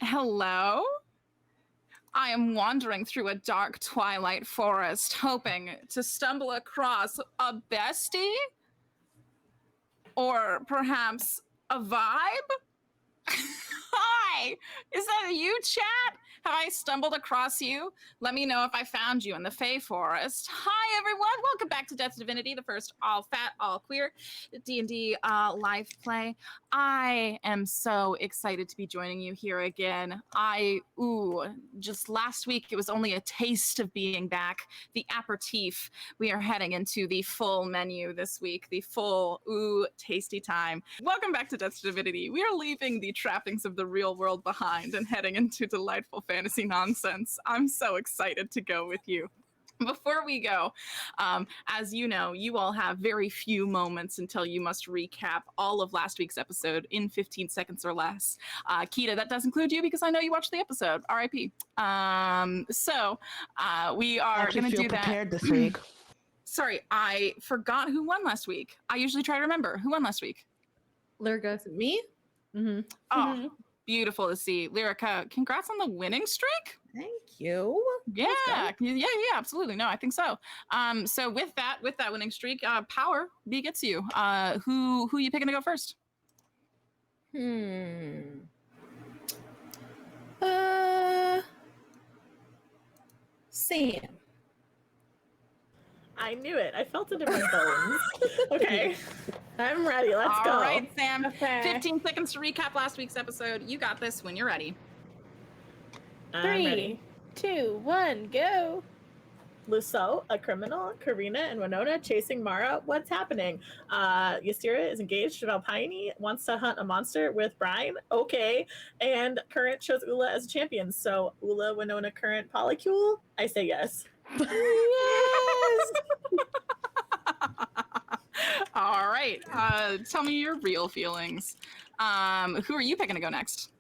Hello? I am wandering through a dark twilight forest, hoping to stumble across a bestie? Or perhaps a vibe? Hi! Is that you, chat? Have I stumbled across you? Let me know if I found you in the Fey Forest. Hi, everyone! Welcome back to Death2Divinity, the first all-fat, all-queer D&D live play. I am so excited to be joining you here again. Just last week, it was only a taste of being back. The aperitif. We are heading into the full menu this week, the full, tasty time. Welcome back to Death2Divinity. We are leaving the trappings of the real world behind and heading into delightful fantasy nonsense. I'm so excited to go with you. Before we go, as you know, you all have very few moments until you must recap all of last week's episode in 15 seconds or less. Kita, that does include you because I know you watched the episode. R.I.P. We are going to do that. Prepared this week. Sorry, I forgot who won last week. I usually try to remember. Who won last week? Lyrica. Me? Mm-hmm. Oh, beautiful to see. Lyrica, congrats on the winning streak. Thank you. Yeah, absolutely. No, I think so. So with that winning streak, power B gets you. Who you picking to go first? Sam. I knew it. I felt it in my bones. Okay. I'm ready. Let's go. All right, Sam. Okay. 15 seconds to recap last week's episode. You got this when you're ready. I'm 3, ready. 2, 1, go. Lusso, a criminal, Karina and Winona chasing Mara. What's happening? Ystira is engaged to Valpine, wants to hunt a monster with Brian. Okay. And Current chose Ula as a champion. So Ula, Winona, Current, Polycule? I say yes. Yes! All right. Tell me your real feelings. Who are you picking to go next?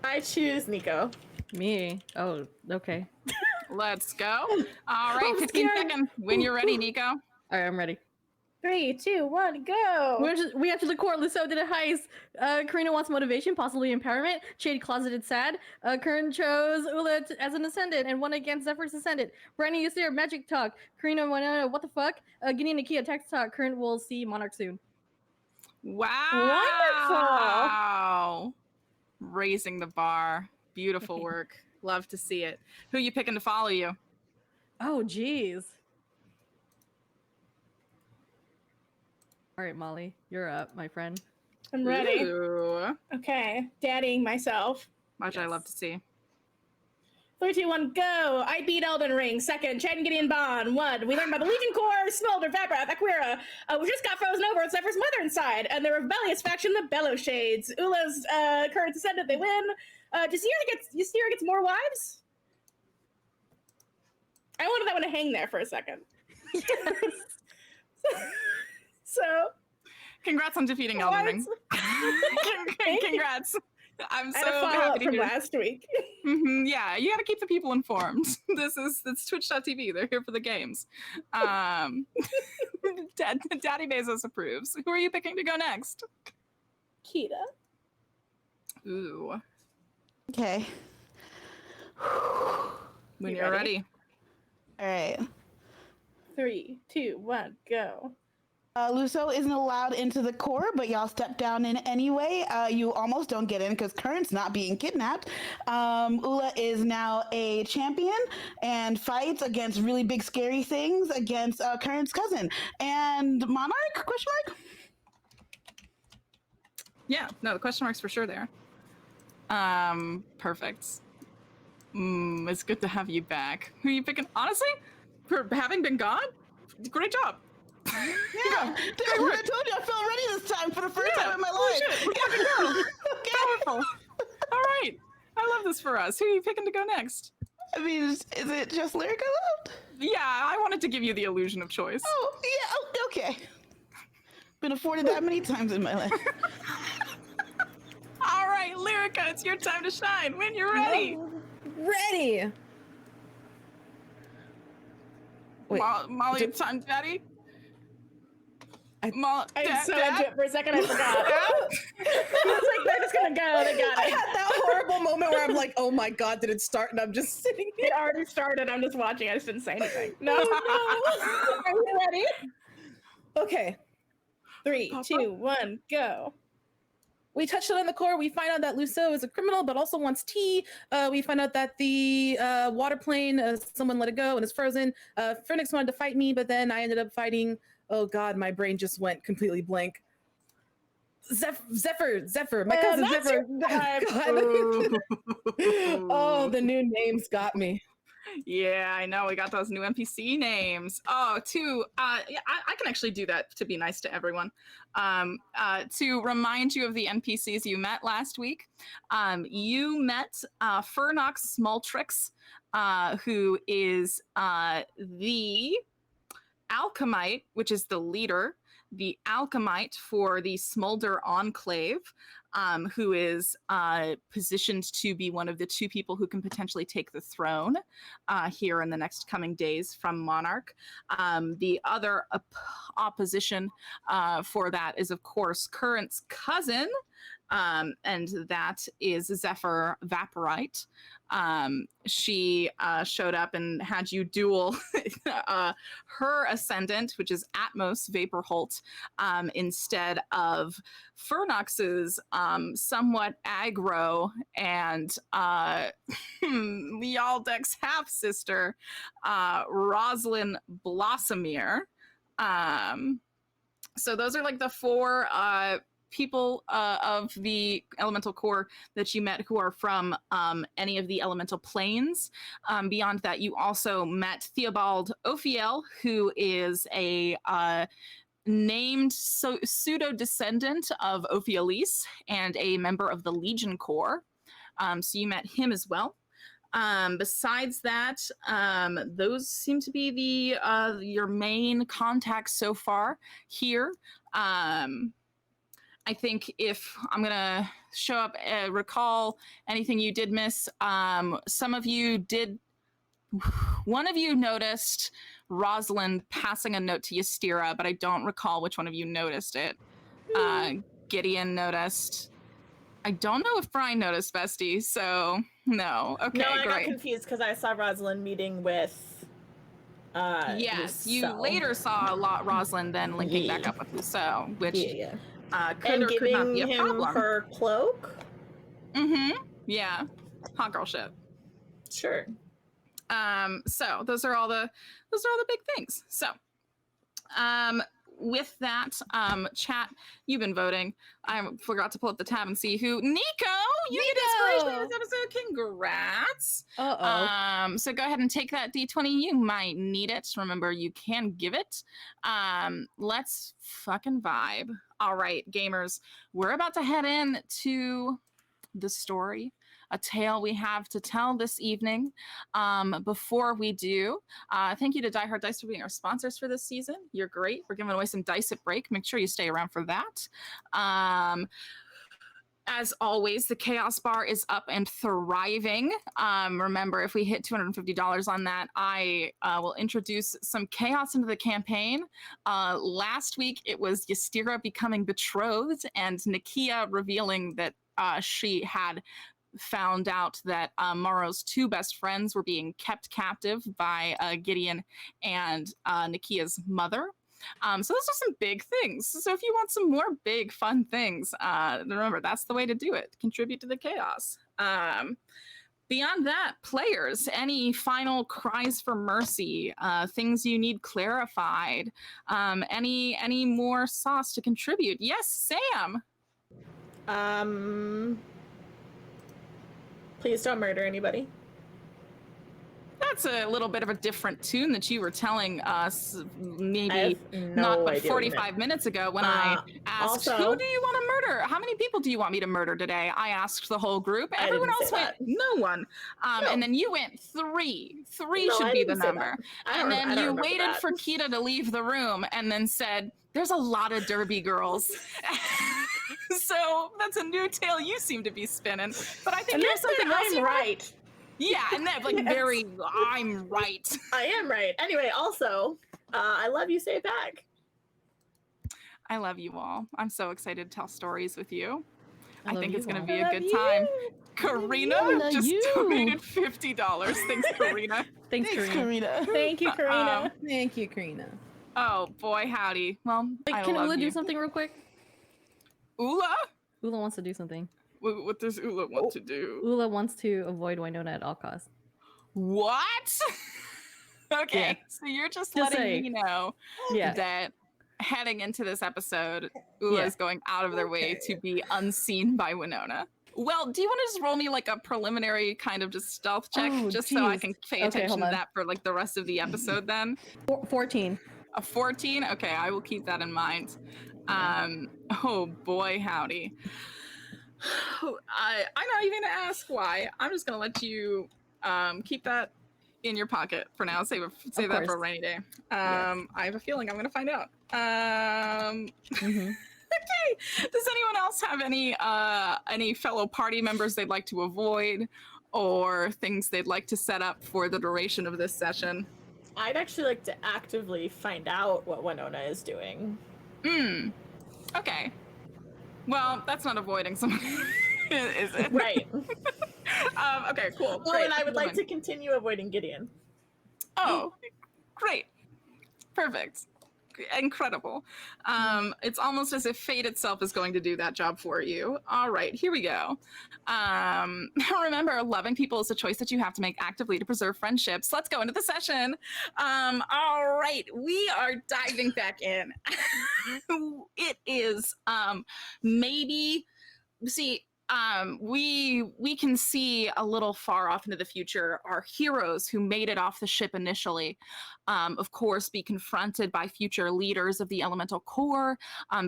I choose Nico. Me. Oh, okay. Let's go. All right, I'm 15 scared. seconds. When you're ready, Nico. All right, I'm ready. 3, 2, 1, go. We have to the court. Lusso did a heist. Karina wants motivation, possibly empowerment. Shady closeted sad. Kern chose Ula as an ascendant and won against Zephyr's ascendant. Brandy is there. Magic talk. Karina, what the fuck? Guinea and Nakia text talk. Current will see Monarch soon. Wow. Raising the bar. Beautiful work. Love to see it. Who you picking to follow you? Oh, geez. All right, Molly, you're up, my friend. I'm ready. Ooh. Okay, daddying myself. Much I love to see. 3, 2, 1, go! I beat Elden Ring. 2nd, Chad and Gideon Bond. 1, we learned about the Legion Corps, Smolder, Vabrath, Aquira. We just got frozen over at Zephyr's mother inside, and the rebellious faction, the Bellow Shades. Ula's current descendant, they win. Ystira gets more wives? I wanted that one to hang there for a second. So, Congrats on defeating Elden Ring. Congrats. I'm so and a follow-up happy to from hear. last week. Yeah, you got to keep the people informed. It's Twitch.tv. They're here for the games. Daddy Bezos approves. Who are you picking to go next? Kita. Ooh. Okay. When You you're ready? ready. All right. 3, 2, 1, go. Luso isn't allowed into the core, but y'all step down in anyway. You almost don't get in because Current's not being kidnapped. Ula is now a champion and fights against really big, scary things against Current's cousin. And Monarch? Question mark? Yeah, no, the question mark's for sure there. Perfect. It's good to have you back. Who are you picking? Honestly, for having been gone, great job. Yeah. Dude, I told you I felt ready this time for the first time in my holy life. shit, we're good to go. Powerful. All right. I love this for us. Who are you picking to go next? I mean, is it just Lyric I loved? Yeah, I wanted to give you the illusion of choice. Oh, yeah, okay. Been afforded that many times in my life. All right, Lyrica, it's your time to shine. When you're ready. Ready. Wait, Molly, time, Daddy. I- I'm so into it. For a second, I forgot. I was like, they're just gonna go. They got I it. had that horrible moment where I'm like, oh my god, did it start? And I'm just sitting here. It already started. I'm just watching. I just didn't say anything. No. Are you ready? Okay. 3, 2, 1, go. We touched it on the core. We find out that Luso is a criminal, but also wants tea. We find out that the water plane, someone let it go and is frozen. Phoenix wanted to fight me, but then I ended up fighting. Oh God, my brain just went completely blank. Zephyr, my cousin that's Zephyr. your vibe. God. Oh, the new names got me. Yeah, I know. We got those new NPC names. Oh, yeah, I can actually do that to be nice to everyone. To remind you of the NPCs you met last week, you met Fernox Smalltrix, who is the Alchemite, which is the leader, the Alchemite for the Smolder Enclave, who is positioned to be one of the two people who can potentially take the throne here in the next coming days from Monarch. The other opposition for that is, of course, Current's cousin, and that is Zephyr Vaporite. She showed up and had you duel her ascendant, which is Atmos Vaporholt, instead of Fernox's somewhat aggro and Lealdek's half-sister, Rosalind Blossomir. So those are like the four people of the elemental core that you met who are from any of the elemental planes. Beyond that, you also met Theobald Ophiel, who is a named pseudo-descendant of Ophielis and a member of the Legion Corps. So you met him as well. Besides that, those seem to be the your main contacts so far here. I think if I'm gonna show up, recall anything you did miss. Some of you did. One of you noticed Rosalind passing a note to Ystira, but I don't recall which one of you noticed it. Gideon noticed. I don't know if Brian noticed, Bestie, so no. Okay, No, I got great. confused because I saw Rosalind meeting with. Yes, you Luso. later saw a lot Rosalind then linking back up with Luso, which Yeah. could And or could not giving be a him problem. her cloak. Yeah, hot girl shit. Sure. So those are all the big things. So with that, chat, you've been voting. I forgot to pull up the tab and see who. Nico, you get inspiration for this episode. Congrats. So go ahead and take that D20. You might need it. Remember, you can give it. Let's fucking vibe. All right, gamers, we're about to head in to the story, a tale we have to tell this evening. Before we do, thank you to Die Hard Dice for being our sponsors for this season. You're great. We're giving away some dice at break. Make sure you stay around for that. As always, the Chaos Bar is up and thriving. Remember, if we hit $250 on that, I will introduce some chaos into the campaign. Last week, it was Ystira becoming betrothed and Nakia revealing that she had found out that Morrow's two best friends were being kept captive by Gideon and Nakia's mother. So those are some big things. So if you want some more big fun things, remember that's the way to do it. Contribute to the chaos. Beyond that, players, any final cries for mercy, things you need clarified, any more sauce to contribute? Yes, Sam. Please don't murder anybody. That's a little bit of a different tune that you were telling us maybe no not but idea 45 minutes ago when I asked, also- who do you want to murder? How many people do you want me to murder today? I asked the whole group. I Everyone didn't else say went, that. no one. No. And then you went three. Three No, should I be the didn't say number. that. And then you remember waited that. for Kita to leave the room and then said, there's a lot of Derby girls. So that's a new tale you seem to be spinning. But I think And you have that's something it, else. I'm right. Yeah, and that like Yes. very, I'm right. I am right. Anyway, also, I love you, say it back. I love you all. I'm so excited to tell stories with you. I love think you it's going to all. be a I good love time. you. Karina love just you. donated $50. Thanks, Karina. Thanks, Thanks, Karina. Karina. Thank you, Karina. Thank you, Karina. Oh boy, howdy. Well, Wait, I can love Ula you. do something real quick? Ula? Ula wants to do something. What does Ula want to do? Ula wants to avoid Winona at all costs. What? Okay, Yeah. so you're just Just letting me know Yeah. that heading into this episode, Ula is going out of their way to be unseen by Winona. Well, do you want to just roll me like a preliminary kind of just stealth check, Oh, just so I geez. can pay Okay, attention hold to on. that for like the rest of the episode then? 14. A 14? Okay, I will keep that in mind. Oh boy, howdy. I'm not even gonna ask why. I'm just gonna let you keep that in your pocket for now. Save that for a course. rainy day. Yes. I have a feeling I'm gonna find out. Mhm. Okay. Does anyone else have any fellow party members they'd like to avoid, or things they'd like to set up for the duration of this session? I'd actually like to actively find out what Winona is doing. Okay. Well, that's not avoiding someone, is it? Right. Okay, cool. Oh, Great. and I would like Moving. to continue avoiding Gideon. Oh, great. Perfect. Incredible. It's almost as if fate itself is going to do that job for you. All right, here we go. Remember, loving people is a choice that you have to make actively to preserve friendships. Let's go into the session. All right, we are diving back in. It is maybe, see, we can see a little far off into the future our heroes who made it off the ship initially, of course, be confronted by future leaders of the Elemental Corps,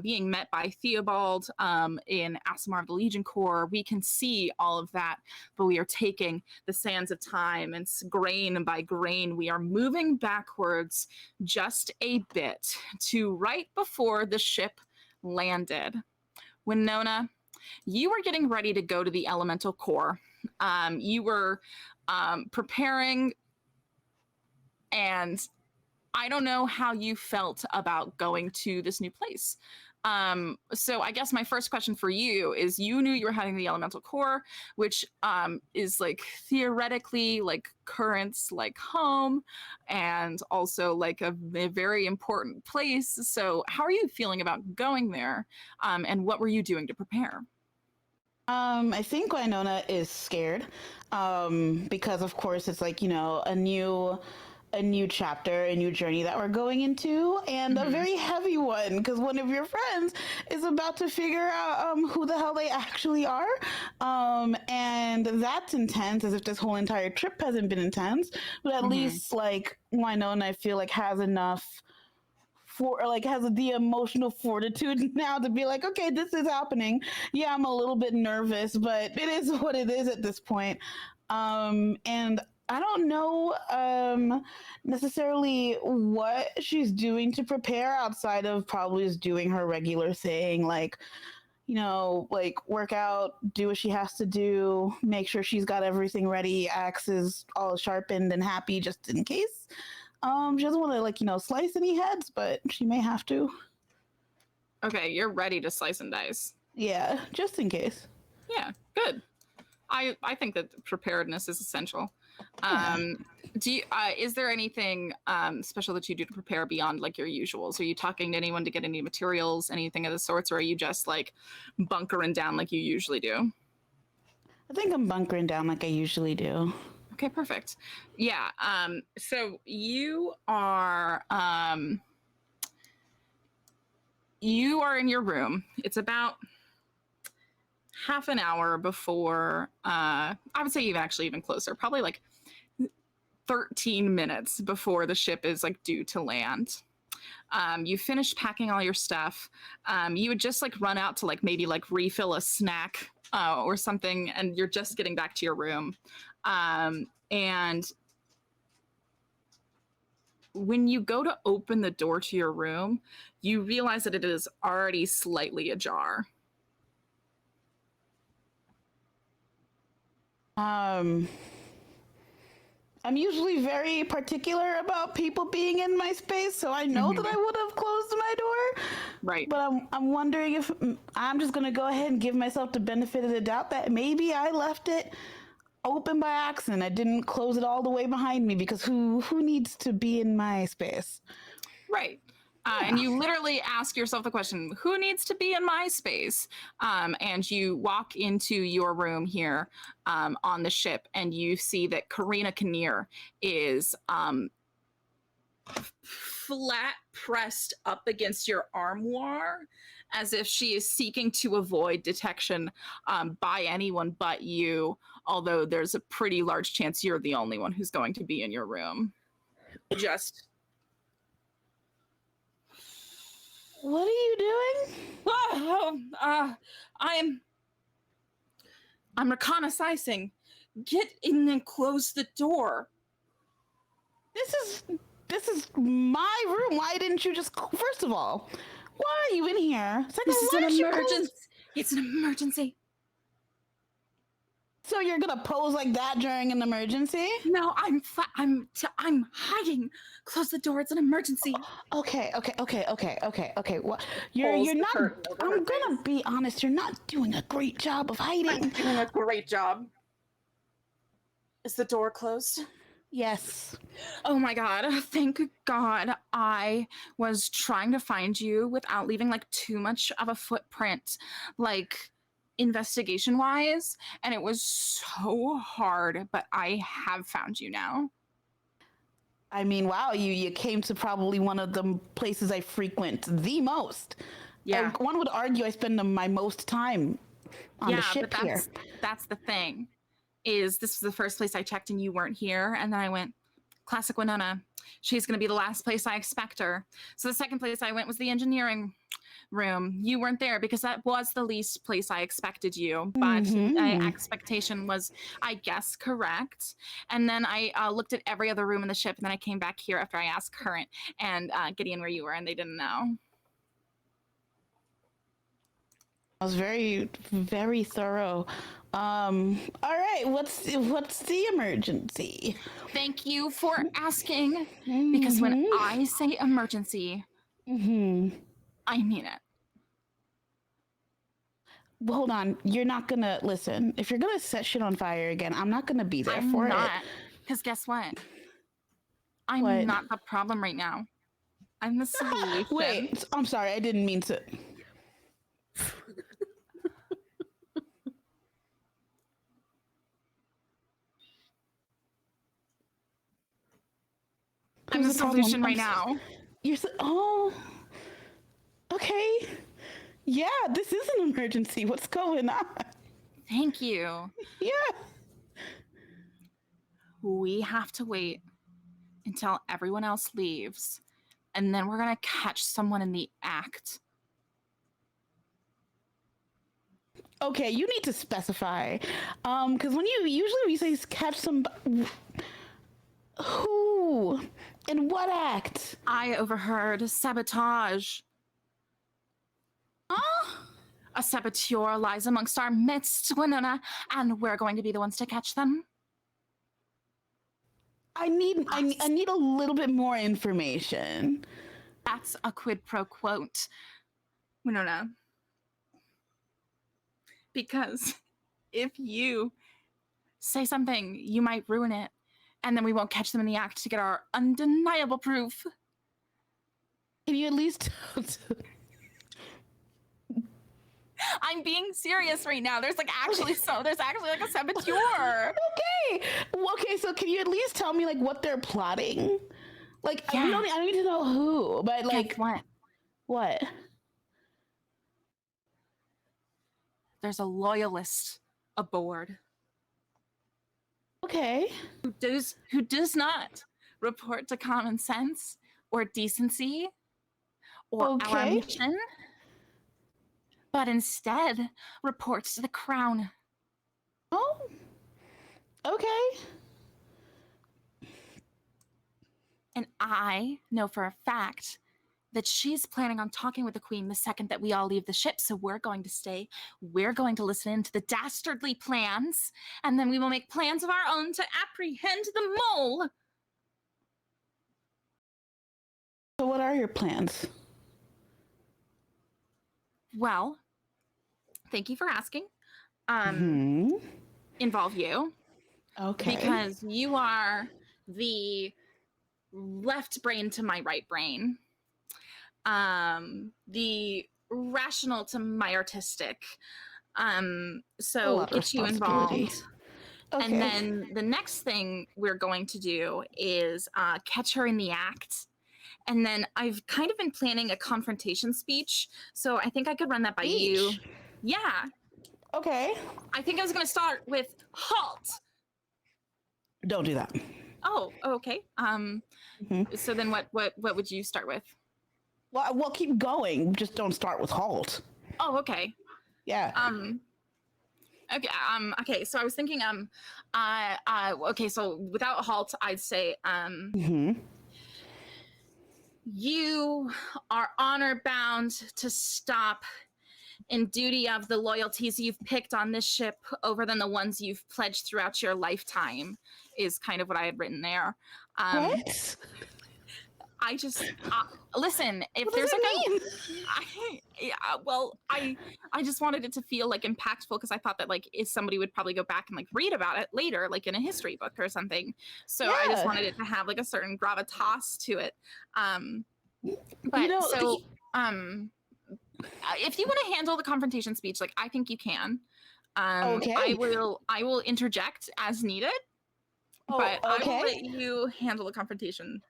being met by Theobald in Aasimar of the Legion Corps. We can see all of that, but we are taking the sands of time and grain by grain, we are moving backwards just a bit to right before the ship landed. Winona, you were getting ready to go to the Elemental Corps. You were preparing, and I don't know how you felt about going to this new place. So I guess my first question for you is, you knew you were heading to the Elemental Corps, which is like theoretically like Current's like home, and also like a very important place. So how are you feeling about going there? And what were you doing to prepare? I think Winona is scared, because of course it's like, you know, a new chapter, a new journey that we're going into, and a very heavy one, because one of your friends is about to figure out who the hell they actually are, and that's intense, as if this whole entire trip hasn't been intense, but at least like Winona, I feel like has enough has the emotional fortitude now to be like, okay, this is happening. Yeah, I'm a little bit nervous, but it is what it is at this point. And I don't know necessarily what she's doing to prepare outside of probably just doing her regular thing, like like work out, do what she has to do, make sure she's got everything ready, axe is all sharpened and happy just in case. She doesn't want to slice any heads, but she may have to. Okay, you're ready to slice and dice. Yeah, just in case. Yeah, good. I think that preparedness is essential. Yeah. Is there anything special that you do to prepare beyond like your usuals? Are you talking to anyone to get any materials, anything of the sorts, or are you just like bunkering down like you usually do? I think I'm bunkering down like I usually do. Okay, perfect. Yeah. So you are in your room. It's about half an hour before I would say even closer, probably like 13 minutes before the ship is like due to land. You finished packing all your stuff. You would just like run out to like maybe like refill a snack or something, and you're just getting back to your room. And when you go to open the door to your room, you realize that it is already slightly ajar. I'm usually very particular about people being in my space, so I know that I would have closed my door. Right. But I'm wondering if I'm just gonna go ahead and give myself the benefit of the doubt that maybe I left it open by accident. I didn't close it all the way behind me, because who needs to be in my space? Right. And you literally ask yourself the question, who needs to be in my space? And you walk into your room here on the ship, and you see that Karina Kinnear is flat pressed up against your armoire, as if she is seeking to avoid detection by anyone but you, although there's a pretty large chance you're the only one who's going to be in your room. Just... What are you doing? I'm reconnaissing. Get in and close the door. This is my room. Why didn't you just? First of all, why are you in here? Second, This is why an didn't you emergency. close- It's an emergency. So you're gonna pose like that during an emergency? No, I'm hiding. Close the door. It's an emergency. Okay. What? You're Pulls the not. curtain over her I'm gonna be honest. You're not doing a great job of I'm hiding. doing a great job. Is the door closed? Yes. Oh my God. Thank God I was trying to find you without leaving like too much of a footprint, like investigation wise. And it was so hard, but I have found you now. I mean, wow. You came to probably one of the places I frequent the most. Yeah. One would argue I spend my most time on the ship but here. that's the thing. Is this was the first place I checked and you weren't here, and then I went, classic Winona. She's going to be the last place I expect her. So the second place I went was the engineering room. You weren't there because that was the least place I expected you, but my expectation was, I guess, correct. And then I looked at every other room in the ship, and then I came back here after I asked Current and Gideon where you were, and they didn't know. I was very, very thorough. All right, what's the emergency? Thank you for asking, because when I say emergency, I mean it. Well, hold on. You're not gonna listen. If you're gonna set shit on fire again, I'm not gonna be there for it. Because guess what? I'm What? not the problem right now. I'm the solution. Wait, I'm sorry. I didn't mean to. I'm the Who's problem? solution right now. Oh, okay. Yeah, this is an emergency. What's going on? Thank you. Yeah. We have to wait until everyone else leaves, and then we're gonna catch someone in the act. Okay, you need to specify. Because when you say catch some, who? In what act? I overheard sabotage. A saboteur lies amongst our midst, Winona, and we're going to be the ones to catch them. I need a little bit more information. That's a quid pro quo, Winona. Because if you say something, you might ruin it, and then we won't catch them in the act to get our undeniable proof. Can you at least... I'm being serious right now. There's actually like a saboteur. Okay, so can you at least tell me like what they're plotting? Like Yeah. I don't need to know who, but like Guess what? There's a loyalist aboard Okay. who does not report to common sense or decency or our Okay. mission, but instead reports to the crown. Oh. Okay. And I know for a fact that she's planning on talking with the queen the second that we all leave the ship. So we're going to stay. We're going to listen in to the dastardly plans, and then we will make plans of our own to apprehend the mole. So what are your plans? Well, thank you for asking. Involve you. Okay. Because you are the left brain to my right brain. The rational to my artistic. So get you involved. Okay. And then the next thing we're going to do is catch her in the act. And then I've kind of been planning a confrontation speech. So I think I could run that by you. Yeah. Okay. I think I was going to start with halt. Don't do that. Oh, okay. So then what would you start with? Well, keep going. Just don't start with halt. Oh, okay. Yeah. Okay. Okay. So I was thinking. Okay. So without halt, I'd say. You are honor bound to stop, in duty of the loyalties you've picked on this ship over than the ones you've pledged throughout your lifetime. Is kind of what I had written there. What? I just listen. If What there's does like mean? I just wanted it to feel like impactful because I thought that like if somebody would probably go back and like read about it later, like in a history book or something. So I just wanted it to have like a certain gravitas to it. But if you want to handle the confrontation speech, like I think you can. Okay. I will interject as needed. But I will let you handle the confrontation.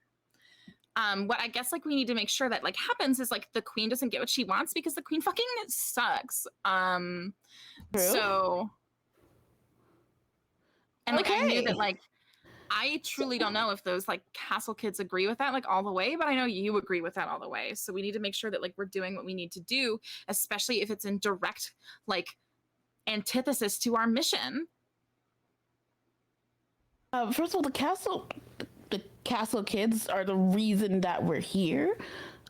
What I guess like we need to make sure that like happens is like the queen doesn't get what she wants because the queen fucking sucks. So and like I knew that like I truly don't know if those like castle kids agree with that like all the way, but I know you agree with that all the way. So we need to make sure that like we're doing what we need to do, especially if it's in direct like antithesis to our mission. First of all, the castle kids are the reason that we're here.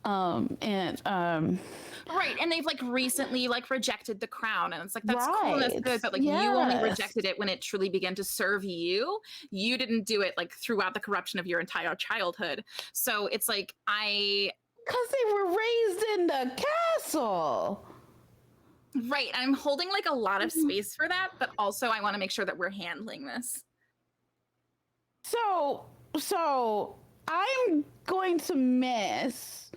Right, and they've like recently like rejected the crown, and it's like that's cool, that's good, but like you only rejected it when it truly began to serve you. You didn't do it like throughout the corruption of your entire childhood. So it's like because they were raised in the castle. Right, I'm holding like a lot of space for that, but also I want to make sure that we're handling this. So I'm going to miss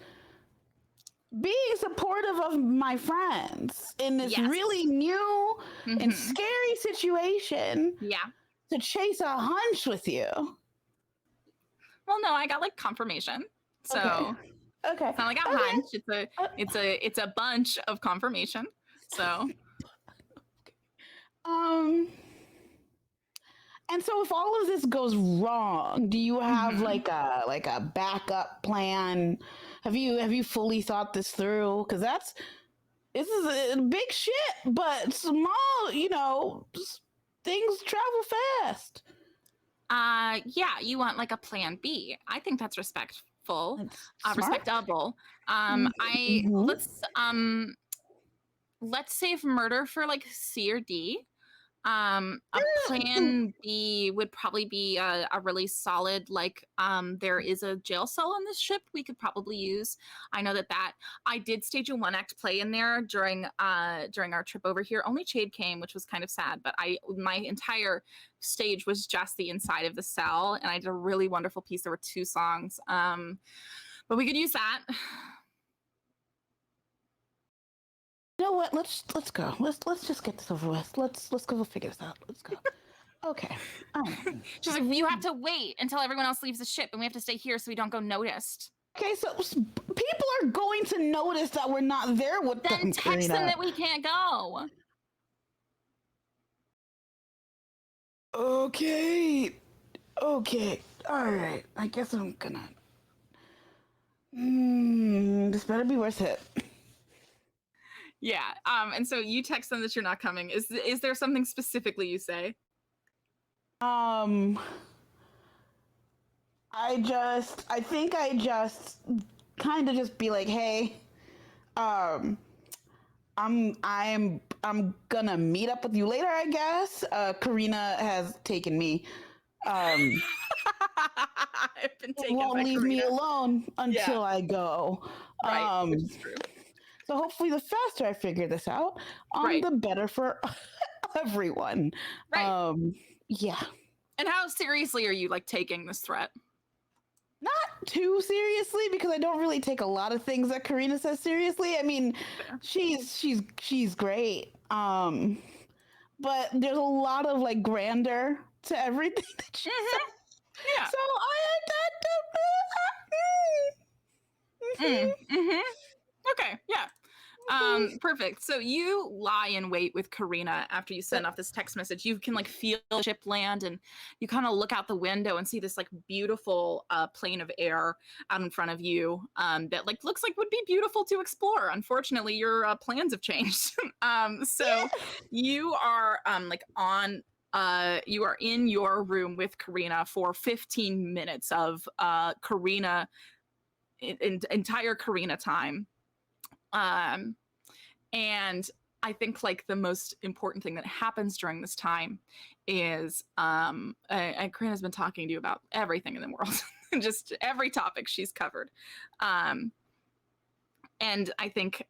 being supportive of my friends in this really new and scary situation. Yeah. To chase a hunch with you. Well, no, I got like confirmation. So okay. It's not like a hunch. It's a bunch of confirmation. So and so if all of this goes wrong, do you have like a backup plan? Have you fully thought this through? Because this is a big shit, but small, things travel fast. Yeah, you want like a plan B. I think that's respectful. Respectable. let's save murder for like C or D. A plan B would probably be a really solid, like, there is a jail cell on this ship we could probably use. I know that I did stage a 1-act play in there during our trip over here. Only Chade came, which was kind of sad, but my entire stage was just the inside of the cell, and I did a really wonderful piece. There were 2 songs, but we could use that. You know what? Let's go. Let's just get this over with. Let's go figure this out. Let's go. Okay. She's like, you have to wait until everyone else leaves the ship, and we have to stay here so we don't go noticed. Okay, so people are going to notice that we're not there with them. Then text them that we can't go. Okay. All right. I guess I'm gonna. This better be worth it. Yeah. And so you text them that you're not coming. Is there something specifically you say? I think I just kind of just be like, hey, I'm gonna meet up with you later, I guess. Karina has taken me. I've been taken won't by leave Karina. me alone until I go. Right, which is true. So hopefully the faster I figure this out, the better for everyone. Right. Yeah. And how seriously are you like taking this threat? Not too seriously, because I don't really take a lot of things that Karina says seriously. I mean, she's great. But there's a lot of like grandeur to everything that she says. Yeah. So Okay, yeah. Perfect. So you lie in wait with Karina after you send off this text message. You can like feel the ship land, and you kind of look out the window and see this like beautiful plane of air out in front of you that like looks like would be beautiful to explore. Unfortunately, your plans have changed. So you are you are in your room with Karina for 15 minutes of Karina entire Karina time. And I think like the most important thing that happens during this time is Karina's been talking to you about everything in the world, just every topic she's covered. And I think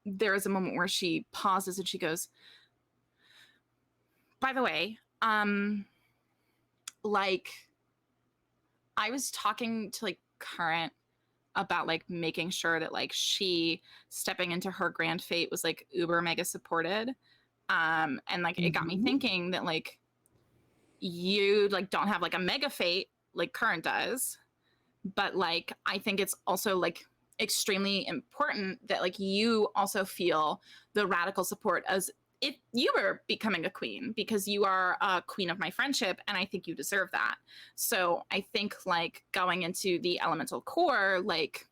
there is a moment where she pauses and she goes, by the way, like I was talking to like Current about like making sure that like she stepping into her grand fate was like uber mega supported, and like it got me thinking that like you like don't have like a mega fate like Current does, but like I think it's also like extremely important that like you also feel the radical support as if you were becoming a queen, because you are a queen of my friendship, and I think you deserve that. So I think like going into the elemental core, like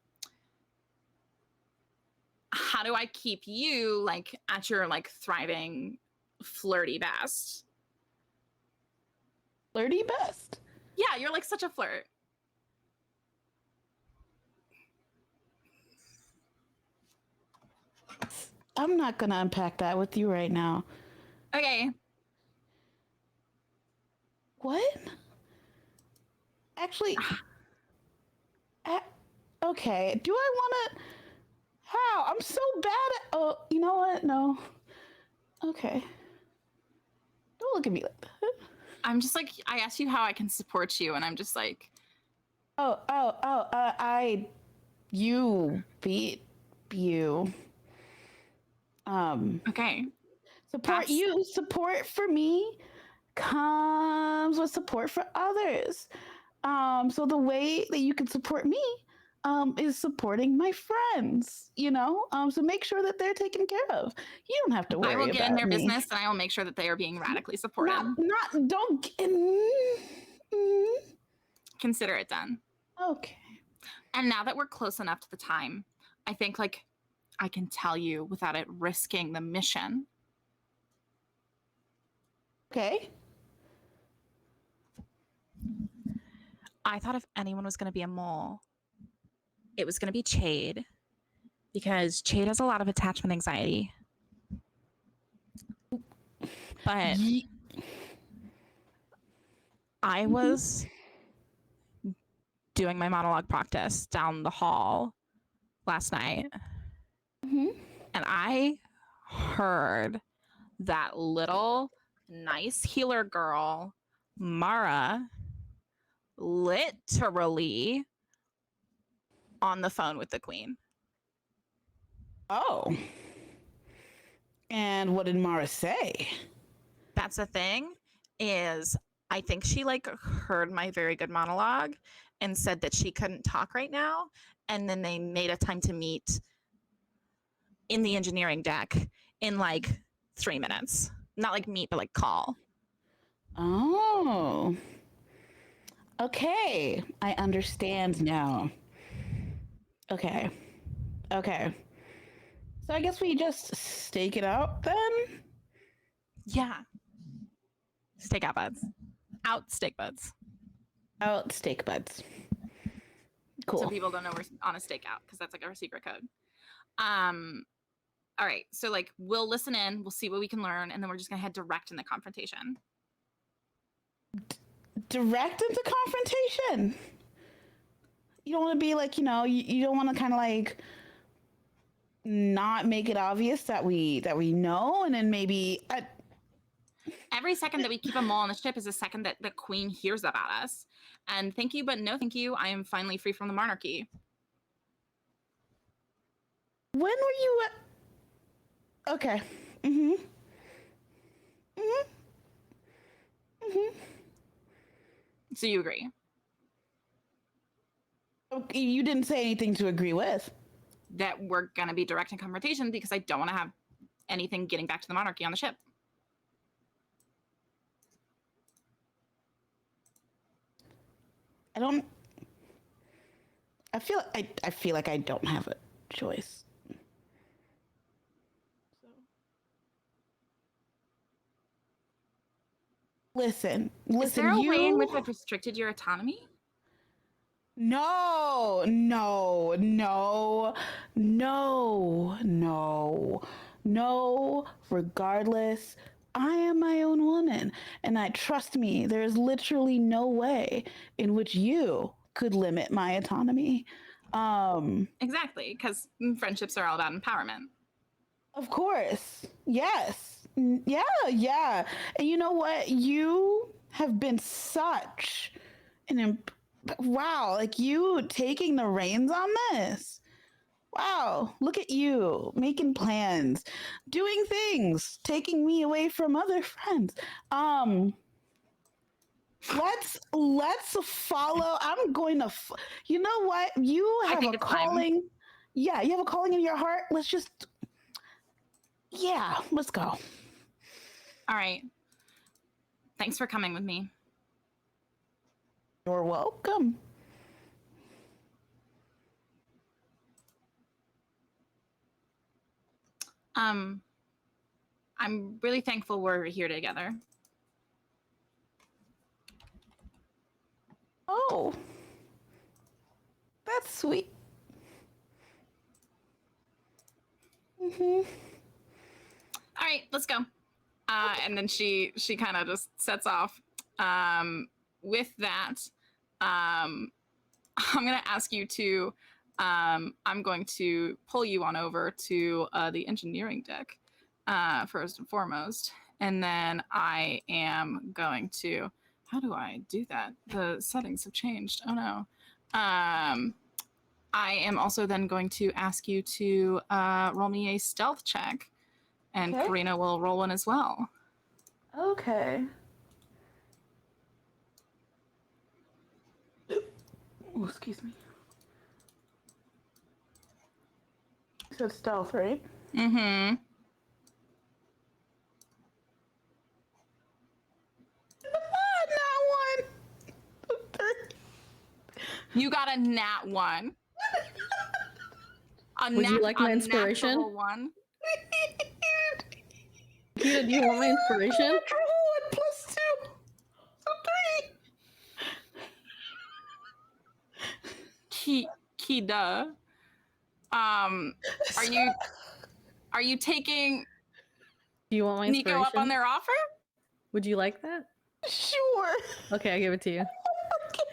how do I keep you like at your like thriving flirty best? Flirty best? Yeah, you're like such a flirt. I'm not gonna unpack that with you right now. Okay. What? Actually, okay. Do I want to? How? I'm so bad at. Oh, you know what? No. Okay. Don't look at me like that. I'm just like, I asked you how I can support you, and I'm just like, you beat you. Okay. Support for me comes with support for others. So the way that you can support me is supporting my friends, you know? So make sure that they're taken care of. You don't have to worry about I will get in their me. business, and I will make sure that they are being radically supported. Consider it done. Okay. And now that we're close enough to the time, I think like I can tell you without it risking the mission. Okay. I thought if anyone was going to be a mole, it was going to be Chade, because Chade has a lot of attachment anxiety. But Ye- I was doing my monologue practice down the hall last night, Mhm. and I heard that little nice healer girl, Mara, literally on the phone with the queen. Oh. And what did Mara say? That's the thing, is I think she like heard my very good monologue and said that she couldn't talk right now, and then they made a time to meet in the engineering deck in like 3 minutes. Not like meet, but like call. Oh. Okay. I understand now. Okay. Okay. So I guess we just stake it out then? Yeah. Steak out buds. Out steak buds. Out steak buds. Cool. So people don't know we're on a stakeout because that's like our secret code. All right. So like we'll listen in, we'll see what we can learn, and then we're just gonna head direct in the confrontation. Direct into confrontation. You don't want to be like, you don't want to kind of like not make it obvious that we know, and then maybe Every second that we keep a mole on the ship is a second that the queen hears about us. And thank you, but no thank you. I am finally free from the monarchy. when were you okay. Mm-hmm. Mm-hmm. Mm-hmm. So you agree? Okay, you didn't say anything to agree with. That we're gonna be direct in confrontation because I don't want to have anything getting back to the monarchy on the ship. I feel like I don't have a choice. Listen, Is there a way in which you. I've restricted your autonomy? No, no, no, no, no, no. Regardless, I am my own woman, and trust me, there is literally no way in which you could limit my autonomy. Exactly, because friendships are all about empowerment. Of course, yes, yeah, yeah. And you know what? You have been such an wow, like you taking the reins on this. Wow, look at you making plans, doing things, taking me away from other friends. Let's follow. I'm going to you know what? You I have think a it's time. calling. Yeah, you have a calling in your heart. Let's just let's go. All right. Thanks for coming with me. You're welcome. I'm really thankful we're here together. Oh, that's sweet. Mm-hmm. All right, let's go. And then she kind of just sets off. With that, I'm going to ask you to, I'm going to pull you on over to the engineering deck first and foremost. And then I am going to, how do I do that? The settings have changed. Oh no. I am also then going to ask you to roll me a stealth check, and Okay. Karina will roll one as well. Okay. Oh, excuse me. You said stealth, right? Mm-hmm. Not one. You got a nat 1. Would you like my inspiration? Natural 1. Kita, do you want my inspiration? Natural 1 plus 2. So 3. Kida. Are you taking Do you want my Nico inspiration? up on their offer? Would you like that? Sure. Okay, I'll give it to you.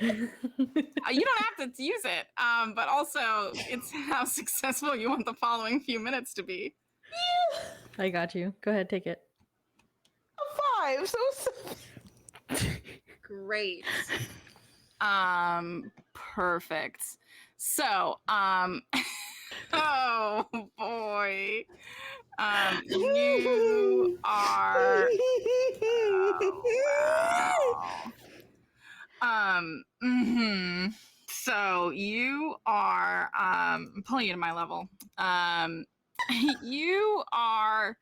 You don't have to use it, but also it's how successful you want the following few minutes to be. I got you. Go ahead, take it. A 5. So Great. Perfect. So, oh boy. You are. Oh, wow. So you are. I'm pulling you to my level. You are.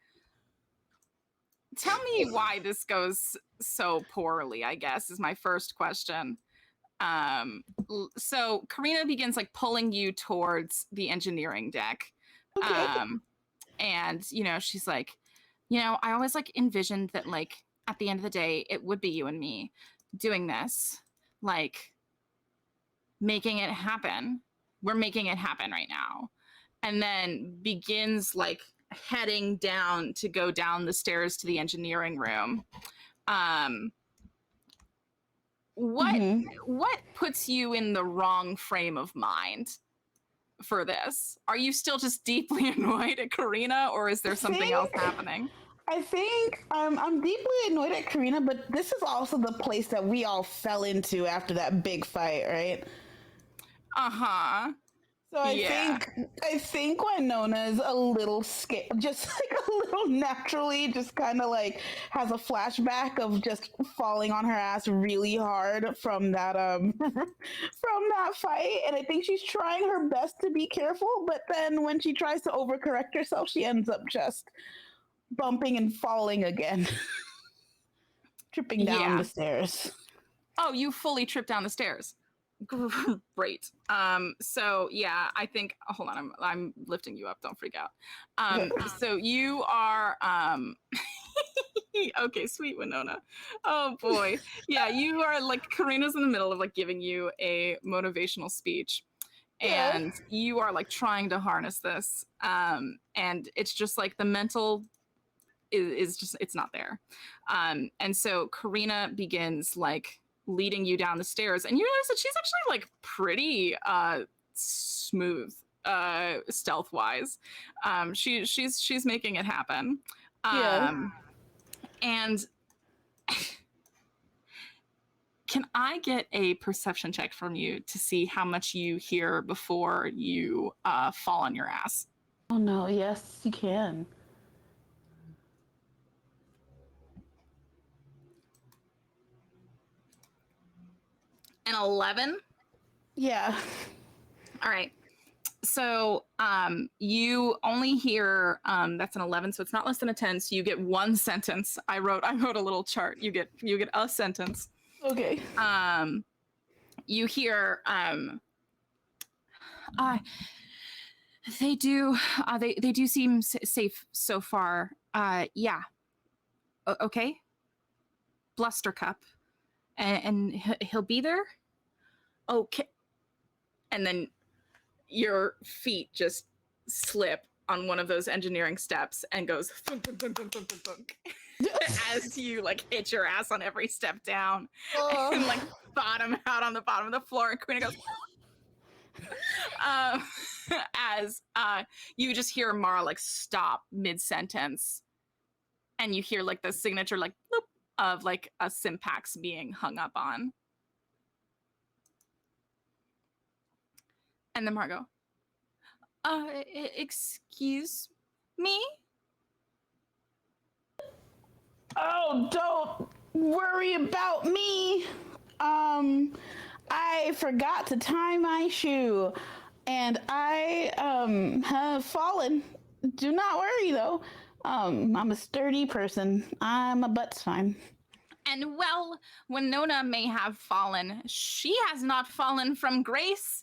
Tell me why this goes so poorly, I guess, is my first question. So Karina begins like pulling you towards the engineering deck. Okay. And she's like, I always like envisioned that like at the end of the day, it would be you and me doing this, like making it happen. We're making it happen right now. And then begins like heading down to go down the stairs to the engineering room. What puts you in the wrong frame of mind for this? Are you still just deeply annoyed at Karina, or is there something else happening? I think I'm deeply annoyed at Karina, but this is also the place that we all fell into after that big fight, right? Uh-huh. So I think Winona is a little scared, just like a little naturally, just kind of like has a flashback of just falling on her ass really hard from that from that fight, and I think she's trying her best to be careful, but then when she tries to overcorrect herself, she ends up just bumping and falling again, tripping down the stairs. Oh, you fully tripped down the stairs. Great. So yeah, I think hold on, I'm lifting you up, don't freak out. So you are okay, sweet Winona. Oh boy. Yeah, you are like Karina's in the middle of like giving you a motivational speech. And you are like trying to harness this. And it's just like the mental is just it's not there. And so Karina begins like leading you down the stairs, and you notice that she's actually like pretty smooth stealth wise. She's making it happen. And can I get a perception check from you to see how much you hear before you fall on your ass? Oh no, yes you can. An 11? Yeah. All right. So you only hear that's an 11, so it's not less than a 10. So you get one sentence. I wrote a little chart. You get a sentence. Okay. You hear they do seem safe so far. Yeah. Okay. Blustercup. And he'll be there? Okay. And then your feet just slip on one of those engineering steps and goes thunk, thunk, thunk, thunk, thunk, thunk, as you like hit your ass on every step down and like bottom out on the bottom of the floor, and Karina goes as you just hear Mara like stop mid-sentence, and you hear like the signature like bloop of like a Simpax being hung up on. And then Margot, excuse me? Oh, don't worry about me. I forgot to tie my shoe, and I have fallen. Do not worry though. I'm a sturdy person. My butt's fine. And well, Winona may have fallen. She has not fallen from grace.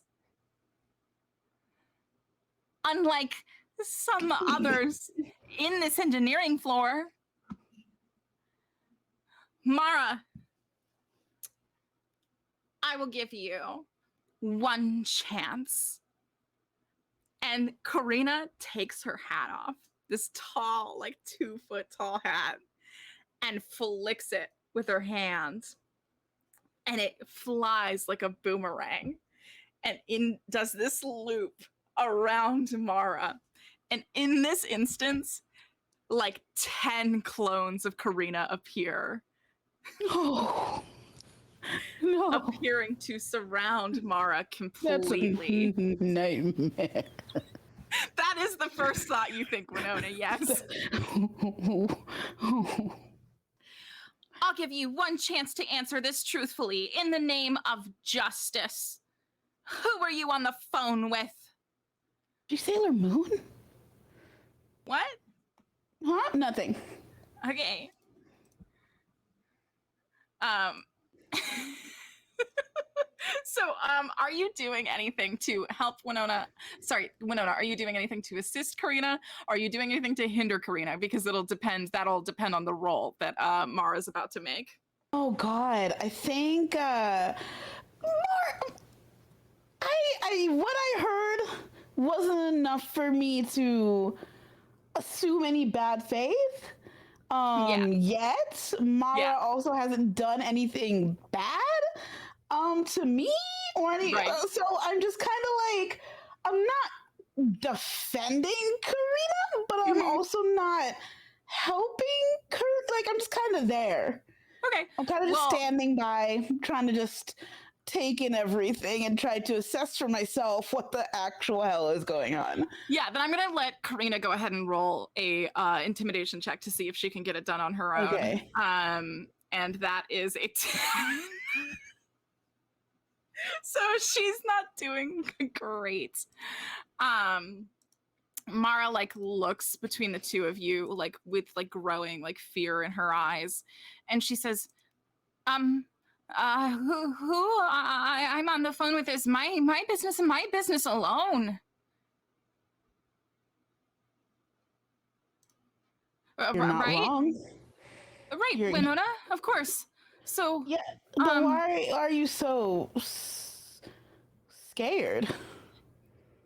Unlike some others in this engineering floor. Mara, I will give you one chance. And Karina takes her hat off, this tall, like 2-foot tall hat, and flicks it with her hand. And it flies like a boomerang and does this loop around Mara. And in this instance, like 10 clones of Karina appear. Oh. No. Appearing to surround Mara That's completely. a nightmare. That is the first thought you think, Winona, yes. I'll give you one chance to answer this truthfully in the name of justice. Who were you on the phone with? Did you Sailor Moon? What? Huh? Nothing. Okay. So, are you doing anything to help Winona? Sorry, Winona, are you doing anything to assist Karina? Or are you doing anything to hinder Karina? Because that'll depend on the role that Mara's about to make. Oh God, I think what I heard wasn't enough for me to assume any bad faith. Yet Mara also hasn't done anything bad to me or any. Right. So I'm just kind of like, I'm not defending Karina, but I'm also not helping like I'm just kind of there. Okay. I'm kind of just standing by, trying to just take in everything and try to assess for myself what the actual hell is going on. Yeah, then I'm gonna let Karina go ahead and roll a intimidation check to see if she can get it done on her own. Okay. And that is a 10. So she's not doing great. Mara like looks between the two of you, like with like growing like fear in her eyes, and she says, who I'm on the phone with is my business and my business alone. You're not right? wrong. Right, Winona, of course. So yeah, but why are you so scared?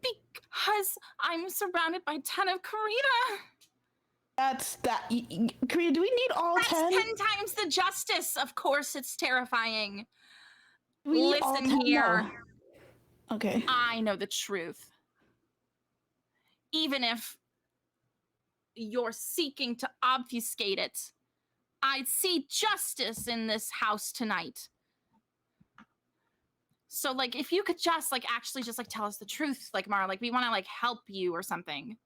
Because I'm surrounded by 10 of Karina. That's that. Karina, do we need all 10? That's 10 times the justice. Of course, it's terrifying. Listen here. No. Okay. I know the truth. Even if you're seeking to obfuscate it, I'd see justice in this house tonight. So, like, if you could just, like, actually just, like, tell us the truth, like, Mara, like, we want to, like, help you or something.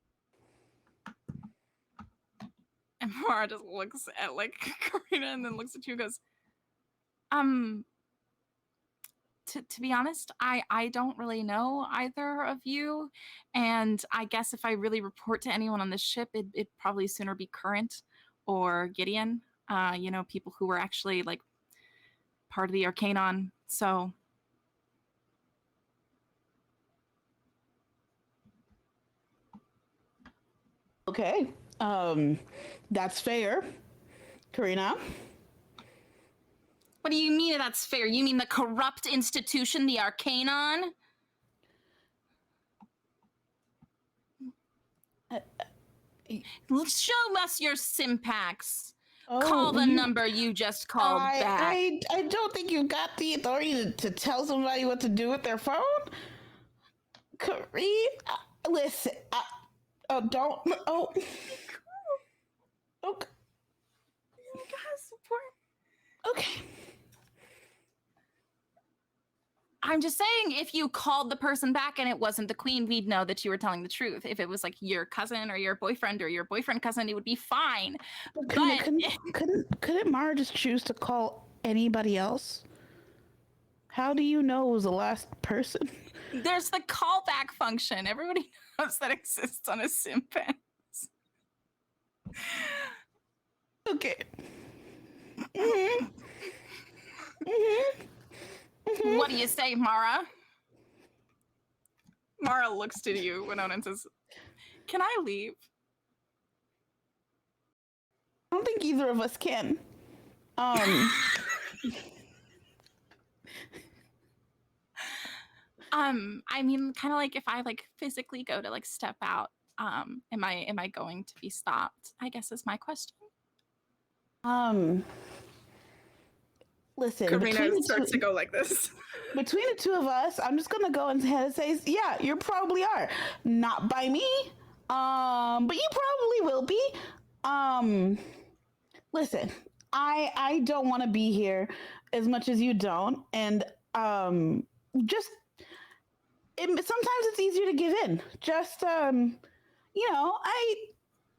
And Mara just looks at, like, Karina and then looks at you and goes, to be honest, I don't really know either of you. And I guess if I really report to anyone on this ship, it'd probably sooner be Current or Gideon, you know, people who were actually, like, part of the Arcanon. So... Okay. That's fair. Karina? What do you mean that's fair? You mean the corrupt institution, the Arcanon? Show us your Sympax. Call the number you just called back. I don't think you got the authority to tell somebody what to do with their phone. Karina, listen. Don't. Oh. Okay. Okay. I'm just saying, if you called the person back and it wasn't the queen, we'd know that you were telling the truth. If it was like your cousin or your boyfriend cousin, it would be fine. But couldn't Mara just choose to call anybody else? How do you know it was the last person? There's the callback function. Everybody knows that exists on a Sympax. Okay. Mm-hmm. Mm-hmm. Mm-hmm. What do you say, Mara? Mara looks to you, Winona, and says, "Can I leave?" I don't think either of us can. I mean, kind of like if I like physically go to like step out, am I going to be stopped? I guess is my question. Listen, Karina starts to go like this. between the two of us, I'm just gonna go ahead and say, yeah, you probably are. Not by me, but you probably will be. Listen, I don't want to be here as much as you don't, and just sometimes it's easier to give in. Just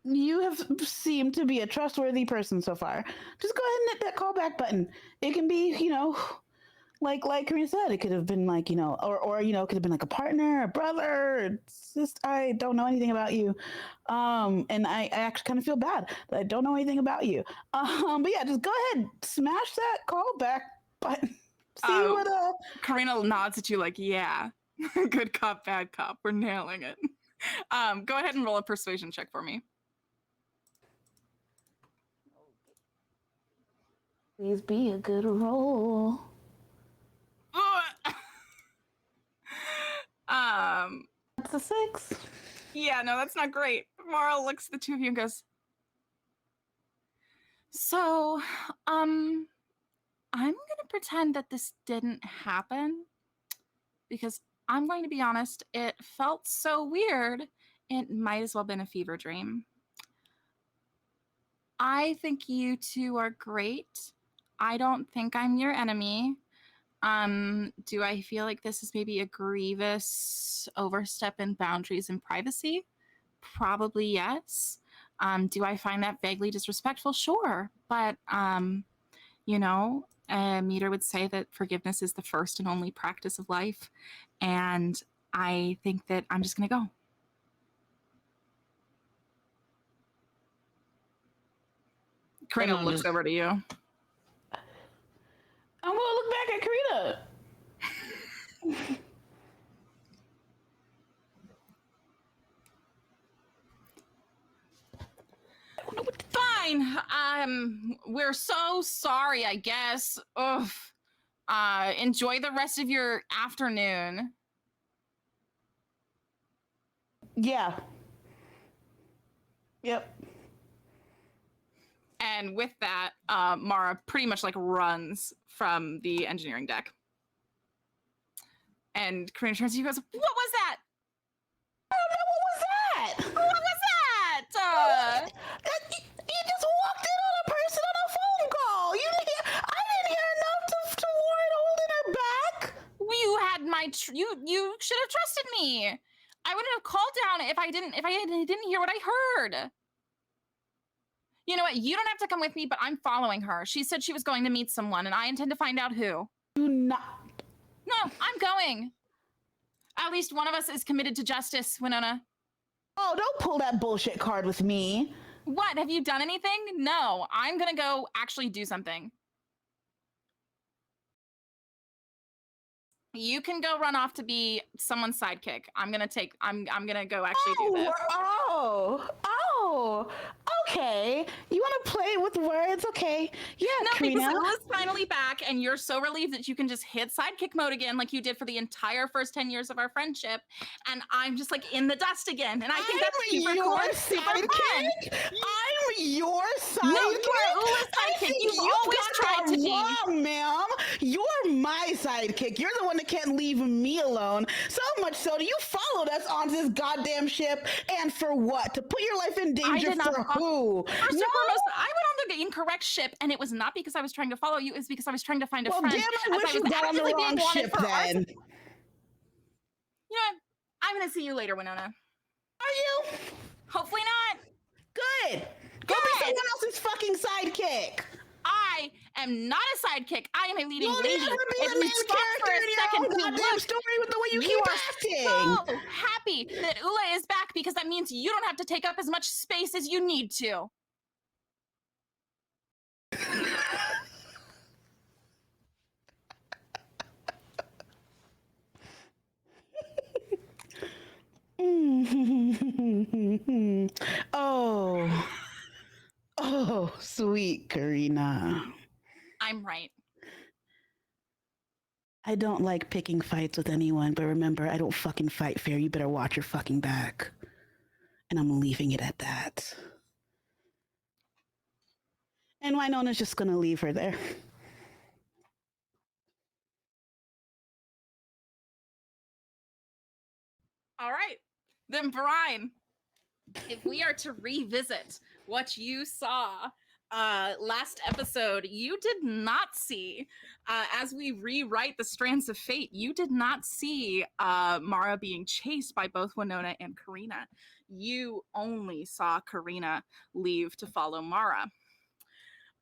you have seemed to be a trustworthy person so far. Just go ahead and hit that callback button. It can be, like Karina said, it could have been like, or it could have been like a partner, a brother. It's just, I don't know anything about you. And I actually kind of feel bad that I don't know anything about you. But yeah, just go ahead, smash that callback button. See what Karina nods at you like, yeah. Good cop, bad cop. We're nailing it. Go ahead and roll a persuasion check for me. Please be a good roll. That's a 6. Yeah, no, that's not great. Mara looks at the two of you and goes, so, I'm gonna pretend that this didn't happen because I'm going to be honest, it felt so weird, it might as well have been a fever dream. I think you two are great. I don't think I'm your enemy. Do I feel like this is maybe a grievous overstep in boundaries and privacy? Probably yes. Do I find that vaguely disrespectful? Sure. But, Meter would say that forgiveness is the first and only practice of life. And I think that I'm just going to go. Karina looks over to you. I'm gonna look back at Karina. Fine. We're so sorry, I guess. Ugh. Enjoy the rest of your afternoon. Yeah. Yep. And with that, Mara pretty much like runs from the engineering deck. And Karina turns to you and goes, what was that? I don't know, what was that? What was that? You just walked in on a person on a phone call. I didn't hear enough to warrant holding her back. You had my you should have trusted me. I wouldn't have called down if I didn't hear what I heard. You know what? You don't have to come with me, but I'm following her. She said she was going to meet someone, and I intend to find out who. Do not. No, I'm going. At least one of us is committed to justice, Winona. Oh, don't pull that bullshit card with me. What? Have you done anything? No, I'm gonna go actually do something. You can go run off to be someone's sidekick. I'm gonna go actually do this. Oh, okay. You want to play with words? Okay. Yeah, No, Karina. because Ula's finally back, and you're so relieved that you can just hit sidekick mode again like you did for the entire first 10 years of our friendship. And I'm just like in the dust again. And I think that's super cool and super fun. I'm your sidekick? No, you are Ula's sidekick. You've always tried to be. Wrong, ma'am. You're my sidekick. You're the one that can't leave me alone. So much so that you followed us onto this goddamn ship. And for what? To put your life in danger for who? First and foremost, I went on the incorrect ship, and it was not because I was trying to follow you. It's because I was trying to find a friend. Well, damn, I wish you got on the wrong ship then. You know what? I'm going to see you later, Winona. Are you? Hopefully not. Good. Go be someone else's fucking sidekick. I am not a sidekick. I am a leading lady. You'll never be the main character in your own goddamn story with the way you keep acting. So happy that Ula is back because that means you don't have to take up as much space as you need to. Oh, sweet Karina. I'm right. I don't like picking fights with anyone, but remember, I don't fucking fight fair. You better watch your fucking back. And I'm leaving it at that. And Winona's just gonna leave her there. All right, then Brian, if we are to revisit what you saw last episode, you did not see, as we rewrite the strands of fate, you did not see Mara being chased by both Winona and Karina. You only saw Karina leave to follow Mara.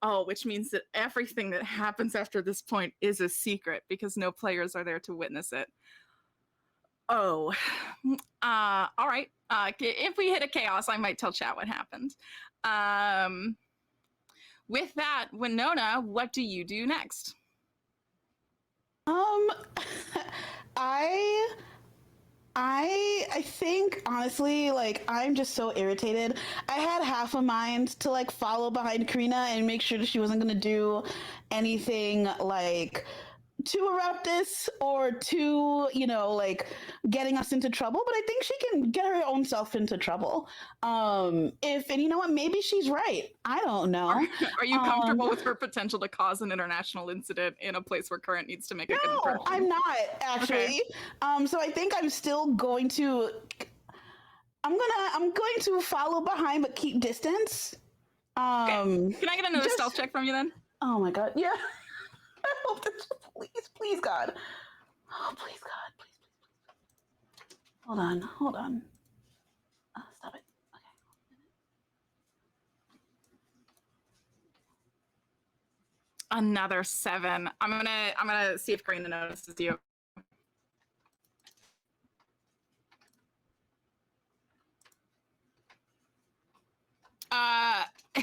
Oh, which means that everything that happens after this point is a secret because no players are there to witness it. Oh, all right. If we hit a chaos, I might tell chat what happened. With that, Winona, what do you do next? I think honestly, like, I'm just so irritated. I had half a mind to like follow behind Karina and make sure that she wasn't gonna do anything like too eruptus or too, like getting us into trouble, but I think she can get her own self into trouble. And you know what, maybe she's right. I don't know. Are you comfortable with her potential to cause an international incident in a place where Current needs to make a good impression? I'm not actually. Okay. So I think I'm still going to I'm going to follow behind but keep distance. Okay. Can I get another stealth check from you then? Oh my god, yeah. I hope that please, God. Oh, please, God, please. Hold on. Stop it. Okay. Another 7. I'm gonna see if Karina notices you.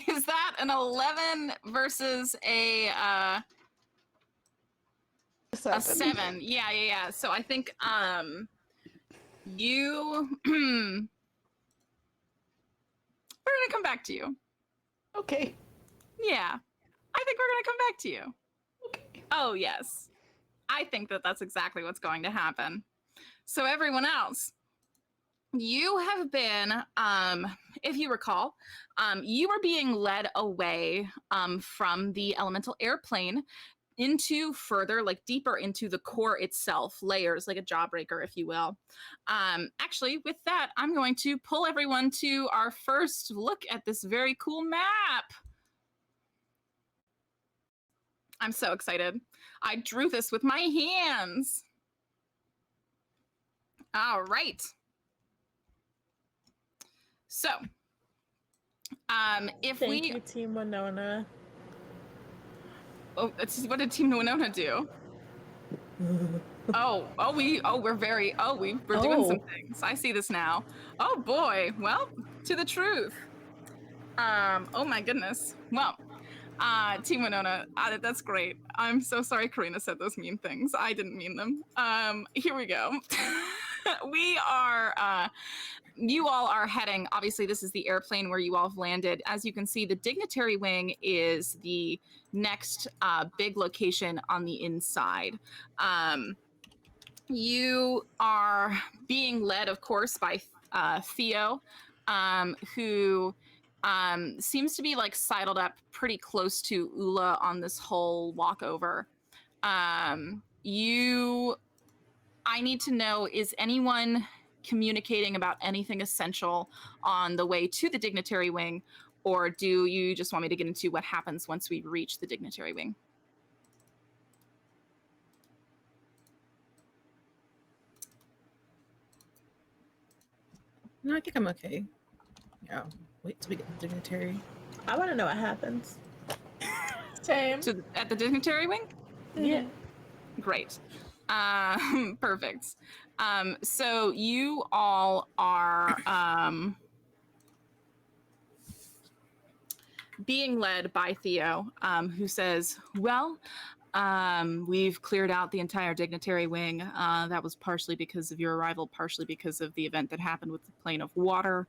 Is that an 11 versus a 7? Yeah. So I think you we're gonna come back to you. Okay. Yeah, I think we're gonna come back to you. Okay. Oh yes, I think that that's exactly what's going to happen. So everyone else, you have been, if you recall, you were being led away from the elemental airplane into further, like deeper into the core itself, layers, like a jawbreaker, if you will. Actually, with that, I'm going to pull everyone to our first look at this very cool map. I'm so excited. I drew this with my hands. All right. So, if Thank you, Team Winona. Oh, what did Team Winona do? We're doing some things. I see this now. Oh boy. Well, to the truth. Oh my goodness. Well, Team Winona, that's great. I'm so sorry Karina said those mean things. I didn't mean them. Here we go. We are you all are heading, obviously this is the airplane where you all have landed. As you can see, the Dignitary Wing is the next big location on the inside. You are being led, of course, by Theo, who seems to be like sidled up pretty close to Ula on this whole walkover. I need to know, is anyone communicating about anything essential on the way to the Dignitary Wing, or do you just want me to get into what happens once we reach the Dignitary Wing? No, I think I'm okay. Yeah, wait till we get the Dignitary. I want to know what happens. Same. At the Dignitary Wing? Yeah. Great. Perfect. So you all are being led by Theo, who says, well, we've cleared out the entire Dignitary Wing. That was partially because of your arrival, partially because of the event that happened with the plane of water.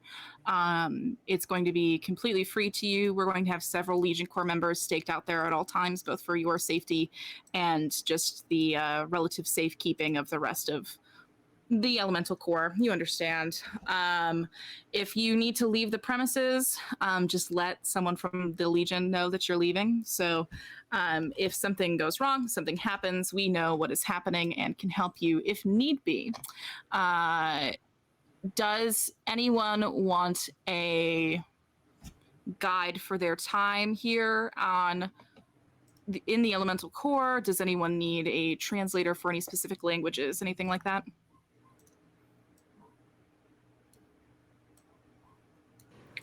It's going to be completely free to you. We're going to have several Legion Corps members staked out there at all times, both for your safety and just the relative safekeeping of the rest of the elemental core. You understand. If you need to leave the premises, just let someone from the Legion know that you're leaving. So if something goes wrong, something happens, we know what is happening and can help you if need be. Does anyone want a guide for their time here in the elemental core? Does anyone need a translator for any specific languages, anything like that?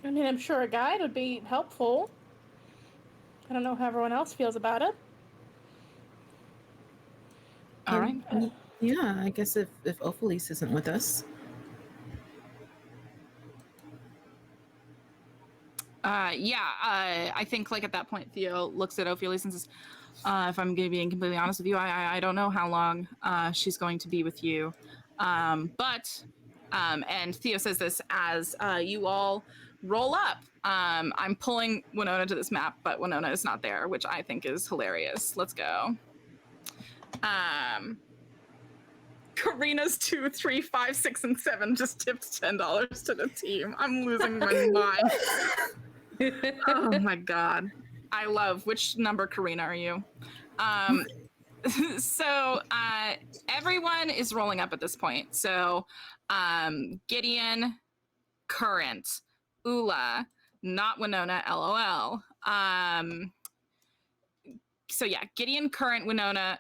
I mean, I'm sure a guide would be helpful. I don't know how everyone else feels about it. All right. Yeah, I guess if Ophelis isn't with us. I think like at that point, Theo looks at Ophelia and says, if I'm being completely honest with you, I don't know how long she's going to be with you. And Theo says this as you all roll up. I'm pulling Winona to this map, but Winona is not there, which I think is hilarious. Let's go. Karina's 2, 3, 5, 6, and 7 just tipped $10 to the team. I'm losing my mind. Oh my god. I love. Which number, Karina, are you? So everyone is rolling up at this point. So Gideon, Current, Ula, not Winona, LOL. So yeah, Gideon, Current, Winona.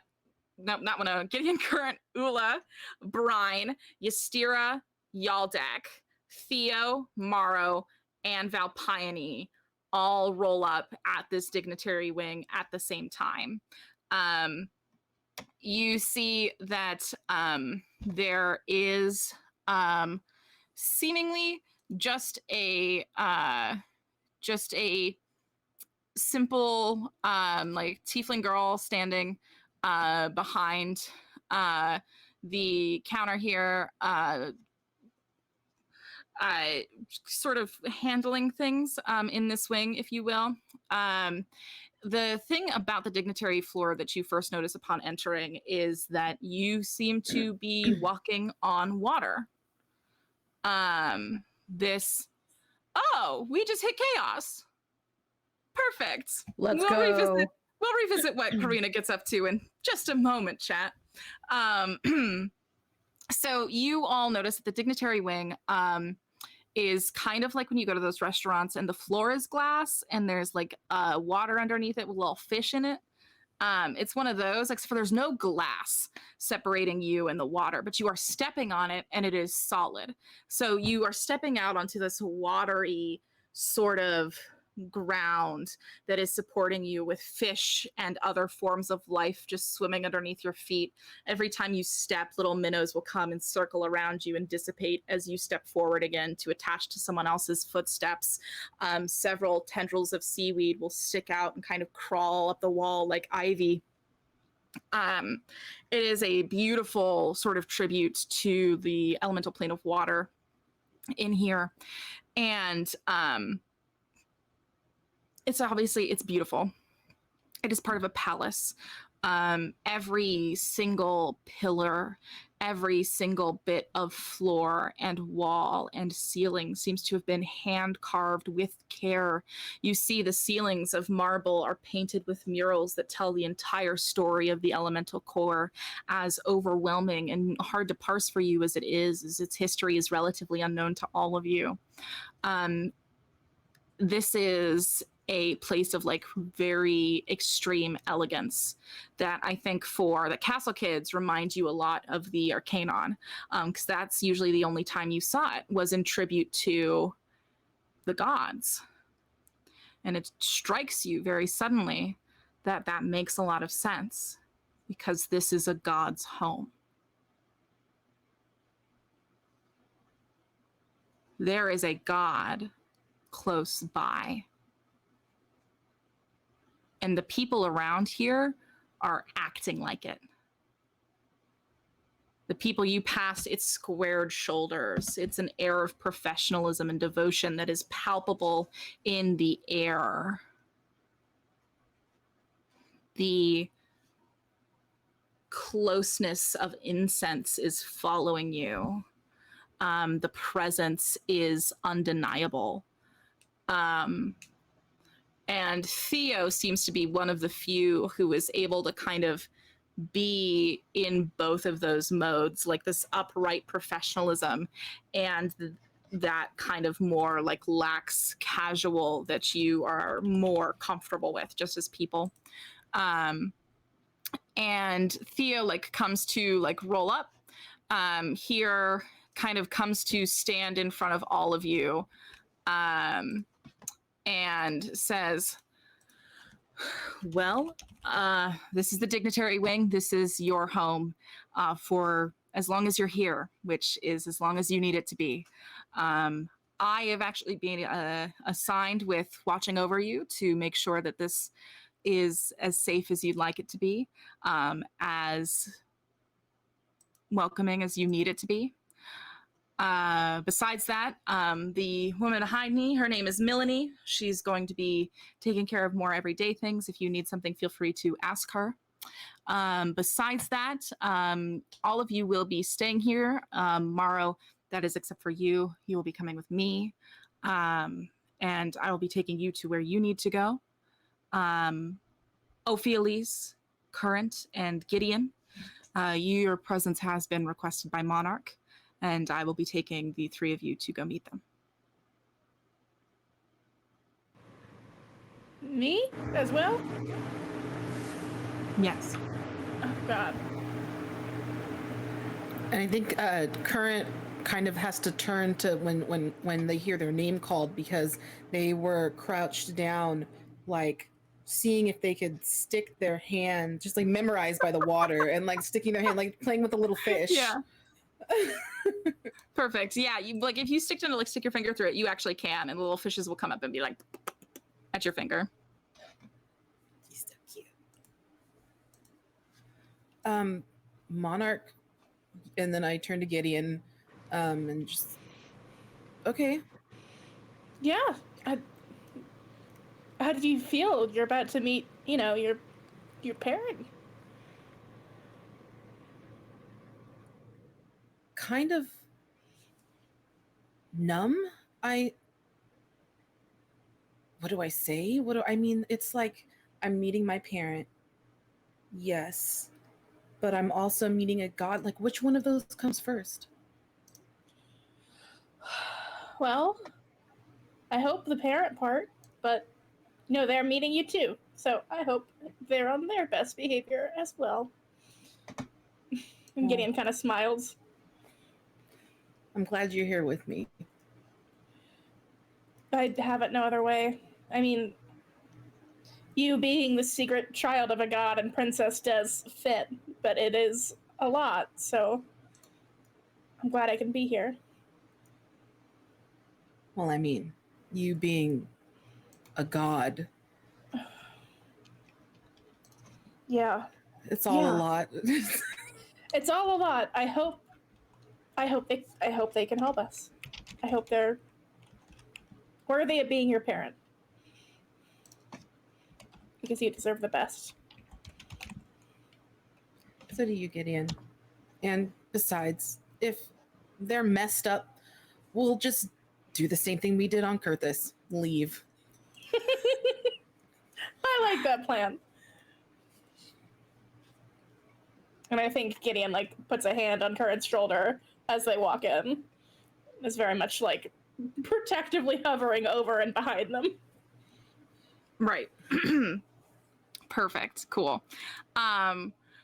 No, not Winona. Gideon, Current, Ula, Brine, Ystira, Yaldek, Theo, Morrow, and Valpione all roll up at this dignitary wing at the same time. You see that there is seemingly just a simple like tiefling girl standing behind the counter here, sort of handling things in this wing, if you will. The thing about the dignitary floor that you first notice upon entering is that you seem to be walking on water. We just hit chaos. Perfect. Let's go. We'll revisit what Karina gets up to in just a moment, chat. So you all notice that the dignitary wing is kind of like when you go to those restaurants and the floor is glass and there's like water underneath it with little fish in it. It's one of those, except for there's no glass separating you and the water, but you are stepping on it and it is solid. So you are stepping out onto this watery sort of ground that is supporting you with fish and other forms of life just swimming underneath your feet. Every time you step, little minnows will come and circle around you and dissipate as you step forward again to attach to someone else's footsteps. Several tendrils of seaweed will stick out and kind of crawl up the wall like ivy. It is a beautiful sort of tribute to the elemental plane of water in here. And it's beautiful. It is part of a palace. Every single pillar, every single bit of floor and wall and ceiling seems to have been hand carved with care. You see the ceilings of marble are painted with murals that tell the entire story of the elemental core. As overwhelming and hard to parse for you as it is, as its history is relatively unknown to all of you. This is a place of like very extreme elegance that I think for the castle kids reminds you a lot of the Arcanon, because that's usually the only time you saw it was in tribute to the gods. And it strikes you very suddenly that that makes a lot of sense because this is a god's home. There is a god close by. And the people around here are acting like it. The people you pass, it's squared shoulders. It's an air of professionalism and devotion that is palpable in the air. The closeness of incense is following you. The presence is undeniable. And Theo seems to be one of the few who is able to kind of be in both of those modes, like this upright professionalism and that kind of more like lax casual that you are more comfortable with just as people. And Theo like comes to like roll up here, kind of comes to stand in front of all of you, and says, well, this is the dignitary wing. This is your home for as long as you're here, which is as long as you need it to be. I have actually been assigned with watching over you to make sure that this is as safe as you'd like it to be, as welcoming as you need it to be. Besides that, the woman behind me, her name is Melanie. She's going to be taking care of more everyday things. If you need something, feel free to ask her. Besides that, all of you will be staying here. Morrow, that is except for you. You will be coming with me. And I will be taking you to where you need to go. Opheles, Current, and Gideon, your presence has been requested by Monarch, and I will be taking the three of you to go meet them. Me as well? Yes. Oh, God. And I think Current kind of has to turn to when they hear their name called, because they were crouched down, like seeing if they could stick their hand, just like memorized by the water, and like sticking their hand, like playing with a little fish. Yeah. Perfect. Yeah, you like if you stick your finger through it, you actually can, and the little fishes will come up and be like at your finger. He's so cute. Monarch, and then I turn to Gideon, and just okay. Yeah. How did you feel? You're about to meet, your parent. Kind of numb. What do I say? I mean? It's like I'm meeting my parent. Yes. But I'm also meeting a god. Like, which one of those comes first? Well, I hope the parent part, but they're meeting you too. So I hope they're on their best behavior as well. And Gideon kind of smiles. I'm glad you're here with me. I'd have it no other way. I mean, you being the secret child of a god and princess does fit, but it is a lot, so I'm glad I can be here. Well, I mean, you being a god. Yeah. It's all a lot. It's all a lot. I hope they can help us. I hope they're worthy of being your parent. Because you deserve the best. So do you, Gideon. And besides, if they're messed up, we'll just do the same thing we did on Kurthus. Leave. I like that plan. And I think Gideon puts a hand on Current's shoulder as they walk in. Is very much protectively hovering over and behind them. Right. Perfect. Cool.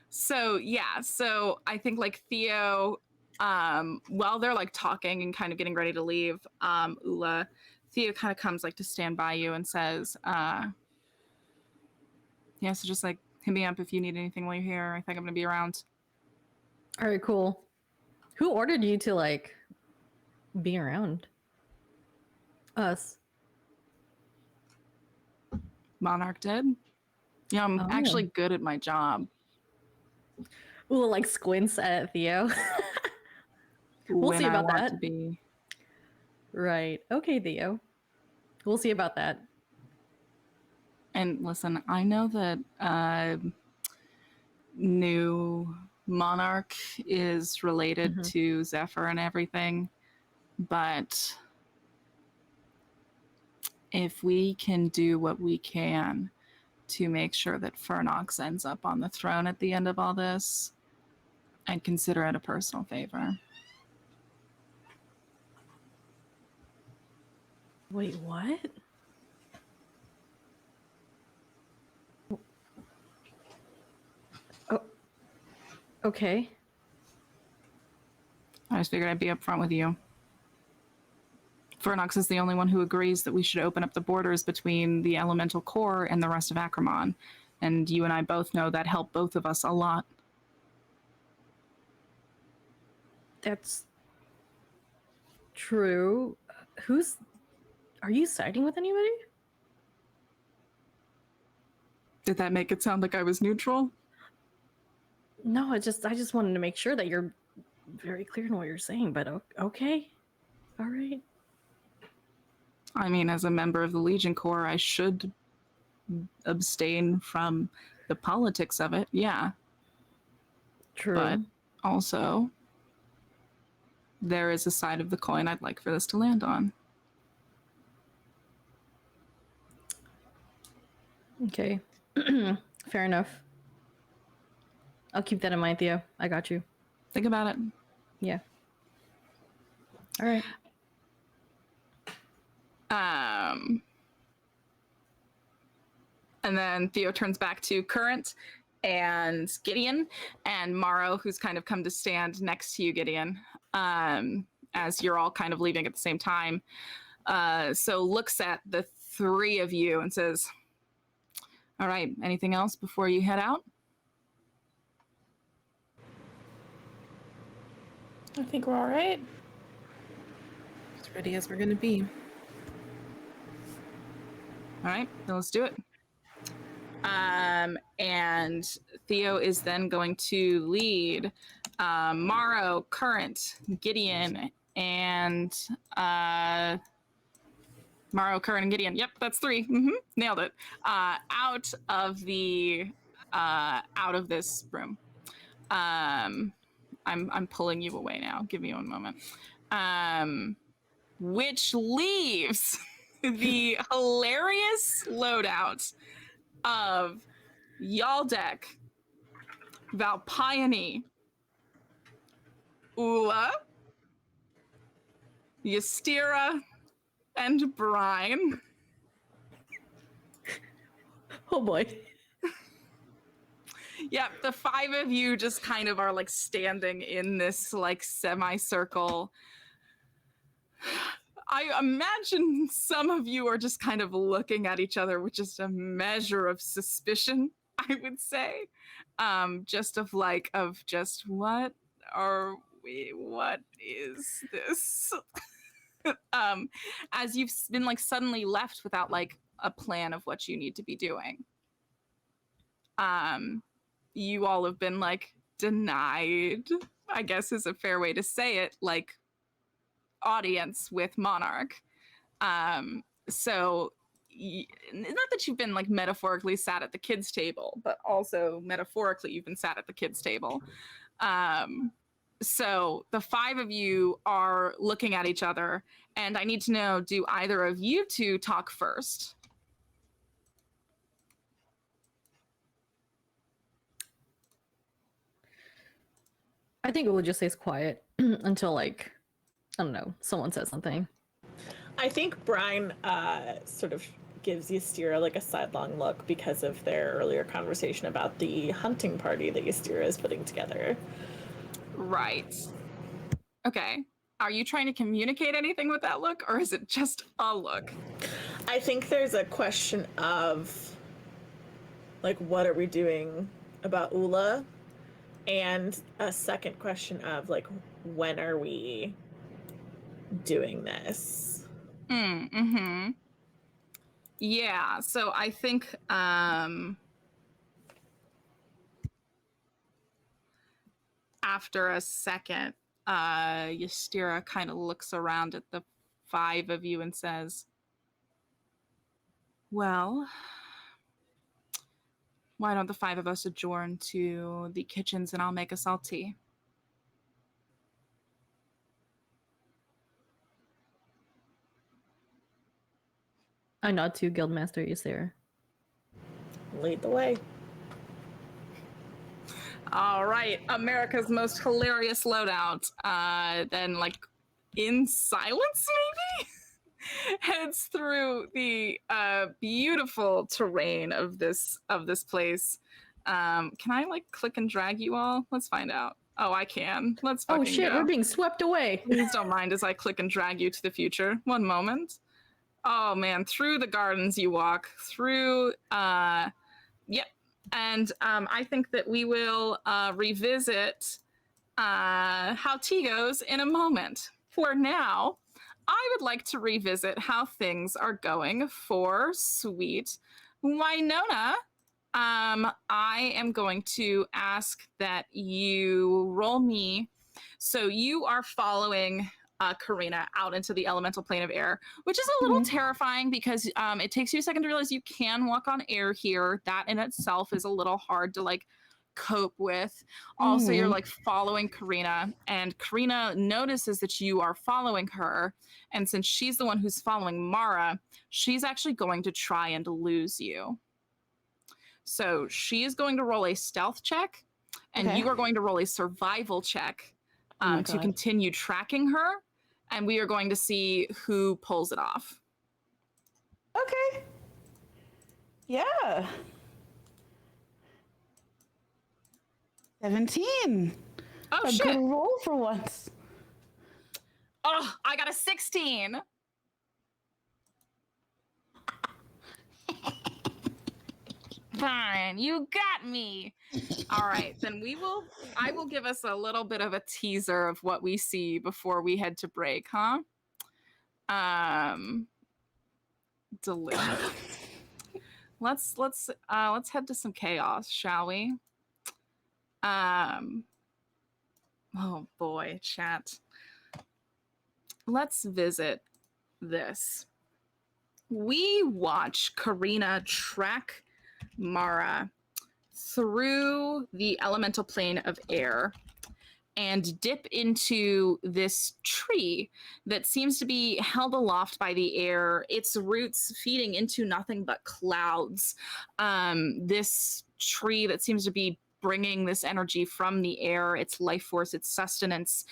So I think Theo, while they're talking and kind of getting ready to leave, Ula, Theo kind of comes to stand by you and says, so just hit me up if you need anything while you're here. I think I'm gonna be around. All right, cool. Who ordered you to be around us? Monarch did. Yeah, I'm actually good at my job. Ula squints at Theo. We'll see about that. To be. Right. Okay, Theo. We'll see about that. And listen, I know that new monarch is related Mhm. to Zephyr and everything, but if we can do what we can to make sure that Fernox ends up on the throne at the end of all this, I'd consider it a personal favor. Wait, what? Oh, okay. I just figured I'd be upfront with you. Fernox is the only one who agrees that we should open up the borders between the elemental core and the rest of Acrimon. And you and I both know that helped both of us a lot. That's true. Are you siding with anybody? Did that make it sound like I was neutral? No, I just wanted to make sure that you're very clear in what you're saying, but okay. All right. I mean, as a member of the Legion Corps, I should abstain from the politics of it, yeah. True. But also, there is a side of the coin I'd like for this to land on. Okay. Fair enough. I'll keep that in mind, Theo. I got you. Think about it. Yeah. All right. And then Theo turns back to Current and Gideon and Morrow, who's kind of come to stand next to you, Gideon, as you're all kind of leaving at the same time. So looks at the three of you and says, all right, anything else before you head out? I think we're all right. As ready as we're gonna be. All right, then let's do it. And Theo is then going to lead Morrow, Current, Gideon, and Morrow, Current, and Gideon. Yep, that's three. Nailed it. Out of this room. I'm pulling you away now. Give me one moment. Which leaves the hilarious loadout of Yaldek, Valpione, Ula, Ystira, and Brine. Oh boy. Yep, the five of you just kind of are like standing in this like semicircle. I imagine some of you are just kind of looking at each other with just a measure of suspicion, I would say. Just what are we, what is this? As you've been like suddenly left without like a plan of what you need to be doing. You all have been like denied, I guess is a fair way to say it, like audience with Monarch. So not that you've been like metaphorically sat at the kids' table, but also metaphorically you've been sat at the kids' table. So the five of you are looking at each other, and I need to know, do either of you two talk first? I think Ula just stays quiet until like, I don't know, someone says something. I think Brine sort of gives Ystira like a sidelong look because of their earlier conversation about the hunting party that Ystira is putting together. Right. Okay. Are you trying to communicate anything with that look, or is it just a look? I think there's a question of, like, what are we doing about Ula? And a second question of, like, when are we doing this? Yeah, so I think after a second, Ystira kind of looks around at the five of you and says, well, why don't the five of us adjourn to the kitchens and I'll make us all tea? I nod to Guildmaster Ysera. Lead the way. All right, America's most hilarious loadout. Then, like, in silence, maybe heads through the beautiful terrain of this place. Can I like click and drag you all? Let's find out. Oh, I can. Let's fucking Oh shit, go. we're being swept away. Please don't mind as I click and drag you to the future. One moment. Oh man, through the gardens you walk. Through, yep. And I think that we will revisit how tea goes in a moment. For now, I would like to revisit how things are going for sweet Winona. I am going to ask that you roll me. So you are following Karina out into the elemental plane of air, which is a little terrifying because it takes you a second to realize you can walk on air here. That in itself is a little hard to like cope with. Also, you're like following Karina, and Karina notices that you are following her. And since she's the one who's following Mara, she's actually going to try and lose you. So she is going to roll a stealth check, and you are going to roll a survival check to continue tracking her. And we are going to see who pulls it off. Okay. Yeah. 17. Oh, a shit. good roll for once. Oh, I got a 16. Fine, you got me. All right, then I will give us a little bit of a teaser of what we see before we head to break, huh? Delicious. Let's head to some chaos, shall we? Oh boy, chat. Let's visit this. We watch Karina track Mara through the elemental plane of air and dip into this tree that seems to be held aloft by the air, its roots feeding into nothing but clouds. This tree that seems to be bringing this energy from the air, its life force, its sustenance.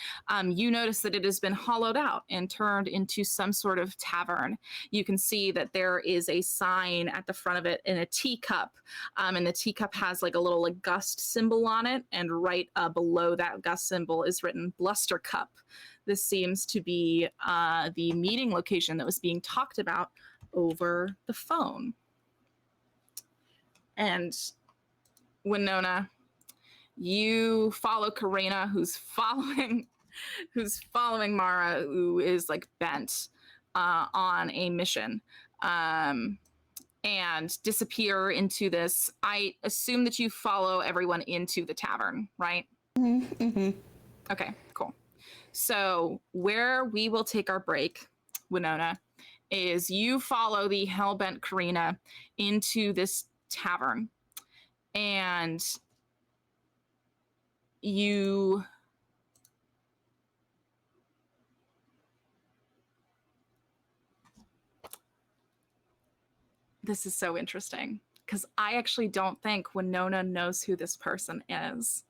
You notice that it has been hollowed out and turned into some sort of tavern. You can see that there is a sign at the front of it in a teacup, and the teacup has like a little like gust symbol on it, and right below that gust symbol is written Bluster Cup. This seems to be the meeting location that was being talked about over the phone. And Winona, you follow Karina, who's following Mara, who is like bent on a mission, and disappear into this. I assume that you follow everyone into the tavern, right? Mm-hmm. Okay, cool. So where we will take our break, Winona, is you follow the hellbent Karina into this tavern, and you this is so interesting because I actually don't think Winona knows who this person is.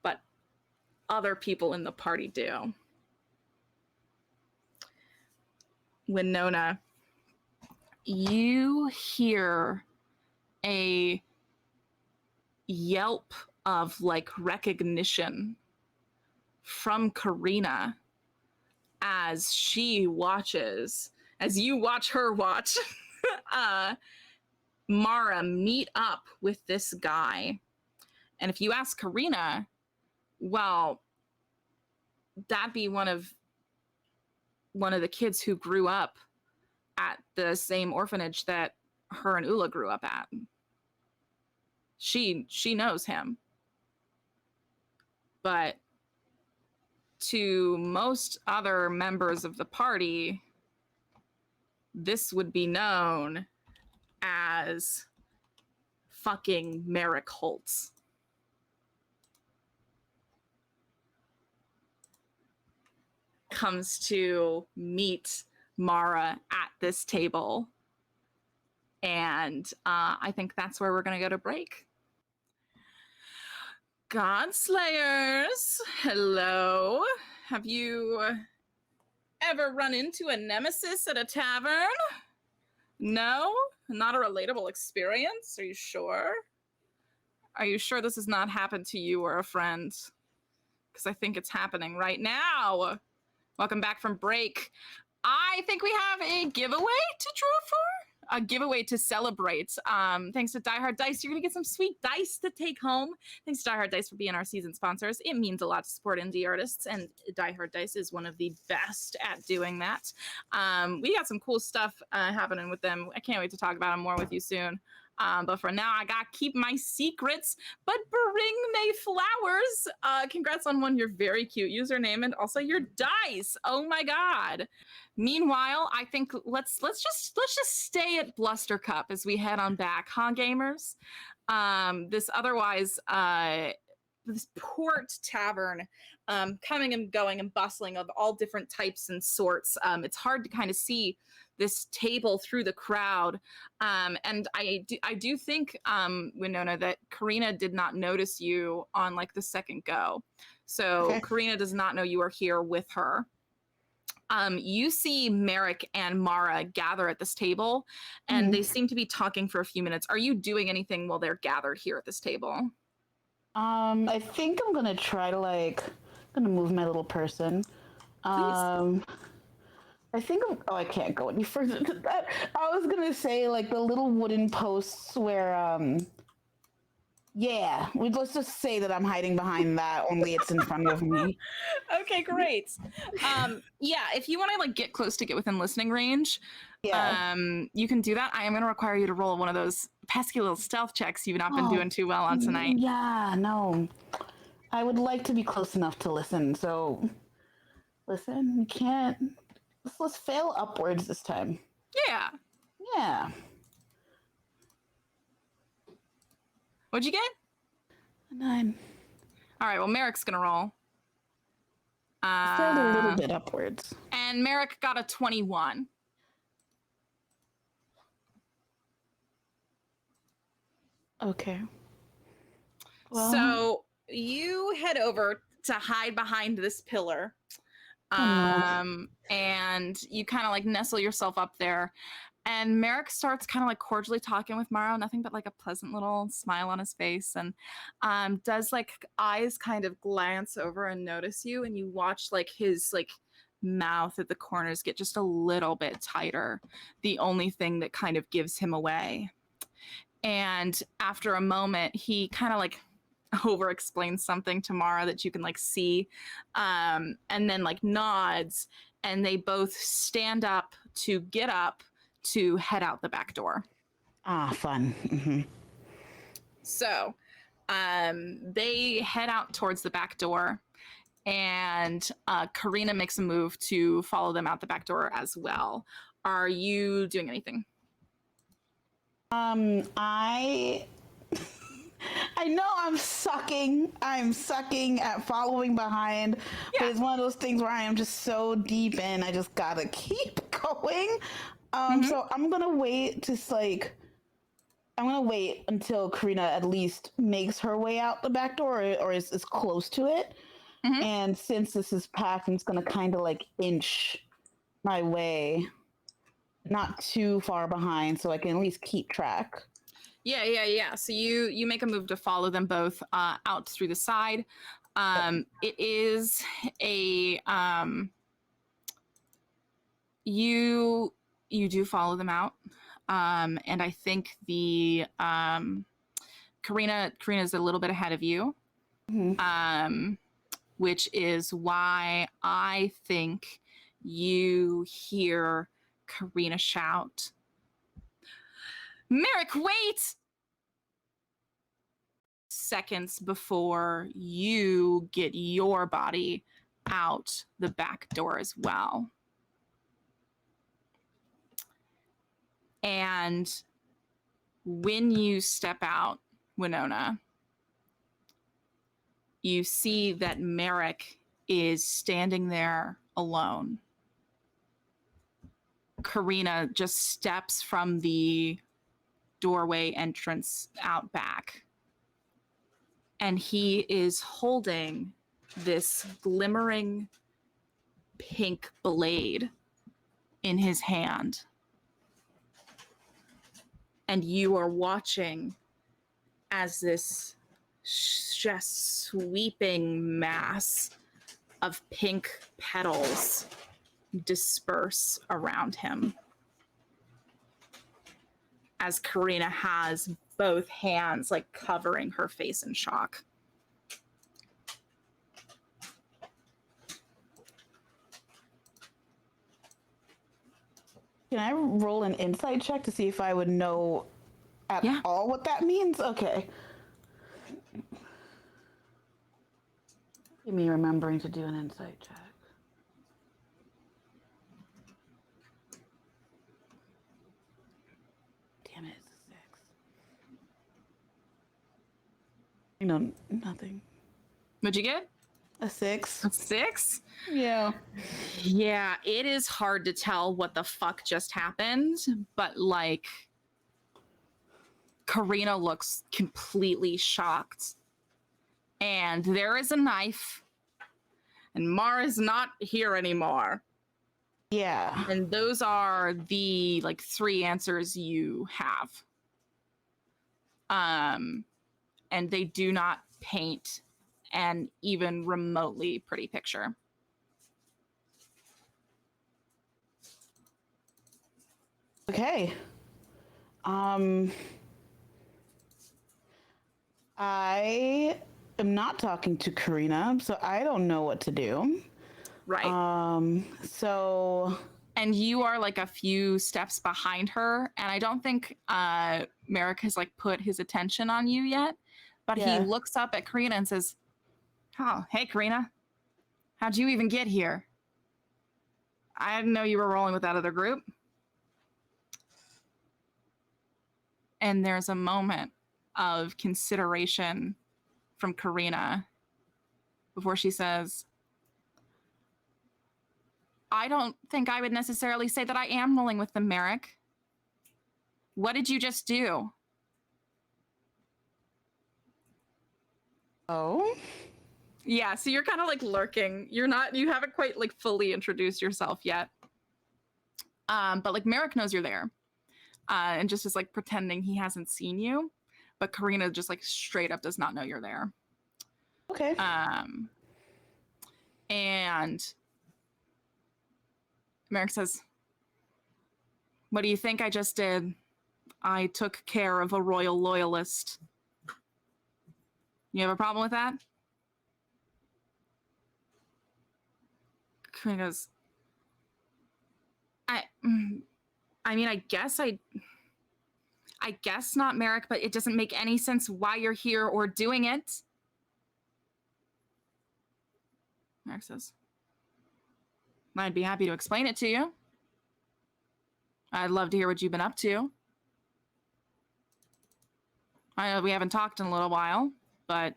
But other people in the party do. Winona, you hear a yelp of like recognition from Karina as you watch her watch Mara meet up with this guy. And if you ask Karina, well, that'd be one of the kids who grew up at the same orphanage that her and Ula grew up at. She knows him. But to most other members of the party, this would be known as fucking Merrick Holtz. Comes to meet Mara at this table. And I think that's where we're going to go to break. Godslayers, hello. Have you ever run into a nemesis at a tavern? No? Not a relatable experience? Are you sure? Are you sure this has not happened to you or a friend? Because I think it's happening right now. Welcome back from break. I think we have a giveaway to draw for. A giveaway to celebrate. Thanks to Die Hard Dice, you're gonna get some sweet dice to take home. Thanks to Die Hard Dice for being our season sponsors. It means a lot to support indie artists, and Die Hard Dice is one of the best at doing that. We got some cool stuff happening with them. I can't wait to talk about them more with you soon. But for now, I gotta keep my secrets, but bring me flowers. Congrats on one, your very cute username, and also your dice. Oh my God. Meanwhile, I think let's just stay at Blustercup as we head on back, huh, gamers? This otherwise this port tavern, coming and going and bustling of all different types and sorts. It's hard to kind of see this table through the crowd. And I do think, Winona, that Karina did not notice you on like the second go. So okay. Karina does not know you are here with her. You see Merrick and Mara gather at this table, and they seem to be talking for a few minutes. Are you doing anything while they're gathered here at this table? I think I'm gonna try to I'm gonna move my little person. Please. I think I can't go any further than that. I was gonna say like the little wooden posts where let's just say that I'm hiding behind that, only it's in front of me. Okay, great. If you want to like get close to get within listening range, you can do that. I am going to require you to roll one of those pesky little stealth checks you've not been doing too well on tonight. Yeah, no. I would like to be close enough to listen, so listen, we can't. Let's fail upwards this time. Yeah. Yeah. What'd you get? A 9. All right, well, Merrick's going to roll. Failed a little bit upwards. And Merrick got a 21. Okay. Well, so you head over to hide behind this pillar. And you kind of like nestle yourself up there. And Merrick starts kind of like cordially talking with Mara, nothing but like a pleasant little smile on his face, and does like eyes kind of glance over and notice you, and you watch like his like mouth at the corners get just a little bit tighter, the only thing that kind of gives him away. And after a moment, he kind of like over explains something to Mara that you can like see, and then like nods, and they both stand up to get up to head out the back door. Ah, fun. Mm-hmm. So they head out towards the back door, and Karina makes a move to follow them out the back door as well. Are you doing anything? I know I'm sucking at following behind, but it's one of those things where I am just so deep in, I just gotta keep going. So I'm gonna wait until Karina at least makes her way out the back door or is close to it. And since this is packed, I'm just gonna kind of like inch my way, not too far behind, so I can at least keep track. Yeah. So you make a move to follow them both out through the side. It is a you do follow them out, and I think the Karina's a little bit ahead of you, which is why I think you hear Karina shout, "Merrick, wait!" Seconds before you get your body out the back door as well. And when you step out, Winona, you see that Merrick is standing there alone. Karina just steps from the doorway entrance out back. And he is holding this glimmering pink blade in his hand. And you are watching as this just sweeping mass of pink petals disperse around him. As Karina has both hands like covering her face in shock. Can I roll an insight check to see if I would know at all what that means? Okay. Give me remembering to do an insight check. Damn it, it's a 6. You know, nothing. What'd you get? A 6. A 6? Yeah. Yeah, it is hard to tell what the fuck just happened, but like Karina looks completely shocked. And there is a knife, and Mara's not here anymore. Yeah. And those are the like 3 answers you have. And they do not paint an even remotely pretty picture. Okay. I am not talking to Karina, so I don't know what to do. Right. So... And you are like a few steps behind her, and I don't think Merrick has like put his attention on you yet, but he looks up at Karina and says, "Oh, hey Karina, how'd you even get here? I didn't know you were rolling with that other group." And there's a moment of consideration from Karina before she says, "I don't think I would necessarily say that I am rolling with them, Merrick. What did you just do?" Oh? Yeah, so you're kind of like lurking. You haven't quite like fully introduced yourself yet. But like Merrick knows you're there. And just is like pretending he hasn't seen you. But Karina just like straight up does not know you're there. Okay. And Merrick says, "What do you think I just did? I took care of a royal loyalist. You have a problem with that?" Karina goes, I mean, I guess not, Merrick, but it doesn't make any sense why you're here or doing it." Merrick says, "I'd be happy to explain it to you. I'd love to hear what you've been up to. I know we haven't talked in a little while, but,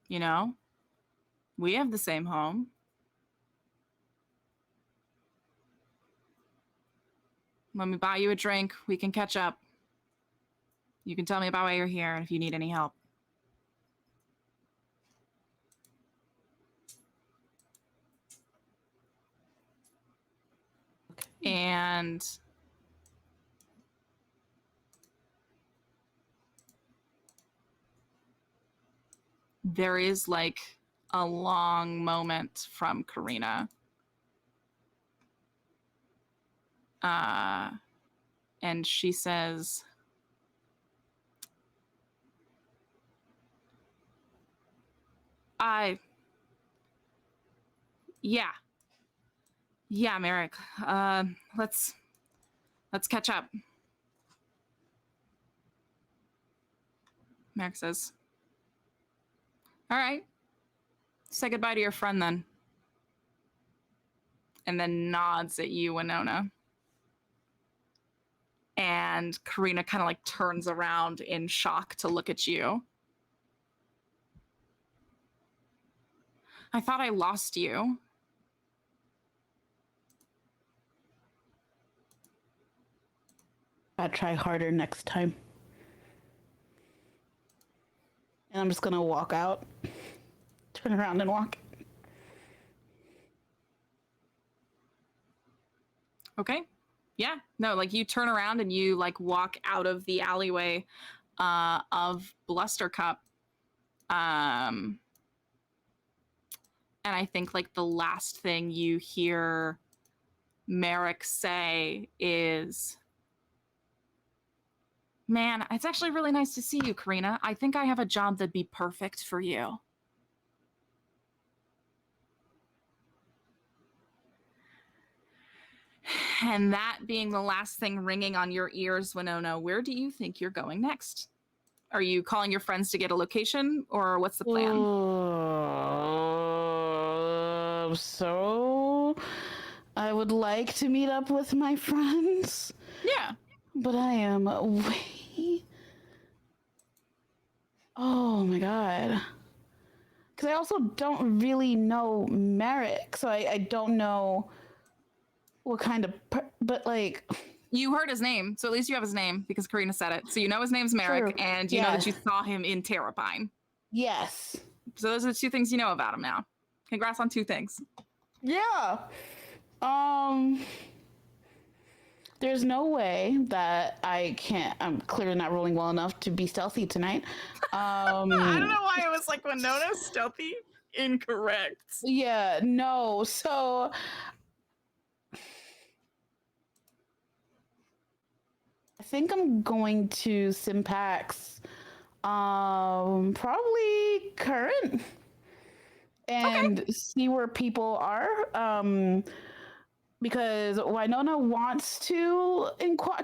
you know, we have the same home. Let me buy you a drink. We can catch up. You can tell me about why you're here and if you need any help." And there is like a long moment from Karina. And she says, yeah, Merrick, let's catch up." Merrick says, "All right, say goodbye to your friend then." And then nods at you, Winona. And Karina kind of like turns around in shock to look at you. I thought I lost you. I'll try harder next time. And I'm just gonna walk out, turn around and walk. Okay. Yeah. No, like you turn around and you like walk out of the alleyway of Blustercup. And I think like the last thing you hear Merrick say is, man, it's actually really nice to see you, Karina. I think I have a job that'd be perfect for you. And that being the last thing ringing on your ears, Winona, where do you think you're going next? Are you calling your friends to get a location, or what's the plan? So I would like to meet up with my friends. Yeah. But I am way... Oh my god. Because I also don't really know Merrick, so I don't know what kind of... but like... You heard his name, so at least you have his name because Karina said it. So you know his name's Merrick, True. and you know that you saw him in Terrapine. Yes. So those are the two things you know about him now. Congrats on 2 things. Yeah. There's no way that I can't... I'm clearly not rolling well enough to be stealthy tonight. I don't know why it was like Winona's stealthy. Incorrect. Yeah, no. So... I think I'm going to Simpax, probably current, and see where people are. Because Winona wants to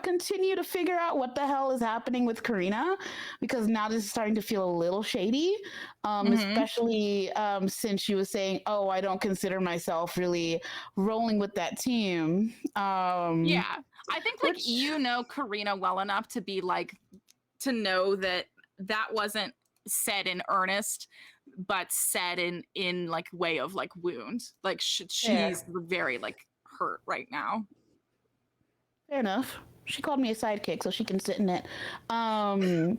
continue to figure out what the hell is happening with Karina, because now this is starting to feel a little shady, especially since she was saying, "Oh, I don't consider myself really rolling with that team." Yeah. I think like you know Karina well enough to be like to know that that wasn't said in earnest, but said in like way of like wound. Like she's very like hurt right now. Fair enough. She called me a sidekick, so she can sit in it. So I'm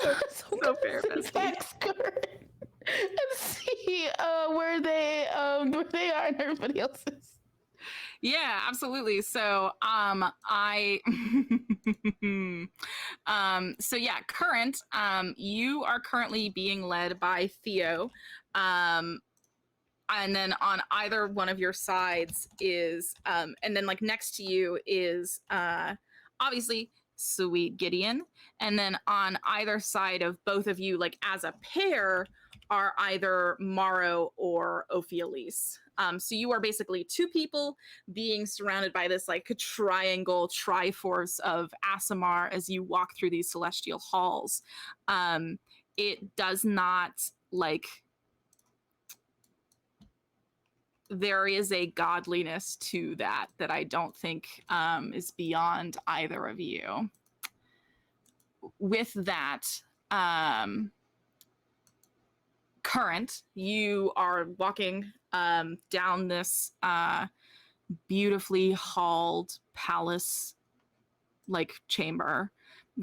gonna So fair, Skirt and see where they are and everybody else is. Yeah, absolutely. So so yeah, current, you are currently being led by Theo. And then on either one of your sides is and then like next to you is obviously Sweet Gideon. And then on either side of both of you, like as a pair, are either Morrow or Ophialise. So you are basically 2 people being surrounded by this like triangle triforce of Aasimar as you walk through these celestial halls. It does not like... There is a godliness to that I don't think is beyond either of you. With that, current, you are walking down this beautifully halled palace like chamber,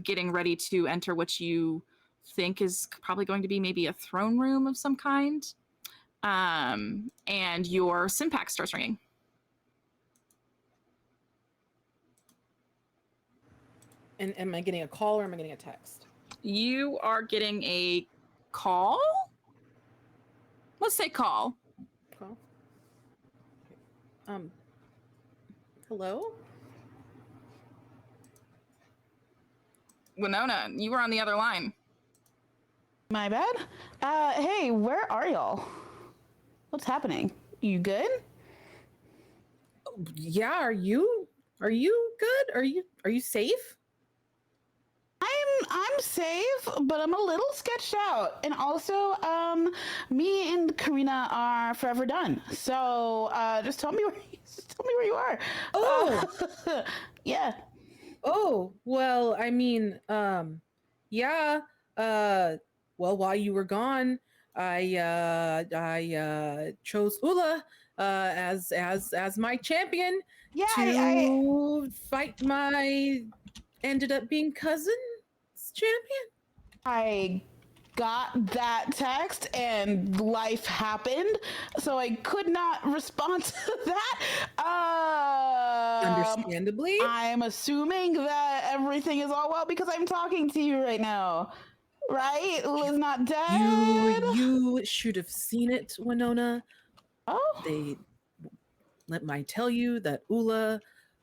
getting ready to enter what you think is probably going to be maybe a throne room of some kind. And your Simpax starts ringing. And am I getting a call or am I getting a text? You are getting a call? Let's say call. Call. Hello? Winona, you were on the other line. My bad. Hey, where are y'all? What's happening? You good? Yeah, are you good? Are you safe? I'm safe, but I'm a little sketched out. And also, me and Karina are forever done. So, just tell me where he's Just tell me where you are. Oh. Yeah. Oh, well, I mean, yeah. Well, while you were gone, I chose Ula as my champion Yeah, to fight my ended up being cousin's champion. I got that text and life happened, so I could not respond to that. Understandably. I'm assuming that everything is all well because I'm talking to you right now. Right? Ula's not dead. You should have seen it, Winona. Oh. Let me tell you that Ula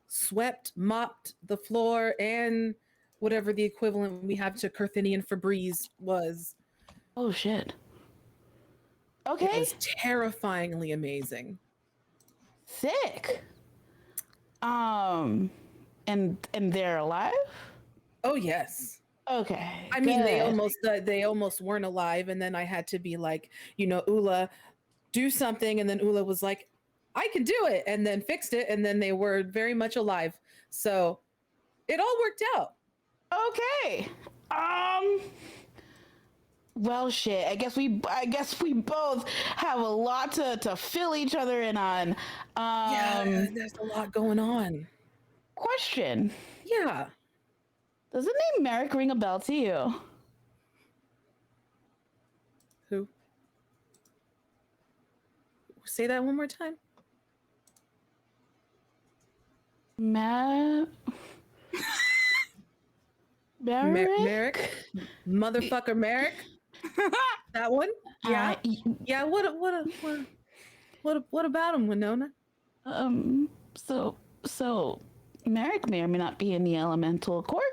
swept, mopped the floor, and whatever the equivalent we have to Carthinian Febreze was. Oh shit. It Okay. was terrifyingly amazing. Sick. And they're alive? Oh yes. Okay. I mean, good. they almost weren't alive, and then I had to be like, Ula, do something, and then Ula was like, I can do it, and then fixed it, and then they were very much alive. So it all worked out. Okay. Well, shit. I guess we both have a lot to fill each other in on. Yeah, there's a lot going on. Question. Yeah. Does the name Merrick ring a bell to you? Who? Say that one more time. Merrick? Merrick? Motherfucker Merrick? That one? Yeah. Yeah, what about him, Winona? So Merrick may or may not be in the elemental court,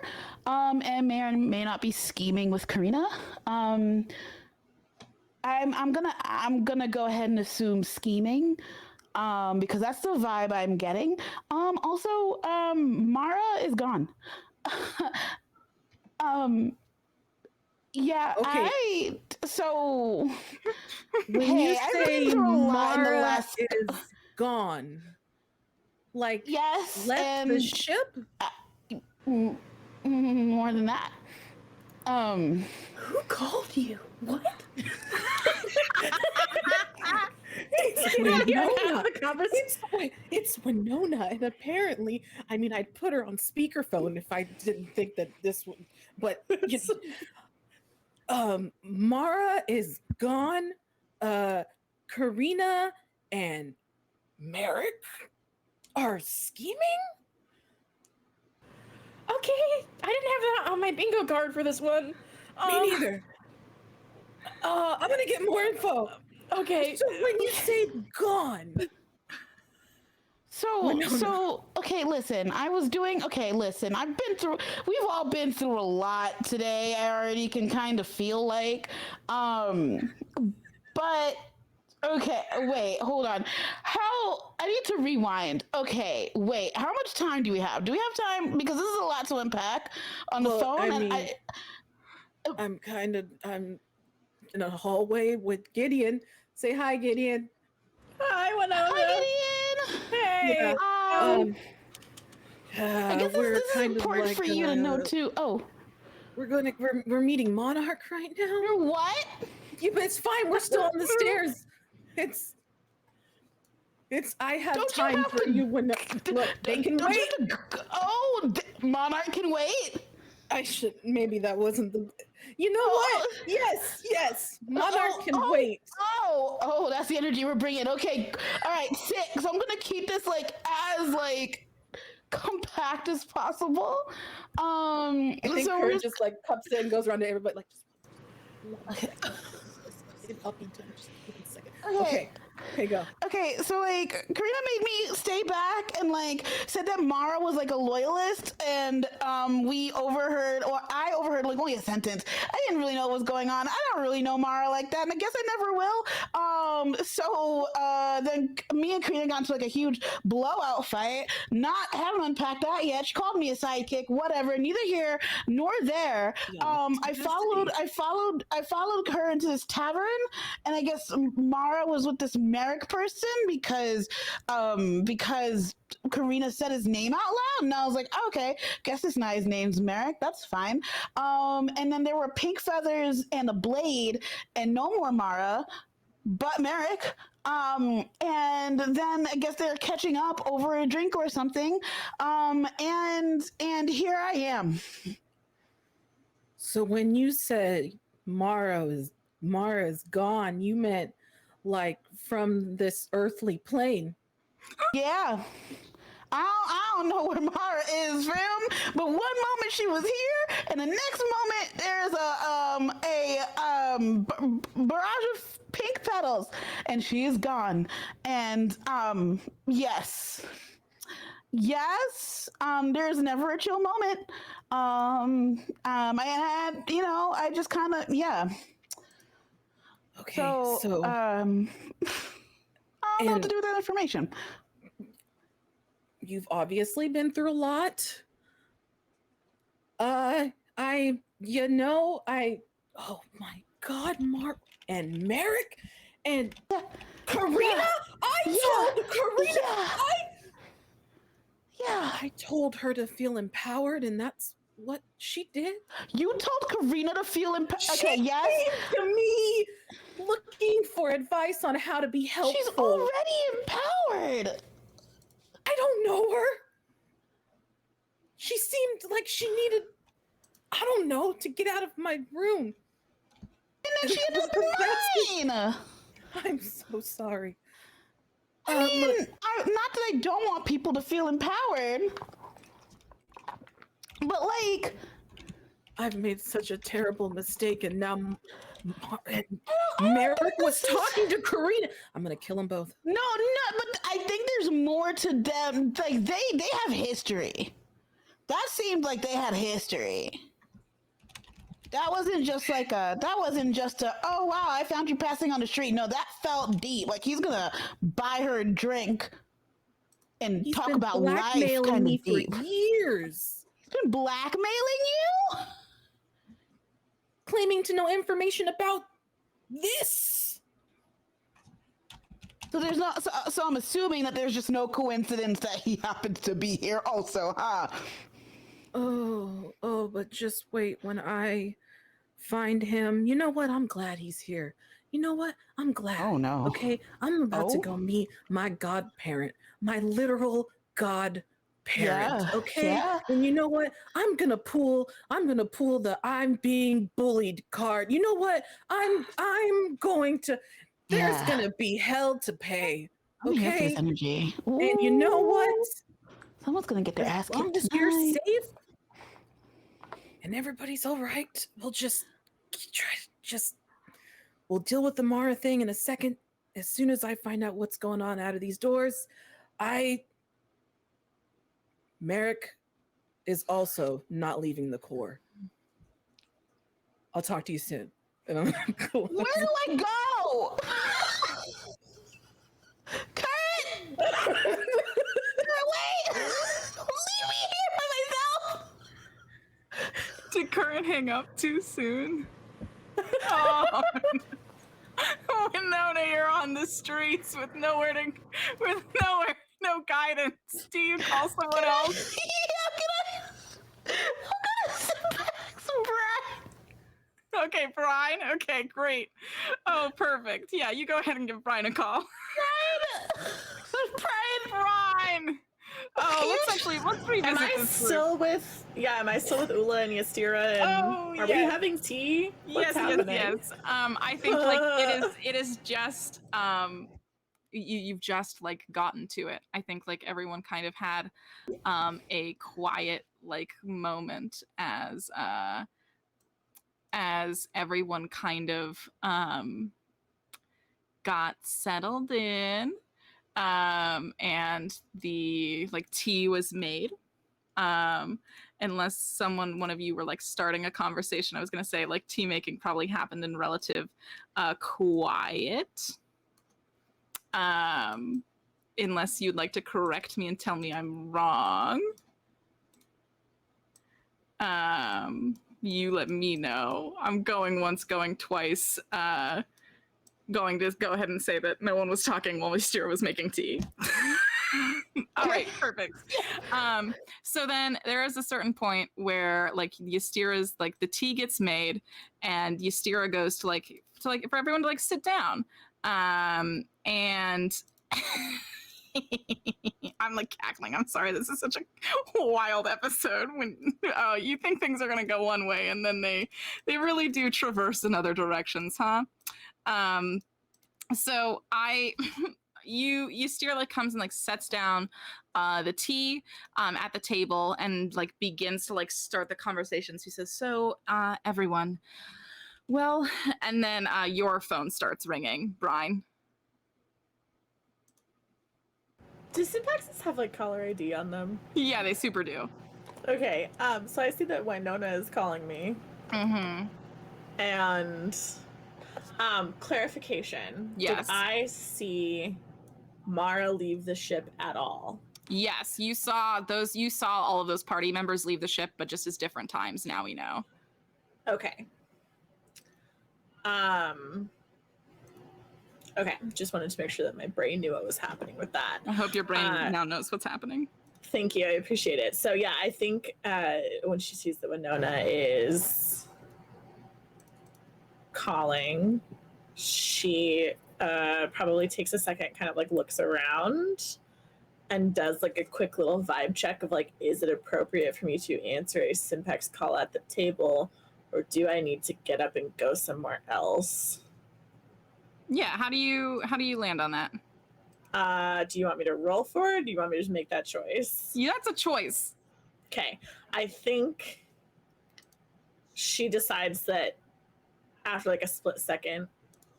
and may or may not be scheming with Karina. I'm gonna go ahead and assume scheming, because that's the vibe I'm getting. Also, Mara is gone. Yeah, Okay. so When you I've say been through a lot in the Mara last- is gone, like yes, left the ship? More than that. Who called you? What? It's Winona, and apparently, I mean, I'd put her on speakerphone if I didn't think that this would, but Mara is gone. Karina and Merrick are scheming. Okay, I didn't have that on my bingo card for this one. Me neither. I'm gonna get more info. Okay. So when you say gone, okay, listen, we've all been through a lot today. I already can kind of feel like, but okay, wait, hold on. I need to rewind. Okay, wait, how much time do we have? Do we have time? Because this is a lot to unpack on the phone. I'm in a hallway with Gideon. Say hi, Gideon. Hi, Winona. Hi, Gideon. Hey. I guess this is important for you to know too. Oh, we're meeting Monarch right now. you're what? Yeah, but it's fine. We're still on the stairs. I have Don't you time have for to- you when look, they can Don't wait. you have to- Monarch can wait. I should maybe that wasn't the. You know what? Yes. Monarch can wait. Oh, that's the energy we're bringing. Okay, all right, sick. So I'm gonna keep this as compact as possible. I think so Kurt just cups in, goes around to everybody I'll be done. Just give me a second. Okay. Okay, go. Okay, so Karina made me stay back and said that Mara was a loyalist, and I overheard only a sentence. I didn't really know what was going on. I don't don't really know Mara like that, and I guess I never will. So then me and Karina got into like a huge blowout fight. Haven't unpacked that yet. She called me a sidekick. Whatever. Neither here nor there. I followed her into this tavern, and I guess Mara was with this Merrick person because Karina said his name out loud, and I was like, okay, guess this guy's name's Merrick. That's fine. And then there were pink feathers and a blade, and no more Mara, but Merrick. And then I guess they're catching up over a drink or something. And here I am. So when you said Mara is gone, you meant like from this earthly plane. Yeah. I don't know where Mara is from, but one moment she was here, and the next moment there's a barrage of pink petals, and she is gone. And yes, there's never a chill moment. I had, I just kind of, yeah. Okay, So I don't know what to do with that information. You've obviously been through a lot. Oh my God, Mark and Merrick and Karina. I told her to feel empowered, and that's what she did. You told Karina to feel empowered. Okay, She yes. came to me looking for advice on how to be helpful. She's already empowered. I don't know her. She seemed like she needed, I don't know, to get out of my room. And then she ended up in mine. I'm so sorry. I mean, not that I don't want people to feel empowered, but like, I've made such a terrible mistake, and now Merrick was talking to Karina. I'm gonna kill them both. No, but I think there's more to them. Like they have history. That seemed like they had history. That wasn't just a oh wow, I found you passing on the street. No, that felt deep. Like he's gonna buy her a drink and He's talk been about life blackmailing kind me of deep. for years. He's been blackmailing you? Claiming to know information about this. So there's not. So I'm assuming that there's just no coincidence that he happens to be here, also, huh? Oh, but just wait. When I find him, you know what? I'm glad he's here. You know what? I'm glad. Oh no. Okay, I'm about to go meet my godparent, my literal godparent. Yeah, Okay, yeah. and you know what? I'm gonna pull the "I'm being bullied" card. You know what? I'm going to. There's gonna be hell to pay. I'm here for Okay, this energy. and you know what? Someone's gonna get their ass As long kicked as you're tonight. safe and everybody's all right, we'll we'll deal with the Mara thing in a second. As soon as I find out what's going on out of these doors, Merrick is also not leaving the core. I'll talk to you soon. And I'm cool. Where do I go? Kurt! Wait! Leave me here by myself! Did Current hang up too soon? Oh, Winona, you're on the streets with no guidance. Do you call someone else? I'm gonna send back some Brian. Okay, Brian. Okay, great. Oh, perfect. Yeah, you go ahead and give Brian a call. Brian. Oh, let's revisit Am I this group. still with Ula and Yastira? And are we having tea? What's happening? Yes. I think like it is just you've just like gotten to it. I think like everyone kind of had a quiet like moment as everyone kind of got settled in. And the like tea was made, unless one of you were like starting a conversation. I was going to say like tea making probably happened in relative quiet. Unless you'd like to correct me and tell me I'm wrong. You let me know. I'm going once, going twice. Going to go ahead and say that no one was talking while Ystira was making tea. All right, perfect. So then there is a certain point where like Ystira's like the tea gets made and Ystira goes to like for everyone to like sit down. And I'm like cackling. I'm sorry. This is such a wild episode when you think things are going to go one way and then they really do traverse in other directions, huh? So Ystira like comes and like sets down the tea at the table and like begins to like start the conversations. He says, so everyone, well, and then your phone starts ringing, Brian. Do syntaxes have like caller ID on them? Yeah, they super do. Okay, so I see that Winona is calling me. Mm-hmm. And clarification. Yes. Did I see Mara leave the ship at all? Yes, you saw all of those party members leave the ship, but just as different times. Now we know. Okay. Okay, just wanted to make sure that my brain knew what was happening with that. I hope your brain now knows what's happening. Thank you, I appreciate it. So yeah, I think when she sees that Winona is calling, she probably takes a second, kind of like looks around and does like a quick little vibe check of like, is it appropriate for me to answer a Simpex call at the table, or do I need to get up and go somewhere else? Yeah, how do you land on that? Do you want me to roll for it? Or do you want me to just make that choice? Yeah, that's a choice. Okay, I think she decides that after like a split second,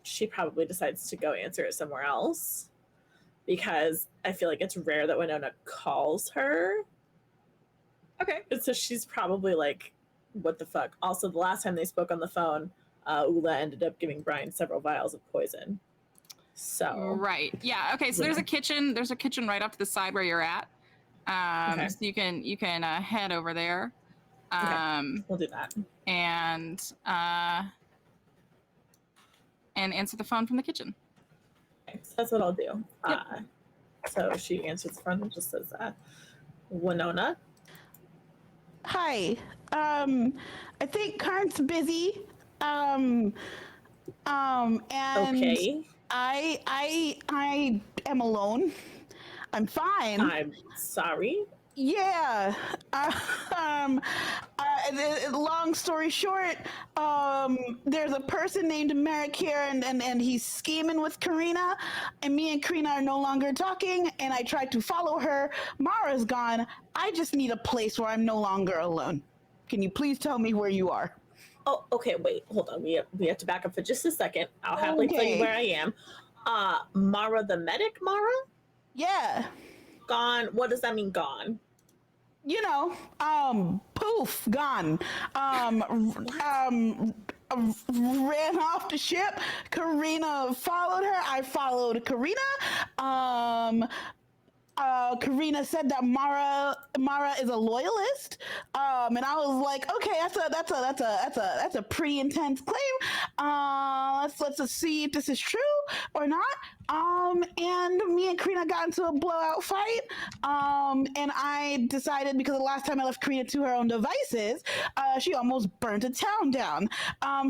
she probably decides to go answer it somewhere else, because I feel like it's rare that Winona calls her. Okay. And so she's probably like, what the fuck? Also, the last time they spoke on the phone, Ula ended up giving Brian several vials of poison. So right, yeah, okay. So there's a kitchen. There's a kitchen right up to the side where you're at. Okay. So you can head over there. Okay. We'll do that. And answer the phone from the kitchen. Okay, so that's what I'll do. Yep. So she answers the phone and just says, Winona. Hi. I think Karn's busy. And Okay. I am alone. I'm fine. I'm sorry. Yeah. Long story short, there's a person named Merrick here, and he's scheming with Karina, and me and Karina are no longer talking, and I tried to follow her. Mara's gone. I just need a place where I'm no longer alone. Can you please tell me where you are? Oh, okay, wait, hold on. We have to back up for just a second. I'll happily tell you where I am. Mara the medic, Mara? Yeah. Gone. What does that mean, gone? You know, poof, gone. Ran off the ship. Karina followed her. I followed Karina. Karina said that Mara is a loyalist, and I was like, okay, that's a pretty intense claim. Let's see if this is true or not. And me and Karina got into a blowout fight. And I decided, because the last time I left Karina to her own devices, she almost burnt a town down.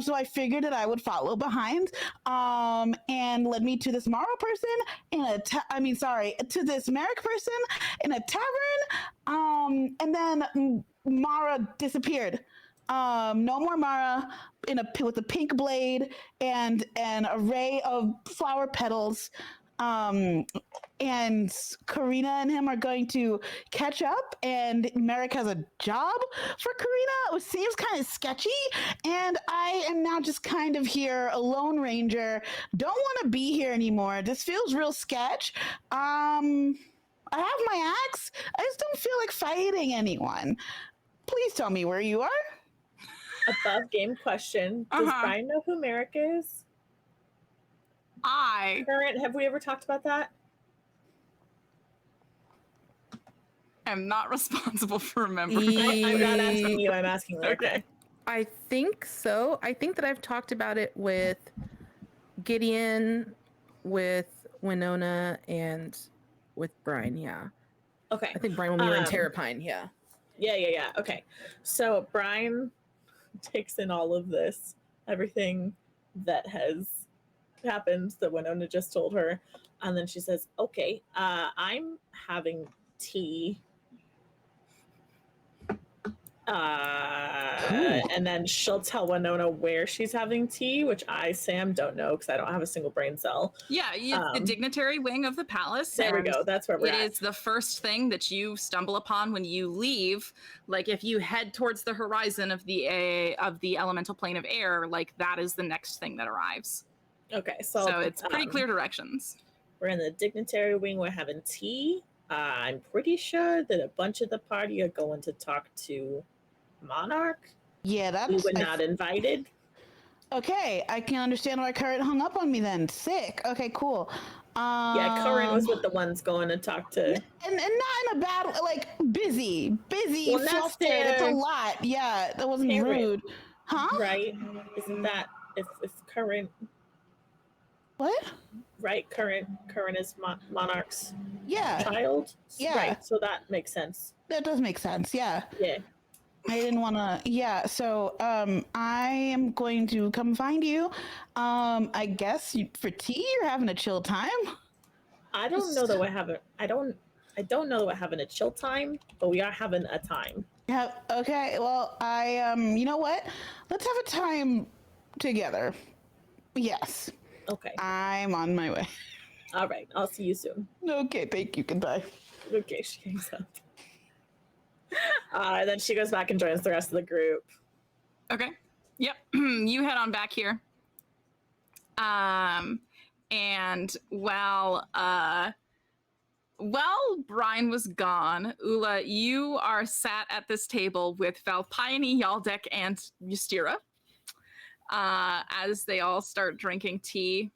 So I figured that I would follow behind, and led me to this Mara person to this Merrick person in a tavern. And then Mara disappeared. No more Mara with a pink blade and an array of flower petals. And Karina and him are going to catch up, and Merrick has a job for Karina. It seems kind of sketchy, and I am now just kind of here, a lone ranger. Don't want to be here anymore. This feels real sketch. I have my axe. I just don't feel like fighting anyone. please tell me where you are. Above game question. Does Brian know who Merrick is? Current, have we ever talked about that? I'm not responsible for remembering. I'm not asking you, I'm asking Lyrica. Okay. I think so. I think that I've talked about it with Gideon, with Winona, and with Brian, yeah. Okay. I think Brian when we were in Terrapine, yeah. Yeah. Okay. So Brian takes in all of this, everything that has happened that Winona just told her. And then she says, okay, I'm having tea. And then she'll tell Winona where she's having tea, which I, Sam, don't know because I don't have a single brain cell. Yeah, it's the dignitary wing of the palace. There we go. That's where we're at. It is the first thing that you stumble upon when you leave. Like if you head towards the horizon of the elemental plane of air, like that is the next thing that arrives. Okay, so it's pretty clear directions. We're in the dignitary wing. We're having tea. I'm pretty sure that a bunch of the party are going to talk to Monarch. Yeah, that's... We were not invited. Okay, I can understand why Current hung up on me then. Sick. Okay, cool. Yeah, Current was with the ones going to talk to... And not in a bad... Like, busy, well, flustered. It's a lot. Yeah, that wasn't rude. Huh? Right? Isn't that... If Current... What? Right, Current is Monarch's child? Yeah. Right, so that makes sense. That does make sense, yeah. Yeah. I didn't want to... Yeah, so I am going to come find you. I guess for tea, you're having a chill time? I don't know that we're having... I don't know that we're having a chill time, but we are having a time. Yeah, okay, well, you know what? Let's have a time together. Yes. Okay. I'm on my way. All right. I'll see you soon. Okay, thank you. Goodbye. Okay, she hangs up. And then she goes back and joins the rest of the group. Okay. Yep. You head on back here. And while Brian was gone, Ula, you are sat at this table with Valpione, Yaldek, and Ystira. As they all start drinking tea,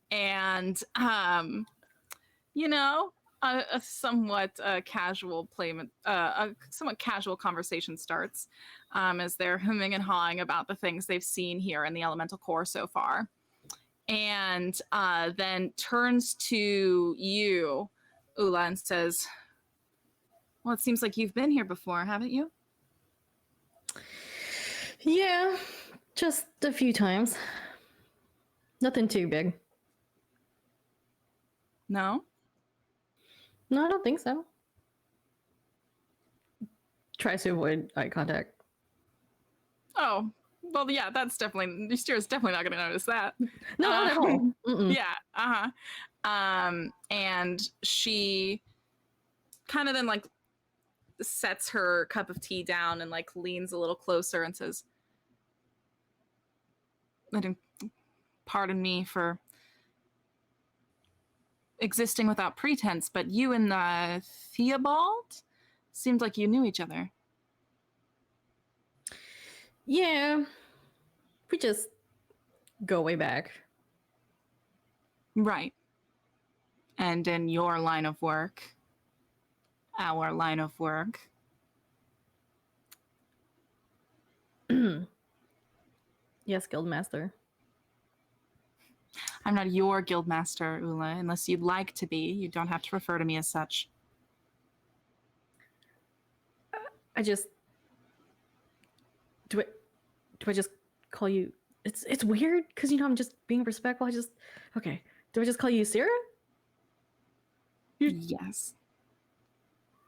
and a somewhat casual somewhat casual conversation starts as they're humming and hawing about the things they've seen here in the elemental core so far, and then turns to you, Ula, and says, "Well, it seems like you've been here before, haven't you?" Yeah. Just a few times. Nothing too big. No? No, I don't think so. Tries to avoid eye contact. Oh, well, yeah, that's definitely... Ystira's definitely not going to notice that. No, not at all. Mm-mm. Yeah, and she kind of then, like, sets her cup of tea down and, like, leans a little closer and says... Pardon me for existing without pretense, but you and the Theobald seemed like you knew each other. Yeah. We just go way back. Right. And in your line of work, our line of work. Yes, Guildmaster. I'm not your guildmaster, Ula, unless you'd like to be. You don't have to refer to me as such. I just... Do I just call you... It's weird, because, I'm just being respectful. Okay. Do I just call you Sarah? Yes.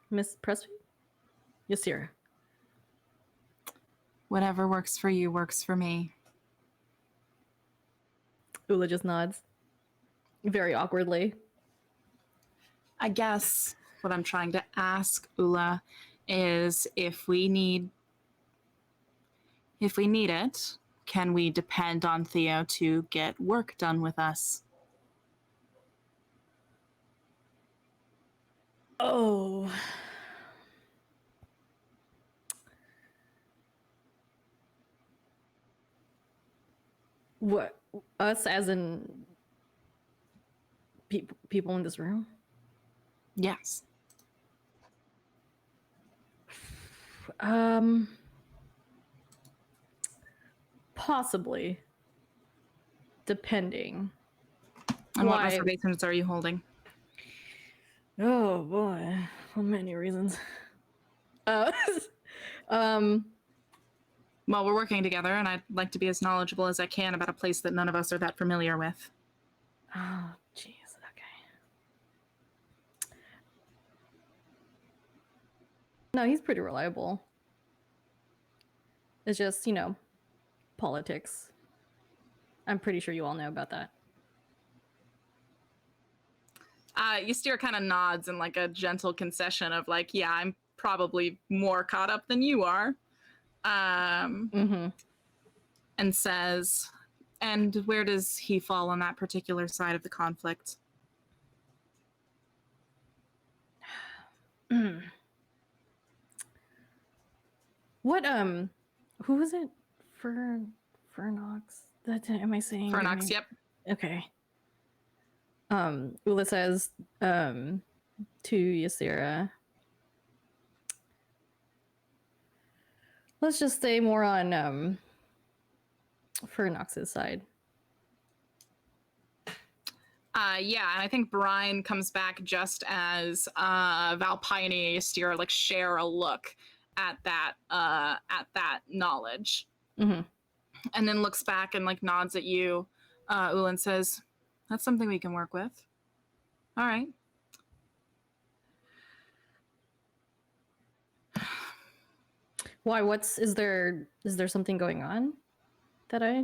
Miss Presby? Yes, Sarah. Whatever works for you works for me. Ula just nods. Very awkwardly. I guess what I'm trying to ask, Ula, is if we need it, can we depend on Theo to get work done with us? Oh. What? Us as in people in this room? Yes. Possibly. Depending. And what Why? reservations are you holding? Oh boy, for many reasons. Um, Well, we're working together, and I'd like to be as knowledgeable as I can about a place that none of us are that familiar with. oh jeez, okay. No, he's pretty reliable. It's just, you know, politics. I'm pretty sure you all know about that. Ystir kind of nods in like a gentle concession of like, yeah, I'm probably more caught up than you are. And says, and where does he fall on that particular side of the conflict? What who was it? Fernox? That am I saying? their Fernox, name? yep. Okay. Ula says to Ysira, let's just stay more on Fernox's side. Yeah, and I think Brian comes back just as Valpine and Ystir like share a look at that knowledge. Mm-hmm. And then looks back and like nods at you, Ula, and says, that's something we can work with. All right. Why? Is there something going on that I?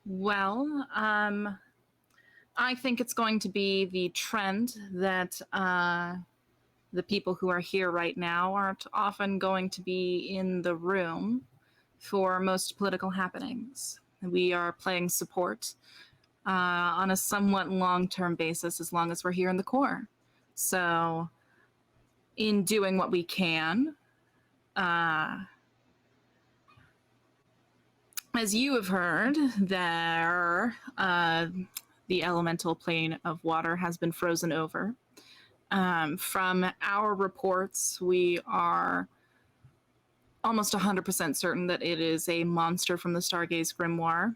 Well, I think it's going to be the trend that the people who are here right now aren't often going to be in the room for most political happenings. We are playing support on a somewhat long-term basis as long as we're here in the core. So in doing what we can, as you have heard, the elemental plane of water has been frozen over. From our reports, we are almost 100% certain that it is a monster from the Stargaze Grimoire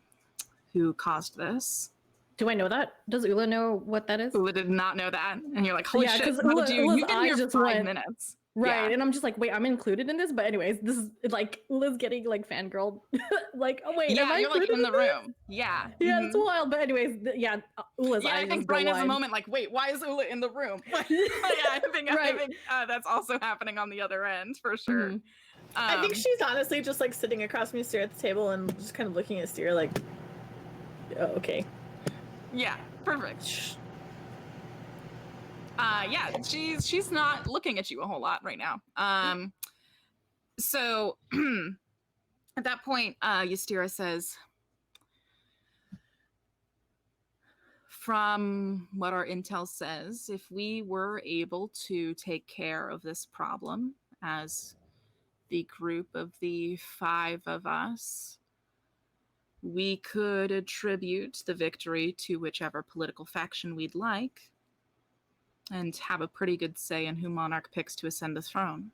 who caused this. Do I know that? Does Ula know what that is? Ula did not know that, and you're like, holy Yeah, shit, 'cause how did Ula's you've been eyes here just 5 went- minutes. Right, Yeah. and I'm just like, wait, I'm included in this? But anyways, this is like Ula's getting like fangirled. Like, oh wait, am I you're like included in the this? room. Yeah. Yeah, Mhm. it's wild. But anyways, Ula's Yeah, eyes I think just go Brian has a wide. moment like, wait, why is Ula in the room? I think that's also happening on the other end for sure. Mhm. I think she's honestly just like sitting across from Ystir at the table and just kind of looking at Ystir like, oh, okay. Yeah, perfect. Yeah, she's not looking at you a whole lot right now. So at that point, Ystira says, from what our intel says, if we were able to take care of this problem as the group of the 5 of us, we could attribute the victory to whichever political faction we'd like and have a pretty good say in who Monarch picks to ascend the throne.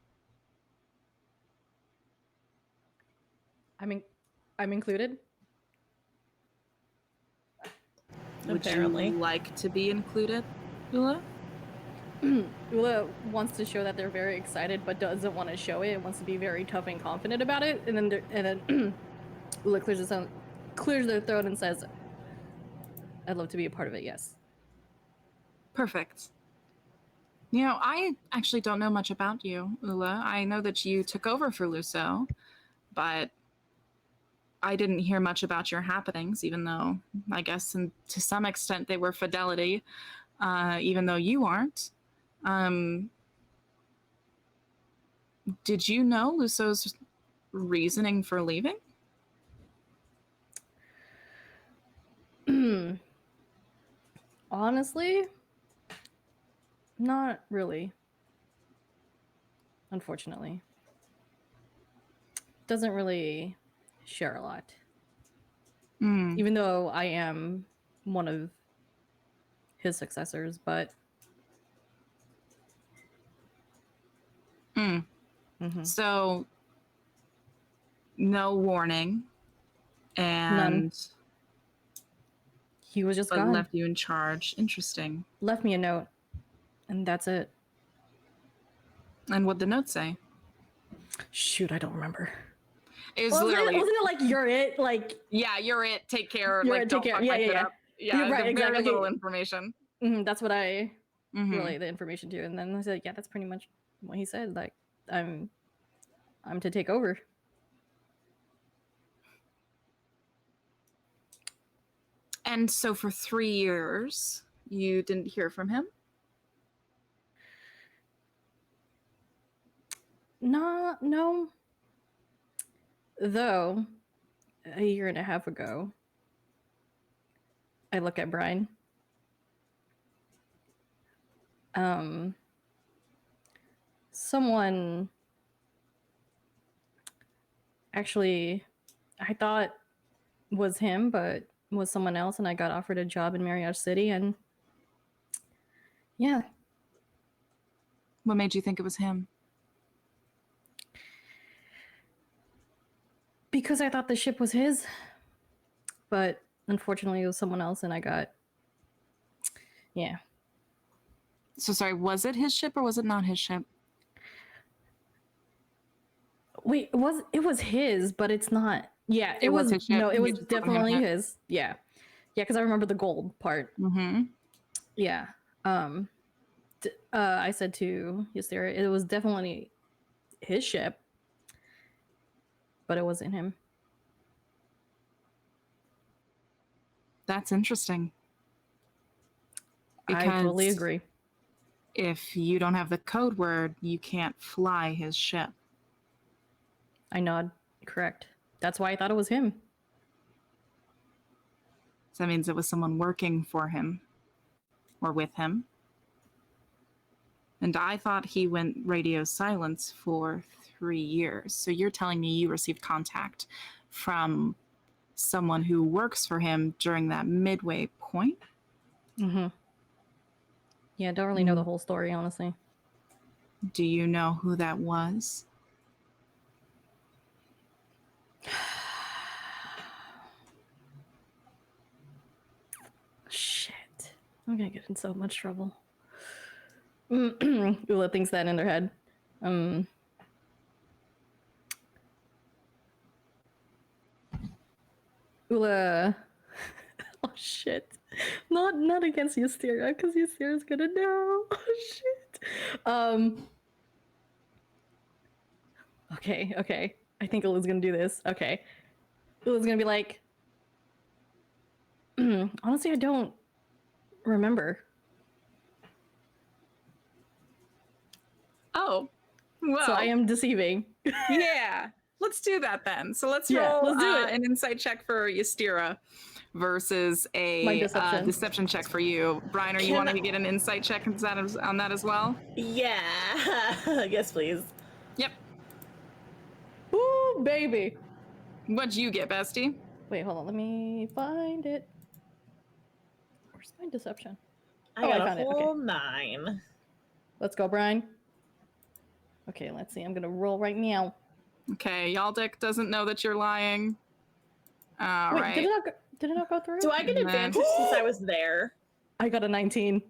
I'm included. Would Apparently. you like to be included, Ula? Ula wants to show that they're very excited, but doesn't want to show it. Wants to be very tough and confident about it. And then Ula clears their throat and says, "I'd love to be a part of it. Yes." Perfect. You know, I actually don't know much about you, Ula. I know that you took over for Luso, but I didn't hear much about your happenings, even though I guess to some extent they were fidelity, even though you aren't. Did you know Luso's reasoning for leaving? Honestly, not really. Unfortunately. Doesn't really share a lot. even though I am one of his successors, but So no warning, and he was just but gone. left you in charge. Interesting. Left me a note, and that's it. And what'd the note say? Shoot, I don't remember. It was Wasn't literally, it like you're it? Like yeah, you're it. Take care. You're like, it, don't take care. fuck Yeah, my yeah, shit yeah. up. Yeah, You're right, very exactly. little Okay. information. that's what I Mhm. relay the information to, and then I said, yeah, that's pretty much what he said. Like I'm to take over. And so for 3 years, you didn't hear from him? No. Though, a year and a half ago, I look at Brian. Someone actually, I thought was him, but was someone else, and I got offered a job in Marriott City, and yeah. What made you think it was him? Because I thought the ship was his, but unfortunately it was someone else, and I got, yeah. So sorry, was it his ship or was it not his ship? Wait, it was his, but it's not. Yeah, It was his ship. No, it You was just told him definitely that. his. Yeah, because I remember the gold part. Mm-hmm. Yeah. I said to Ystera, it was definitely his ship, but it wasn't him. That's interesting. I totally agree. If you don't have the code word, you can't fly his ship. I nod. Correct. That's why I thought it was him. So that means it was someone working for him or with him. And I thought he went radio silence for 3 years. So you're telling me you received contact from someone who works for him during that midway point? Mm-hmm. Yeah, don't really know the whole story, honestly. Do you know who that was? Shit. I'm gonna get in so much trouble. Ula thinks that in their head. Ula. Oh shit. Not against Ystera, because Ystera's gonna know. Oh shit. Okay. I think Ula's gonna do this. Okay. Ula's gonna be like, honestly, I don't remember. Oh, well. So I am deceiving. Yeah, let's do that then. So let's Yeah, roll let's do it. an insight check for Ystera versus a deception check for you. Brian, are you wanting to get an insight check on that as well? Yeah. Yes, please. Yep. Ooh, baby. What'd you get, bestie? Wait, hold on. Let me find it. Where's my deception? I got found a it. whole Okay. 9. Let's go, Brian. Okay, let's see. I'm gonna roll right now. Okay, Yaldic doesn't know that you're lying. All Wait, right. did it not go through? Do I get advantage since I was there? I got a 19.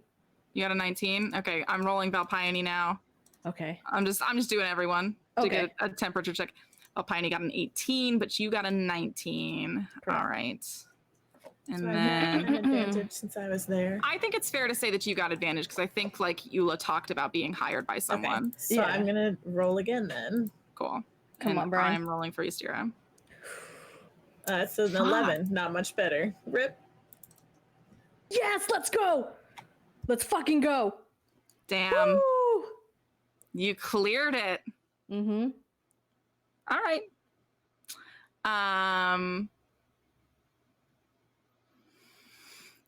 You got a 19? Okay, I'm rolling Valpione now. Okay. I'm just doing everyone to get a temperature check. Valpione got an 18, but you got a 19. Correct. All right. And So I then had advantage since I was there. I think it's fair to say that you got advantage because I think like Eula talked about being hired by someone. Okay. So Yeah. I'm gonna roll again then. Cool. Come on, Brian. I'm rolling for Ystera. It's an 11. Not much better. Rip. Yes, let's go. Let's fucking go. Damn. Woo! You cleared it. Mm-hmm. All right.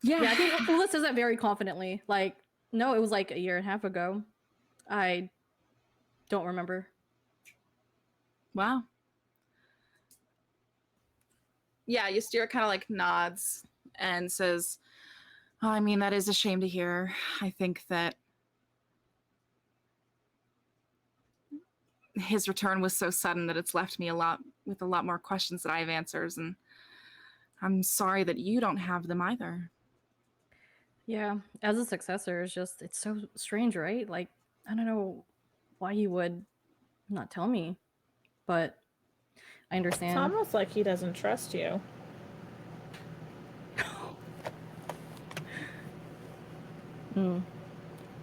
Yeah, I think Ula says that very confidently. Like, no, it was like a year and a half ago. I don't remember. Wow. Ystira kind of like nods and says, oh, I mean, that is a shame to hear. I think that his return was so sudden that it's left me with a lot more questions that I have answers, and I'm sorry that you don't have them either. Yeah, as a successor, it's so strange, right? Like, I don't know why he would not tell me, but I It's understand. almost like he doesn't trust you.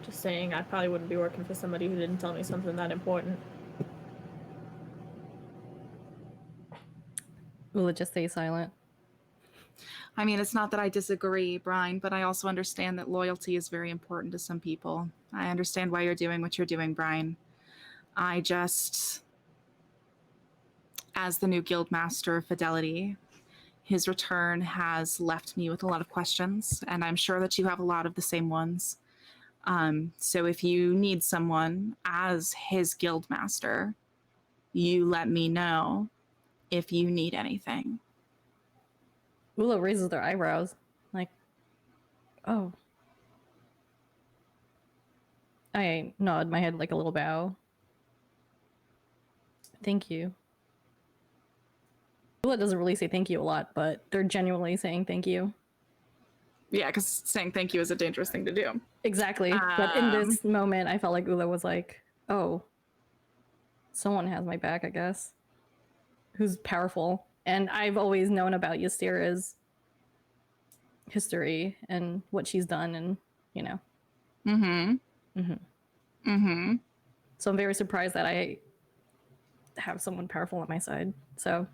Just saying, I probably wouldn't be working for somebody who didn't tell me something that important. Will it just stay silent? I mean, it's not that I disagree, Brian, but I also understand that loyalty is very important to some people. I understand why you're doing what you're doing, Brian. I just, as the new guildmaster of Fidelity, his return has left me with a lot of questions, and I'm sure that you have a lot of the same ones. So if you need someone as his guildmaster, you let me know if you need anything. Ula raises their eyebrows, like, oh. I nod my head like a little bow. Thank you. Ula doesn't really say thank you a lot, but they're genuinely saying thank you. Yeah, because saying thank you is a dangerous thing to do. Exactly. But in this moment, I felt like Ula was like, oh, someone has my back, I guess. Who's powerful. And I've always known about Ystira's history and what she's done, and, you know. So I'm very surprised that I have someone powerful on my side. So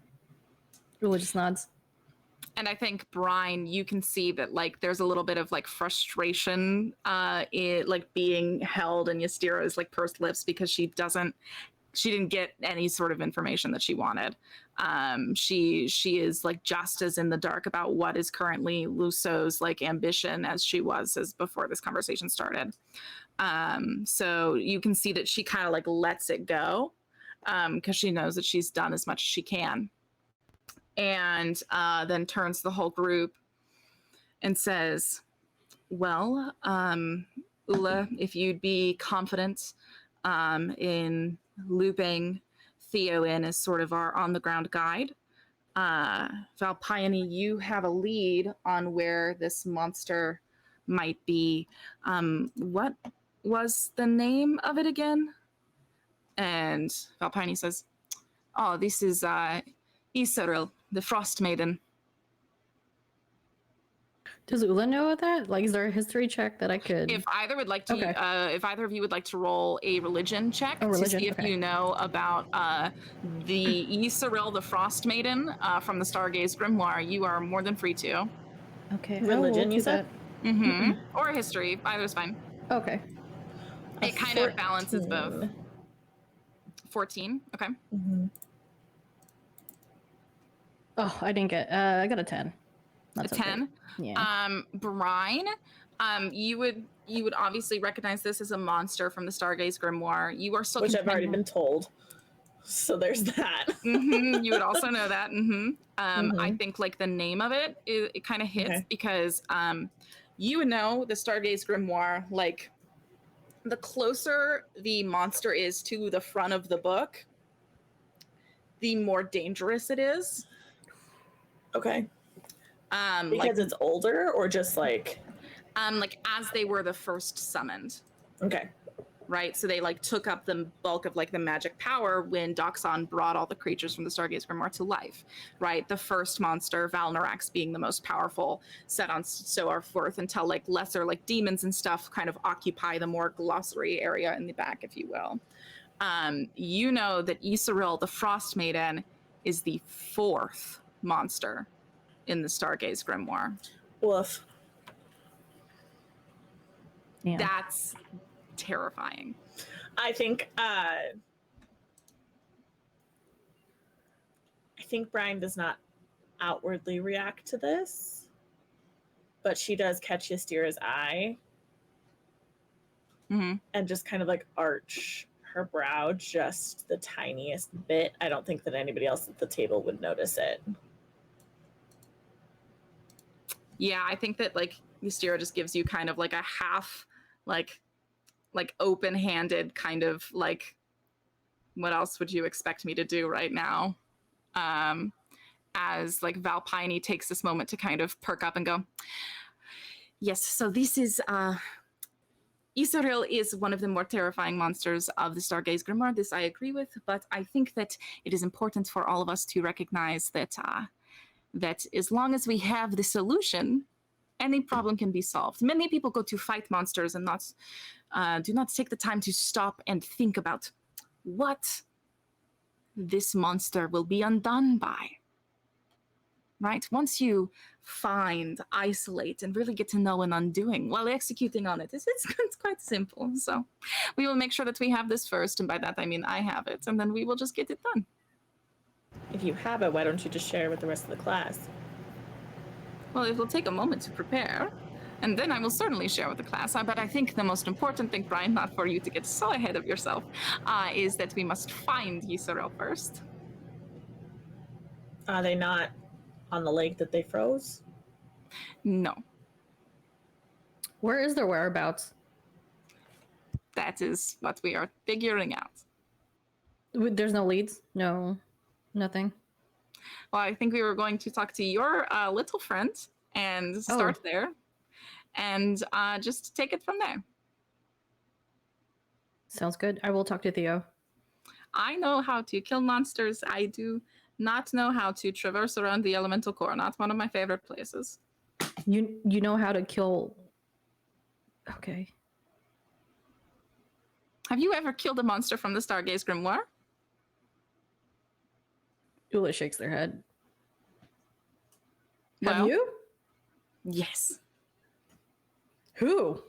Ula just nods. And I think, Brian, you can see that like there's a little bit of like frustration like being held in Ystira's like pursed lips because she didn't get any sort of information that she wanted. She is like just as in the dark about what is currently Luso's like ambition as she was as before this conversation started. So you can see that she kind of like lets it go because she knows that she's done as much as she can. And then turns to the whole group and says, well, Ula, if you'd be confident in looping Theo in as sort of our on-the-ground guide, Valpione, you have a lead on where this monster might be. What was the name of it again? And Valpione says, oh, this is Isaril, the Frost Maiden. Does Ula know that? Like, is there a history check that I could? If either would like to, Okay. if either of you would like to roll a religion check to see if you know about the Isaril, the Frost Maiden from the Stargaze Grimoire, you are more than free to. Okay. Religion, you said? Or history, either is fine. Okay. It kind of balances both. 14. Okay. Oh, I didn't get. I got a 10. That's a 10. Okay. Yeah. Brian, you would obviously recognize this as a monster from the Stargaze Grimoire. You are still which I've already been told. So there's that. You would also know that. I think like the name of it kind of hits because you would know the Stargaze Grimoire. Like the closer the monster is to the front of the book, the more dangerous it is. Okay. Because it's older, or just like as they were the first summoned. Okay. Right, so they like took up the bulk of like the magic power when Doxon brought all the creatures from the Stargaze Grimoire to life. Right, the first monster, Valnorax, being the most powerful, set on so our forth until like lesser like demons and stuff kind of occupy the more glossary area in the back, if you will. You know that Isaril, the Frost Maiden, is the fourth monster in the Stargaze Grimoire. Woof. Yeah. That's terrifying. I think Brian does not outwardly react to this, but she does catch Ystira's eye and just kind of like arch her brow just the tiniest bit. I don't think that anybody else at the table would notice it. Yeah, I think that like Ystira just gives you kind of like a half, like open-handed kind of like, what else would you expect me to do right now? As like Valpine takes this moment to kind of perk up and go, yes, so this is Isaril is one of the more terrifying monsters of the Stargaze Grimoire. This I agree with, but I think that it is important for all of us to recognize that that as long as we have the solution, any problem can be solved. Many people go to fight monsters and do not take the time to stop and think about what this monster will be undone by. Right? Once you find, isolate, and really get to know an undoing while executing on it, it's quite simple. So we will make sure that we have this first, and by that I mean I have it, and then we will just get it done. If you have it, why don't you just share it with the rest of the class? Well, it will take a moment to prepare, and then I will certainly share with the class. But I think the most important thing, Brian, not for you to get so ahead of yourself, is that we must find Yisrael first. Are they not on the lake that they froze? No. Where is their whereabouts? That is what we are figuring out. There's no leads? No, nothing. Well, I think we were going to talk to your little friend and start there, and just take it from there. Sounds good. I will talk to Theo. I know how to kill monsters. I do not know how to traverse around the elemental core. Not one of my favorite places. You know how to kill... Okay. Have you ever killed a monster from the Stargaze Grimoire? Ula shakes their head. Well, Have you? Yes. Who?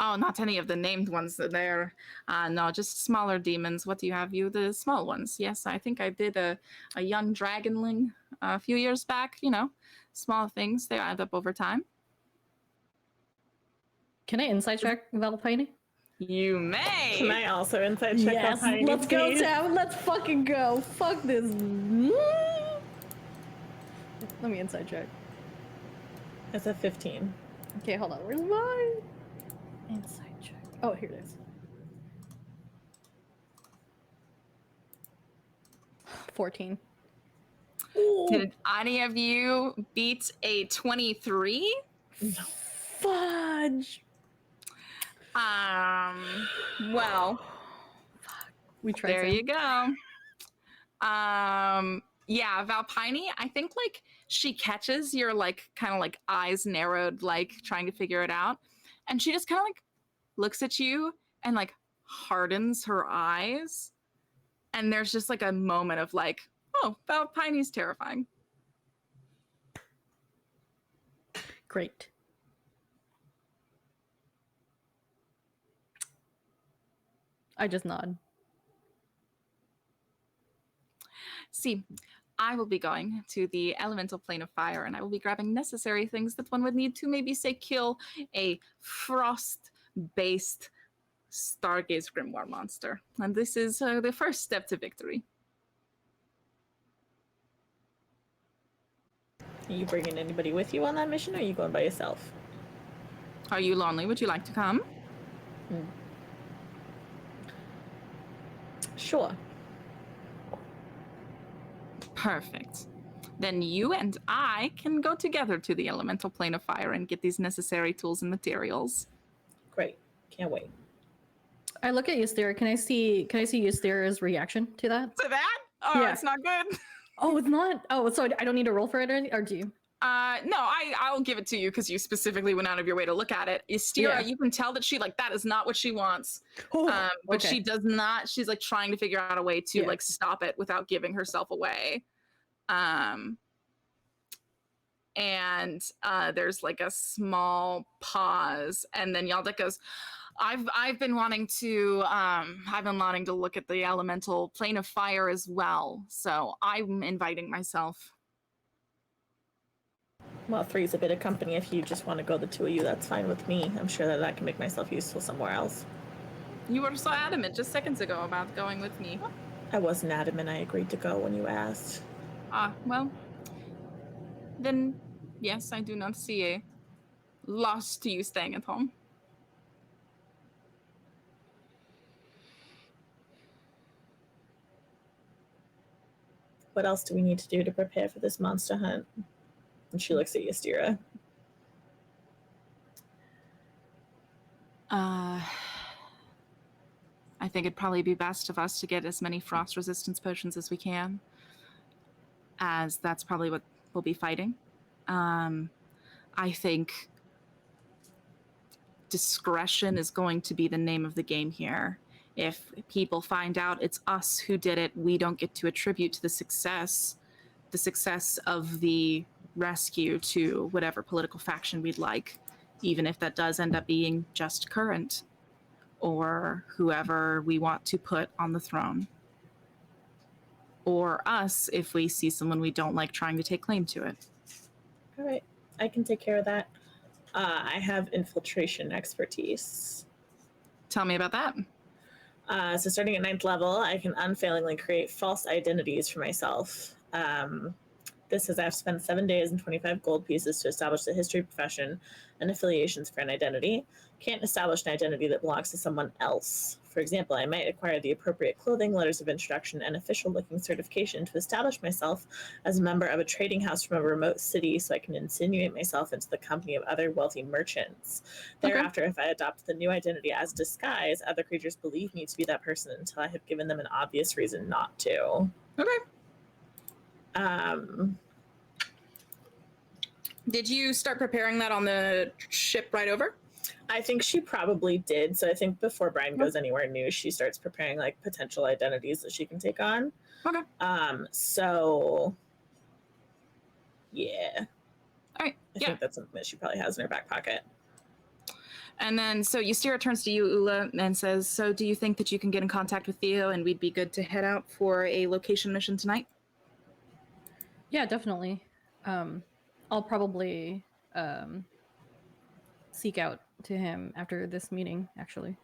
Oh, not any of the named ones there. No, just smaller demons. What do you have? You the small ones. Yes, I think I did a young dragonling a few years back. You know, small things. They add up over time. Can I insight check Valpine? You may. Can I also inside check Yes, Valpine, let's go, please? Sam. Let's fucking go. Fuck this. Let me inside check. It's a 15. Okay, hold on. Where's mine? Inside check. Oh, here it is. 14. Did any of you beat a 23? Fudge. Well, We tried. there Sam. you go. Yeah, Valpine, I think like she catches your like kind of like eyes narrowed, like trying to figure it out. And she just kind of like looks at you and like hardens her eyes. And there's just like a moment of like, oh, Valpine's terrifying. Great. I just nod. See, I will be going to the elemental plane of fire, and I will be grabbing necessary things that one would need to maybe say kill a frost-based Stargaze Grimoire monster. And this is the first step to victory. Are you bringing anybody with you on that mission, or are you going by yourself? Are you lonely? Would you like to come? Sure. Perfect. Then you and I can go together to the elemental plane of fire and get these necessary tools and materials. Great. Can't wait. I look at Ystira. Can I see Ystira's reaction to that? To that? Oh, Yeah. It's not good. Oh, it's not. Oh, so I don't need to roll for it, or do you? No, I'll give it to you because you specifically went out of your way to look at it. Ystira, Yeah. you can tell that she like that is not what she wants. Oh, But okay. she does not. She's like trying to figure out a way to Yeah. like stop it without giving herself away. And there's like a small pause, and then Yaldak goes, I've been wanting to look at the elemental plane of fire as well, so I'm inviting myself. Well, 3's a bit of company. If you just want to go, the two of you, that's fine with me. I'm sure that I can make myself useful somewhere else. You were so adamant just seconds ago about going with me. I wasn't adamant. I agreed to go when you asked. Well, then Yes, I do not see a loss to you staying at home. What else do we need to do to prepare for this monster hunt? And she looks at Ystira. I think it'd probably be best of us to get as many frost resistance potions as we can, as that's probably what we'll be fighting. I think discretion is going to be the name of the game here. If people find out it's us who did it, we don't get to attribute to the success of the rescue to whatever political faction we'd like, even if that does end up being just current or whoever we want to put on the throne. Or us if we see someone we don't like trying to take claim to it. All right, I can take care of that. I have infiltration expertise. Tell me about that. So starting at 9th level, I can unfailingly create false identities for myself. This is I've spent 7 days and 25 gold pieces to establish the history, profession, and affiliations for an identity. Can't establish an identity that belongs to someone else. For example, I might acquire the appropriate clothing, letters of introduction, and official-looking certification to establish myself as a member of a trading house from a remote city so I can insinuate myself into the company of other wealthy merchants. Thereafter, if I adopt the new identity as disguise, other creatures believe me to be that person until I have given them an obvious reason not to. Okay. Um, Did you start preparing that on the ship right over? I think she probably did. So I think before Brian goes anywhere new, she starts preparing like potential identities that she can take on. Okay. So yeah. All right. I think that's something that she probably has in her back pocket. And then, so Ystira turns to you, Ula, and says, so do you think that you can get in contact with Theo and we'd be good to head out for a location mission tonight? Yeah, definitely. I'll probably seek out to him after this meeting, actually.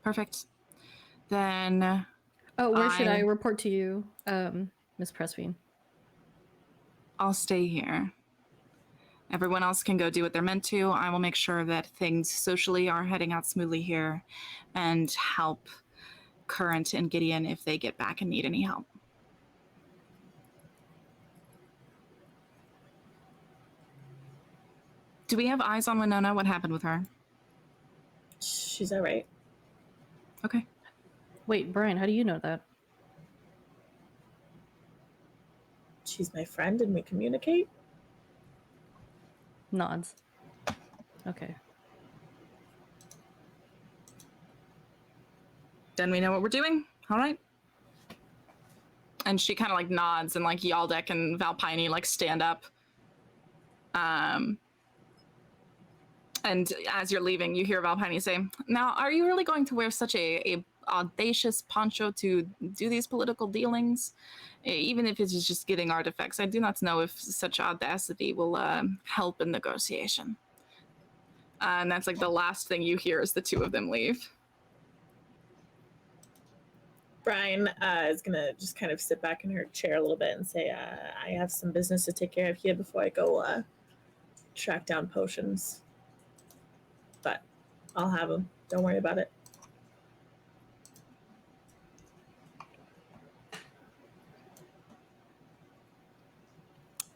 Perfect. Then... Oh, where should I report to you, Miss Pressfield? I'll stay here. Everyone else can go do what they're meant to. I will make sure that things socially are heading out smoothly here and help Current and Gideon if they get back and need any help. Do we have eyes on Winona? What happened with her? She's all right. Okay. Wait, Brian, how do you know that? She's my friend and we communicate. Nods. Okay. Then we know what we're doing. All right. And she kind of like nods and like Yaldek and Valpine like stand up. And as you're leaving, you hear Valpine say, now, are you really going to wear such a audacious poncho to do these political dealings? Even if it's just getting artifacts, I do not know if such audacity will help in negotiation. And that's like the last thing you hear as the two of them leave. Brian is going to just kind of sit back in her chair a little bit and say, I have some business to take care of here before I go track down potions. But I'll have them. Don't worry about it.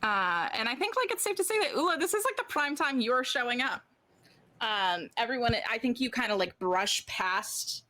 And I think like it's safe to say that, Ula, this is like the prime time you're showing up. Everyone, I think you kind of like brush past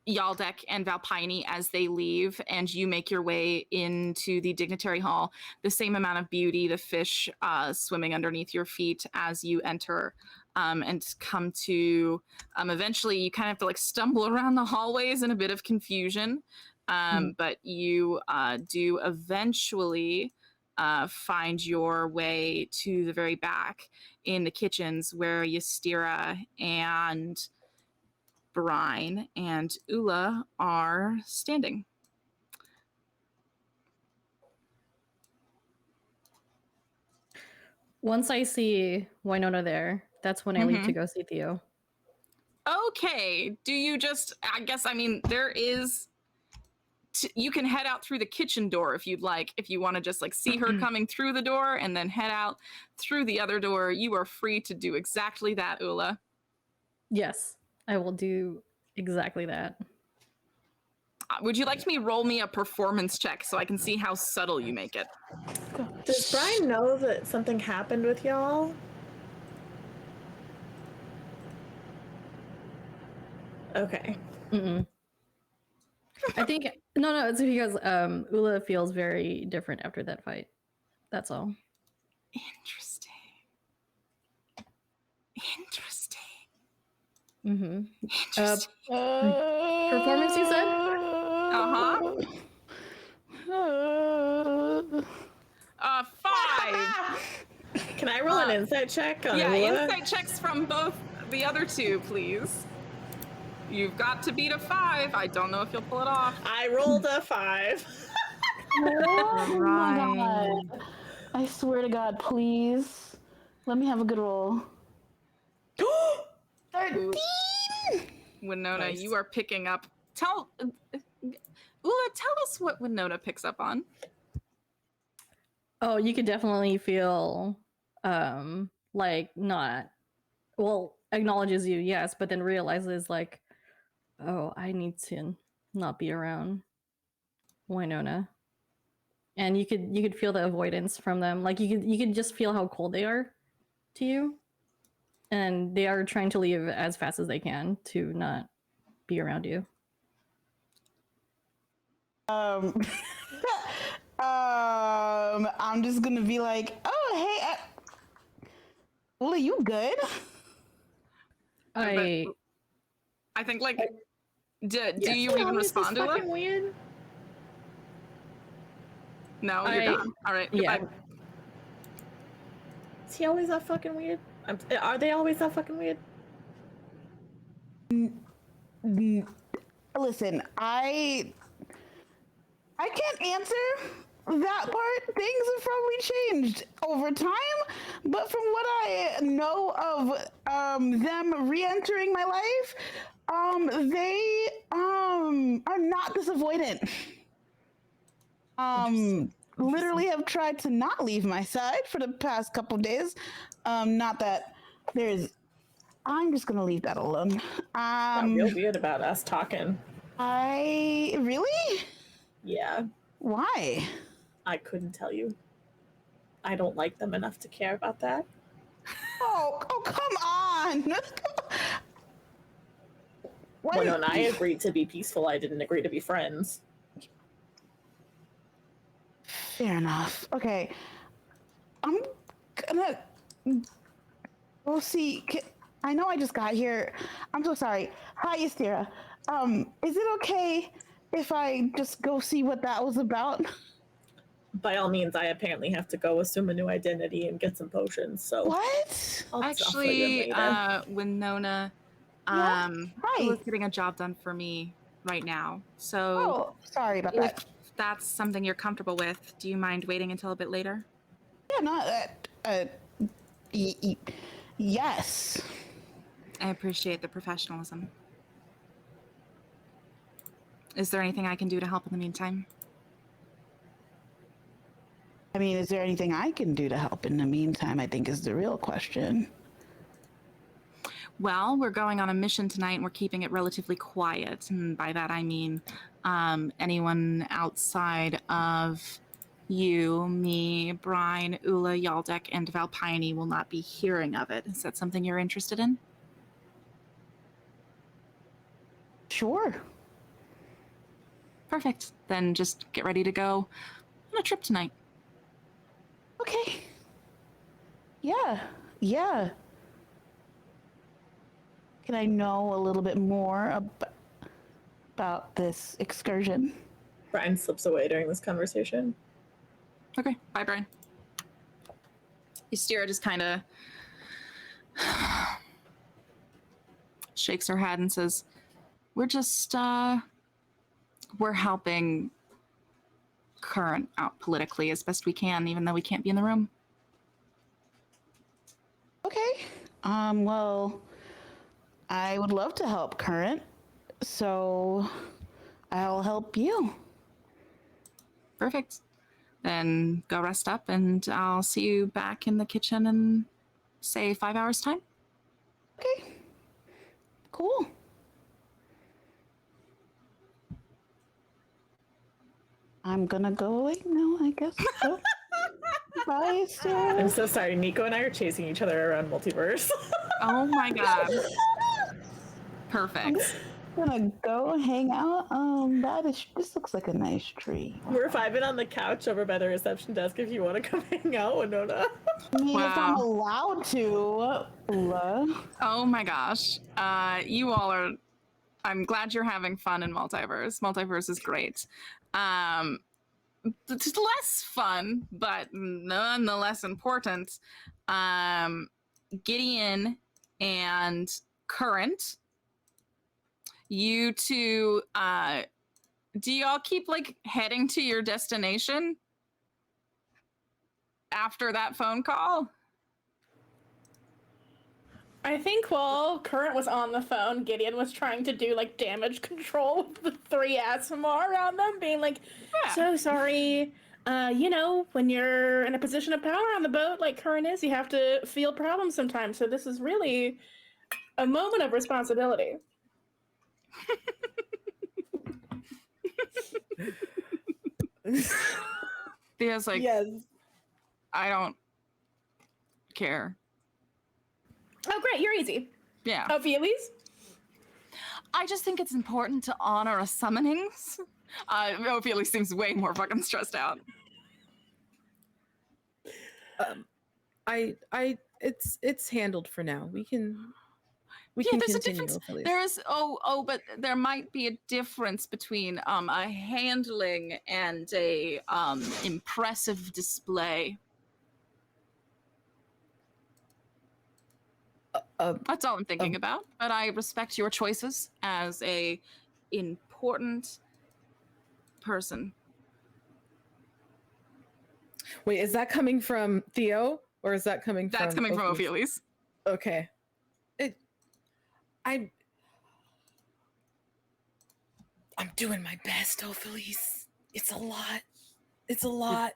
Yaldek and Valpine as they leave, and you make your way into the dignitary hall. The same amount of beauty, the fish swimming underneath your feet as you enter, and come to eventually you kind of have to like stumble around the hallways in a bit of confusion, but you do eventually find your way to the very back in the kitchens where Ystira and Brine and Ula are standing. Once I see Winona there, that's when I leave to go see Theo. Okay. Do you just, I guess, I mean, there is you can head out through the kitchen door if you'd like. If you want to just like see her coming through the door and then head out through the other door, you are free to do exactly that, Ula. Yes, I will do exactly that. Would you like me to roll me a performance check so I can see how subtle you make it? Does Brian know that something happened with y'all? Okay. Mm-mm. I think no, it's because Ula feels very different after that fight. That's all. Interesting. Mm-hmm. Interesting. Performance, you said? Uh-huh. 5. Can I roll an insight check on Yeah, Ula? insight checks from both the other two, please. You've got to beat a 5. I don't know if you'll pull it off. I rolled a 5. Oh my Right. god. I swear to God, please. Let me have a good roll. 13! Winona, Nice. you are picking up. Ula, tell us what Winona picks up on. Oh, you could definitely feel like not acknowledges you, yes, but then realizes like, oh, I need to not be around Winona. And you could feel the avoidance from them. Like you could just feel how cold they are to you. And they are trying to leave as fast as they can to not be around you. I'm just gonna be like, oh, hey, Ula, you good? I think like, do you He even always is respond to fucking it? weird. No, you're gone. All right, yeah. goodbye. Is he always that fucking weird? Are they always that fucking weird? Listen, I can't answer that part. Things have probably changed over time, but from what I know of them re-entering my life, they are not this avoidant. Literally have tried to not leave my side for the past couple of days. Not that there's. I'm just gonna leave that alone. Got real weird about us talking. I really? Yeah, Why? I couldn't tell you. I don't like them enough to care about that. Oh, come on! Why? When I agreed to be peaceful, I didn't agree to be friends. Fair enough. Okay, I'm gonna. We'll see. I know I just got here. I'm so sorry. Hi, Ystera. Is it okay if I just go see what that was about? By all means, I apparently have to go assume a new identity and get some potions. So What? I'll Actually, Winona, Yeah? Hi. Ula's getting a job done for me right now. So Oh, sorry about that. if that's something you're comfortable with, do you mind waiting until a bit later? Yeah, no, yes. I appreciate the professionalism. Is there anything I can do to help in the meantime? I mean, is there anything I can do to help in the meantime? I think is the real question. Well, we're going on a mission tonight and we're keeping it relatively quiet. And by that, I mean anyone outside of you, me, Brian, Ula, Yaldek, and Valpine will not be hearing of it. Is that something you're interested in? Sure. Perfect. Then just get ready to go on a trip tonight. Okay. Yeah. Can I know a little bit more about this excursion? Brian slips away during this conversation. Okay. Bye, Brian. Ystera just kind of shakes her head and says, we're just, we're helping Current out politically as best we can, even though we can't be in the room. Okay. Well, I would love to help Current, so I'll help you. Perfect. Then go rest up, and I'll see you back in the kitchen in, say, 5 hours' time. Okay. Cool. I'm gonna go away now, I guess. So. Bye, Sarah. I'm so sorry. Nico and I are chasing each other around multiverse. Oh my god. Perfect. I'm just gonna go hang out. This looks like a nice tree. We're vibing on the couch over by the reception desk if you want to come hang out, Winona. I mean, if I'm Wow. allowed to. Ula. Oh my gosh. You all are. I'm glad you're having fun in Multiverse. Multiverse is great. It's less fun, but nonetheless important. Gideon and Current, you two, do y'all keep like heading to your destination after that phone call? I think while Current was on the phone, Gideon was trying to do like damage control with the 3 Asimar around them, being like, Yeah. so sorry. You know, when you're in a position of power on the boat like Current is, you have to feel problems sometimes. So this is really a moment of responsibility. Thea's like, Yes. I don't care. Oh, great, you're easy. Yeah. Oh, Felix? I just think it's important to honor a summonings. Ophelia seems way more fucking stressed out. It's handled for now. We can Yeah, can there's a continue. difference. Ophelia. There is but there might be a difference between a handling and a impressive display. That's all I'm thinking about. But I respect your choices as a important person. Wait, is that coming from Theo or is that coming from? That's coming from Ophelia? Ophelie's. Okay. I'm doing my best, Ophelis. It's a lot. It's a lot.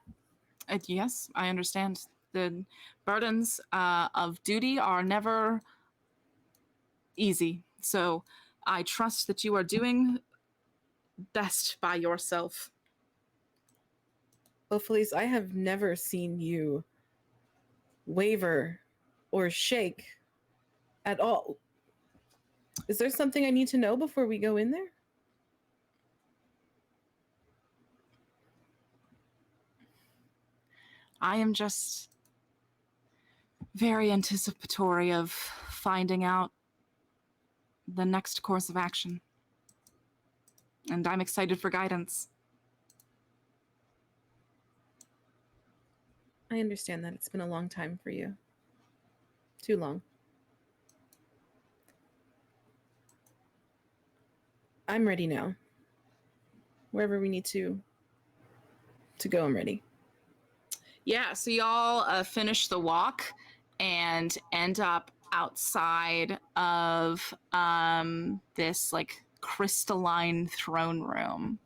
Yes, I understand. The burdens of duty are never easy. So I trust that you are doing best by yourself. Ophelis, I have never seen you waver or shake at all. Is there something I need to know before we go in there? I am just very anticipatory of finding out the next course of action. And I'm excited for guidance. I understand that it's been a long time for you. Too long. I'm ready now. Wherever we need to go, I'm ready. Yeah, so y'all finish the walk and end up outside of this like crystalline throne room.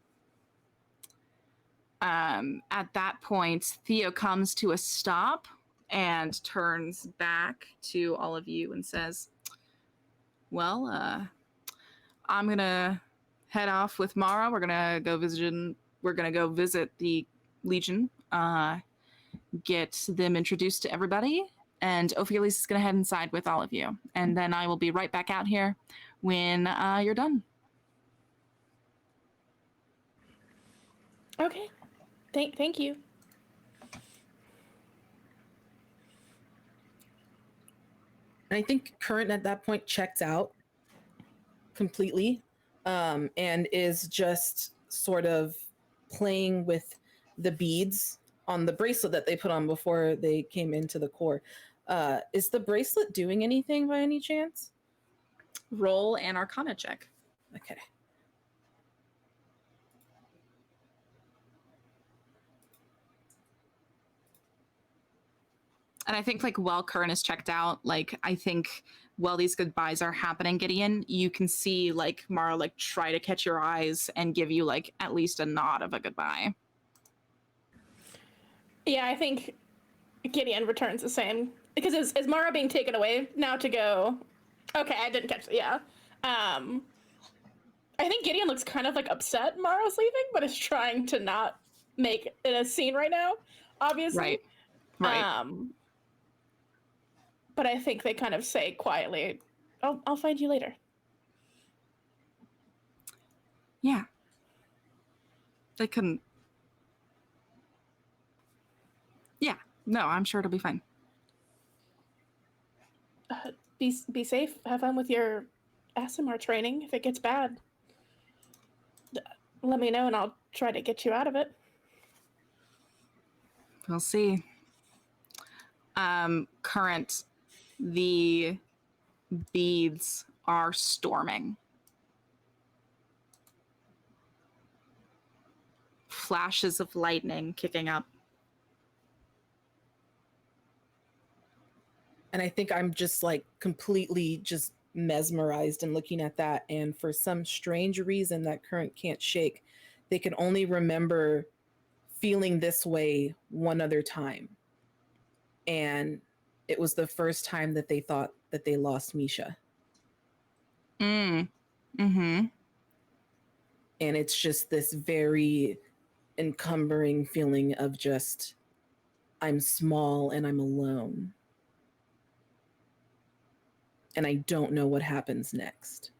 At that point, Theo comes to a stop and turns back to all of you and says, well, I'm gonna head off with Mara. We're gonna go visit the Legion, get them introduced to everybody, and Ophelius is gonna head inside with all of you. And then I will be right back out here when you're done. Okay. Thank you. I think Current at that point checked out completely, and is just sort of playing with the beads on the bracelet that they put on before they came into the core. Is the bracelet doing anything by any chance? Roll an Arcana check. Okay. And I think, like, while Curran is checked out, like, I think while these goodbyes are happening, Gideon, you can see, like, Mara, like, try to catch your eyes and give you, like, at least a nod of a goodbye. Yeah, I think Gideon returns the same. Because is Mara being taken away now to go? Okay, I didn't catch it. Yeah. I think Gideon looks kind of like upset Mara's leaving, but is trying to not make it a scene right now, obviously. Right. But I think they kind of say quietly, I'll find you later. Yeah. They couldn't. Yeah. No, I'm sure it'll be fine. Be safe. Have fun with your ASMR training. If it gets bad, let me know and I'll try to get you out of it. We'll see. Current, the beads are storming. Flashes of lightning kicking up. And I think I'm just like completely just mesmerized and looking at that. And for some strange reason that Current can't shake, they can only remember feeling this way one other time. And it was the first time that they thought that they lost Misha. Mm-hmm. And it's just this very encumbering feeling of just, I'm small and I'm alone. And I don't know what happens next.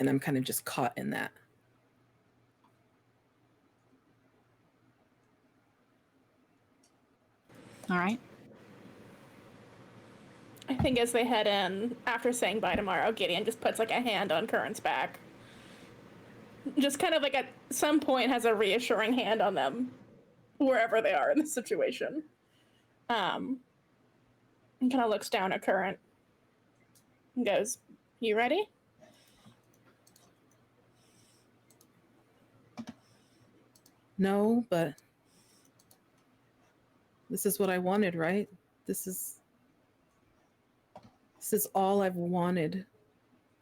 And I'm kind of just caught in that. All right. I think as they head in, after saying bye tomorrow, Gideon just puts like a hand on Current's back. Just kind of like at some point has a reassuring hand on them, wherever they are in the situation. And kind of looks down at Current and goes, "You ready?" No, but this is what I wanted, right? This is all I've wanted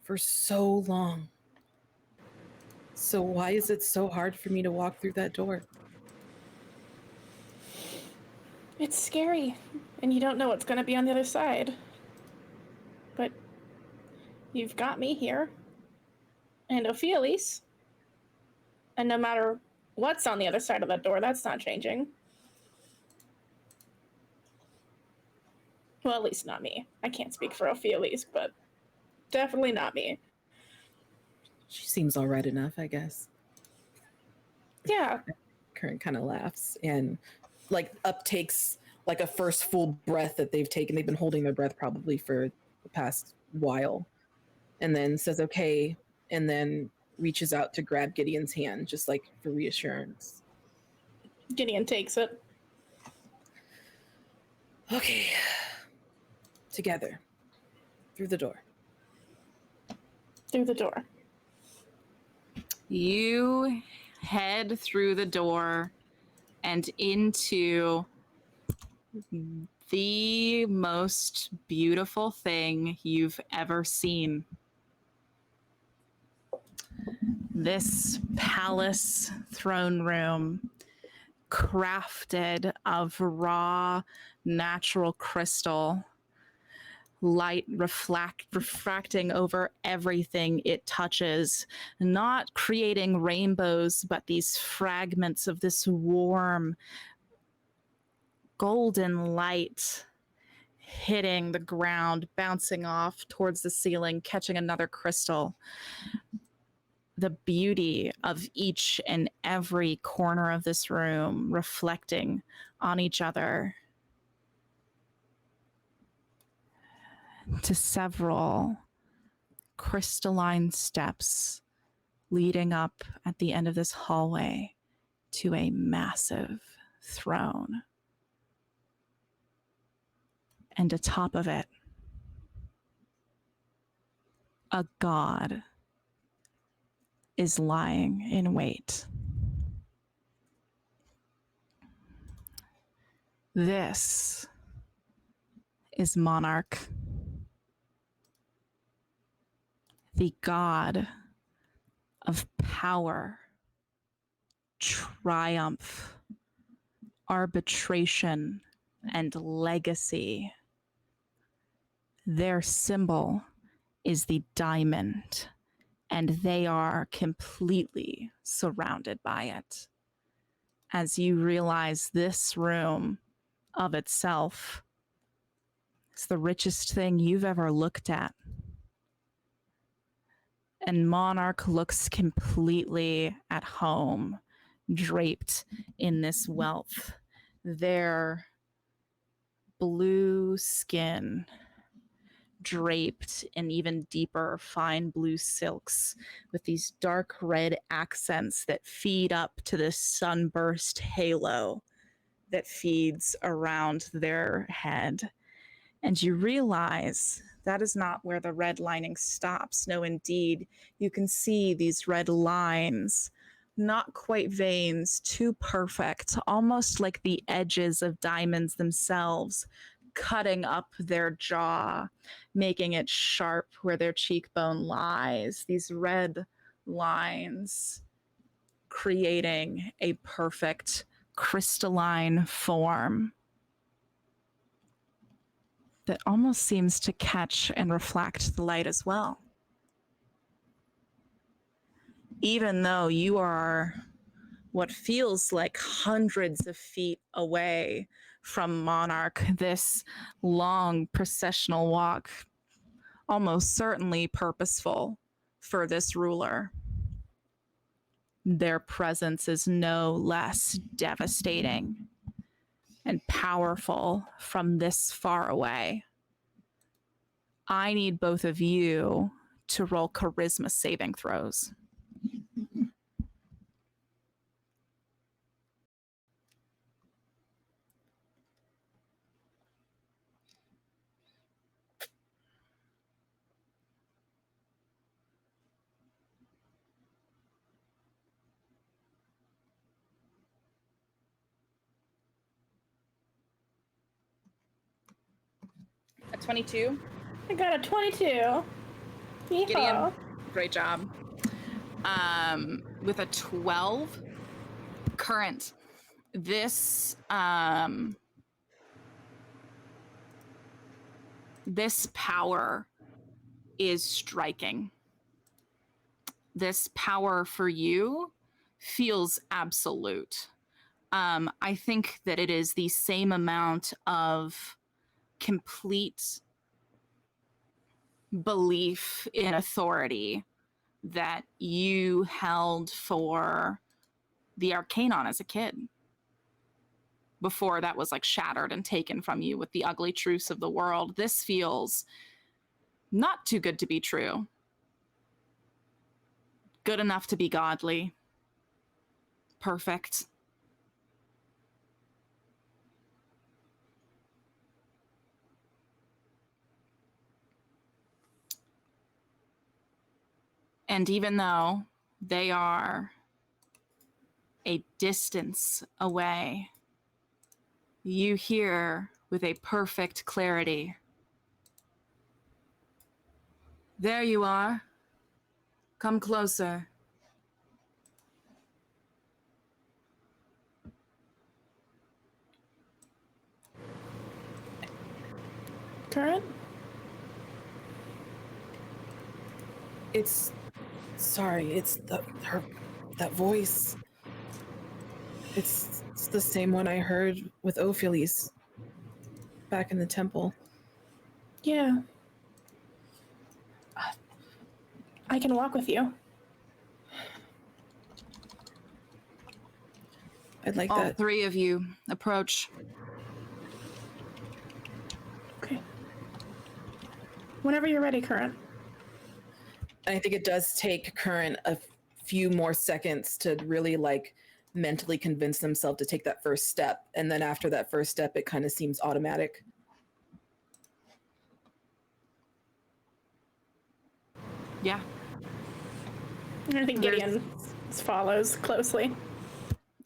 for so long. So why is it so hard for me to walk through that door? It's scary, and you don't know what's going to be on the other side. But you've got me here, and Ophelis. And no matter what's on the other side of that door, that's not changing. Well, at least not me. I can't speak for Ophelis, but definitely not me. She seems all right enough, I guess. Yeah. Current kind of laughs and like uptakes like a first full breath that they've taken. They've been holding their breath probably for the past while. And then says, okay, and then reaches out to grab Gideon's hand, just like for reassurance. Gideon takes it. Okay. Together. Through the door. Through the door. You head through the door and into the most beautiful thing you've ever seen. This palace throne room, crafted of raw natural crystal, light refracting over everything it touches, not creating rainbows, but these fragments of this warm golden light hitting the ground, bouncing off towards the ceiling, catching another crystal. The beauty of each and every corner of this room reflecting on each other, to several crystalline steps leading up at the end of this hallway to a massive throne. And atop of it, a god is lying in wait. This is Monarch, the god of power, triumph, arbitration, and legacy. Their symbol is the diamond, and they are completely surrounded by it. As you realize this room of itself is the richest thing you've ever looked at. And Monarch looks completely at home, draped in this wealth. Their blue skin draped in even deeper fine blue silks with these dark red accents that feed up to this sunburst halo that feeds around their head. And you realize that is not where the red lining stops. No, indeed, you can see these red lines, not quite veins, too perfect, almost like the edges of diamonds themselves, cutting up their jaw, making it sharp where their cheekbone lies. These red lines creating a perfect crystalline form that almost seems to catch and reflect the light as well. Even though you are what feels like hundreds of feet away from Monarch, this long processional walk, almost certainly purposeful for this ruler. Their presence is no less devastating and powerful from this far away. I need both of you to roll charisma saving throws. A 22. I got a 22. Gideon, Yeehaw. great job. With a 12, Current, this this power is striking. This power for you feels absolute. I think that it is the same amount of complete belief in authority that you held for the Arcanon as a kid, before that was like shattered and taken from you with the ugly truths of the world. This feels not too good to be true. Good enough to be godly. Perfect. And even though they are a distance away, you hear with a perfect clarity, "There you are. Come closer." Current? It's that voice. It's the same one I heard with Ophilis back in the temple. Yeah. I can walk with you. I'd like All that. three of you approach. Okay. Whenever you're ready, Current. I think it does take Current a few more seconds to really like mentally convince themselves to take that first step. And then after that first step, it kind of seems automatic. Yeah. I think Gideon follows closely.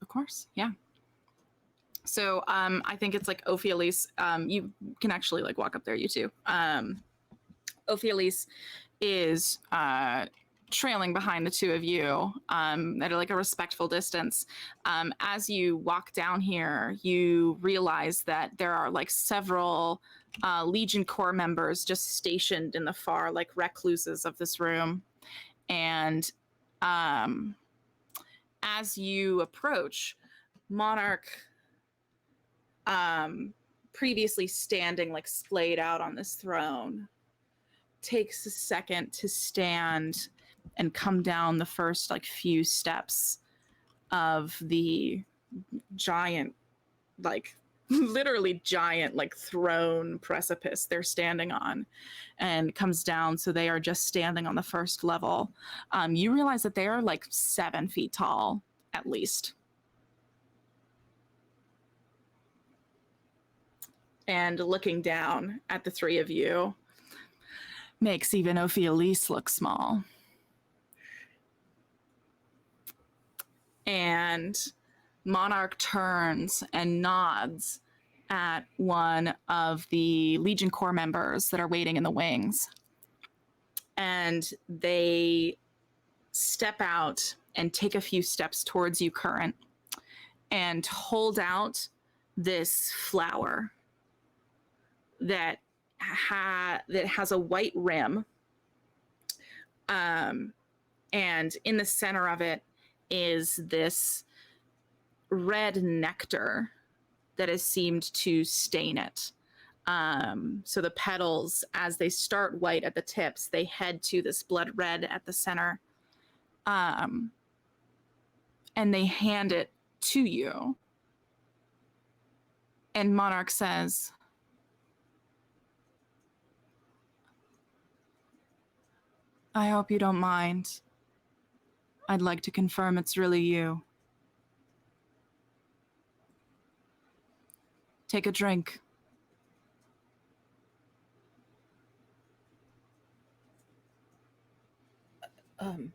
Of course, yeah. So I think it's like Ophilis. You can actually like walk up there, you two. Ophilis is trailing behind the two of you at like a respectful distance. As you walk down here, you realize that there are like several Legion Corps members just stationed in the far like recluses of this room. And as you approach, Monarch, previously standing like splayed out on this throne, takes a second to stand and come down the first like few steps of the giant, like literally giant, like throne precipice they're standing on, and comes down. So they are just standing on the first level. You realize that they are like 7 feet tall, at least. And looking down at the three of you makes even Ophialise look small. And Monarch turns and nods at one of the Legion Corps members that are waiting in the wings. And they step out and take a few steps towards you, Current, and hold out this flower that has a white rim. And in the center of it is this red nectar that has seemed to stain it. So the petals, as they start white at the tips, they head to this blood red at the center. And they hand it to you. And Monarch says, I hope you don't mind. I'd like to confirm it's really you. Take a drink. And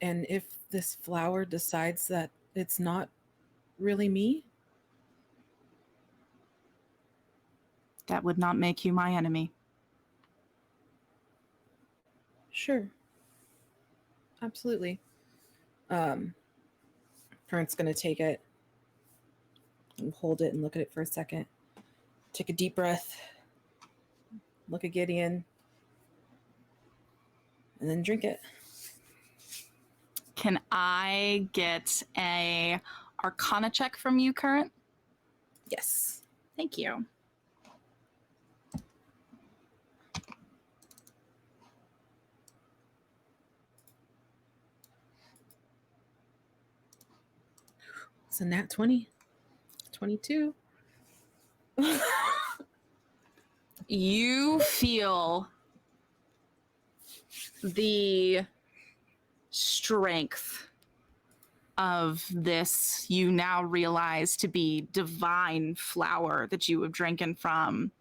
if this flower decides that it's not really me, That would not make you my enemy. sure. Absolutely. Current's gonna take it and hold it and look at it for a second. Take a deep breath. Look at Gideon. And then drink it. Can I get a Arcana check from you, Current? Yes. Thank you. It's a nat 20. 22. You feel the strength of this, you now realize to be divine flower that you have drinking from,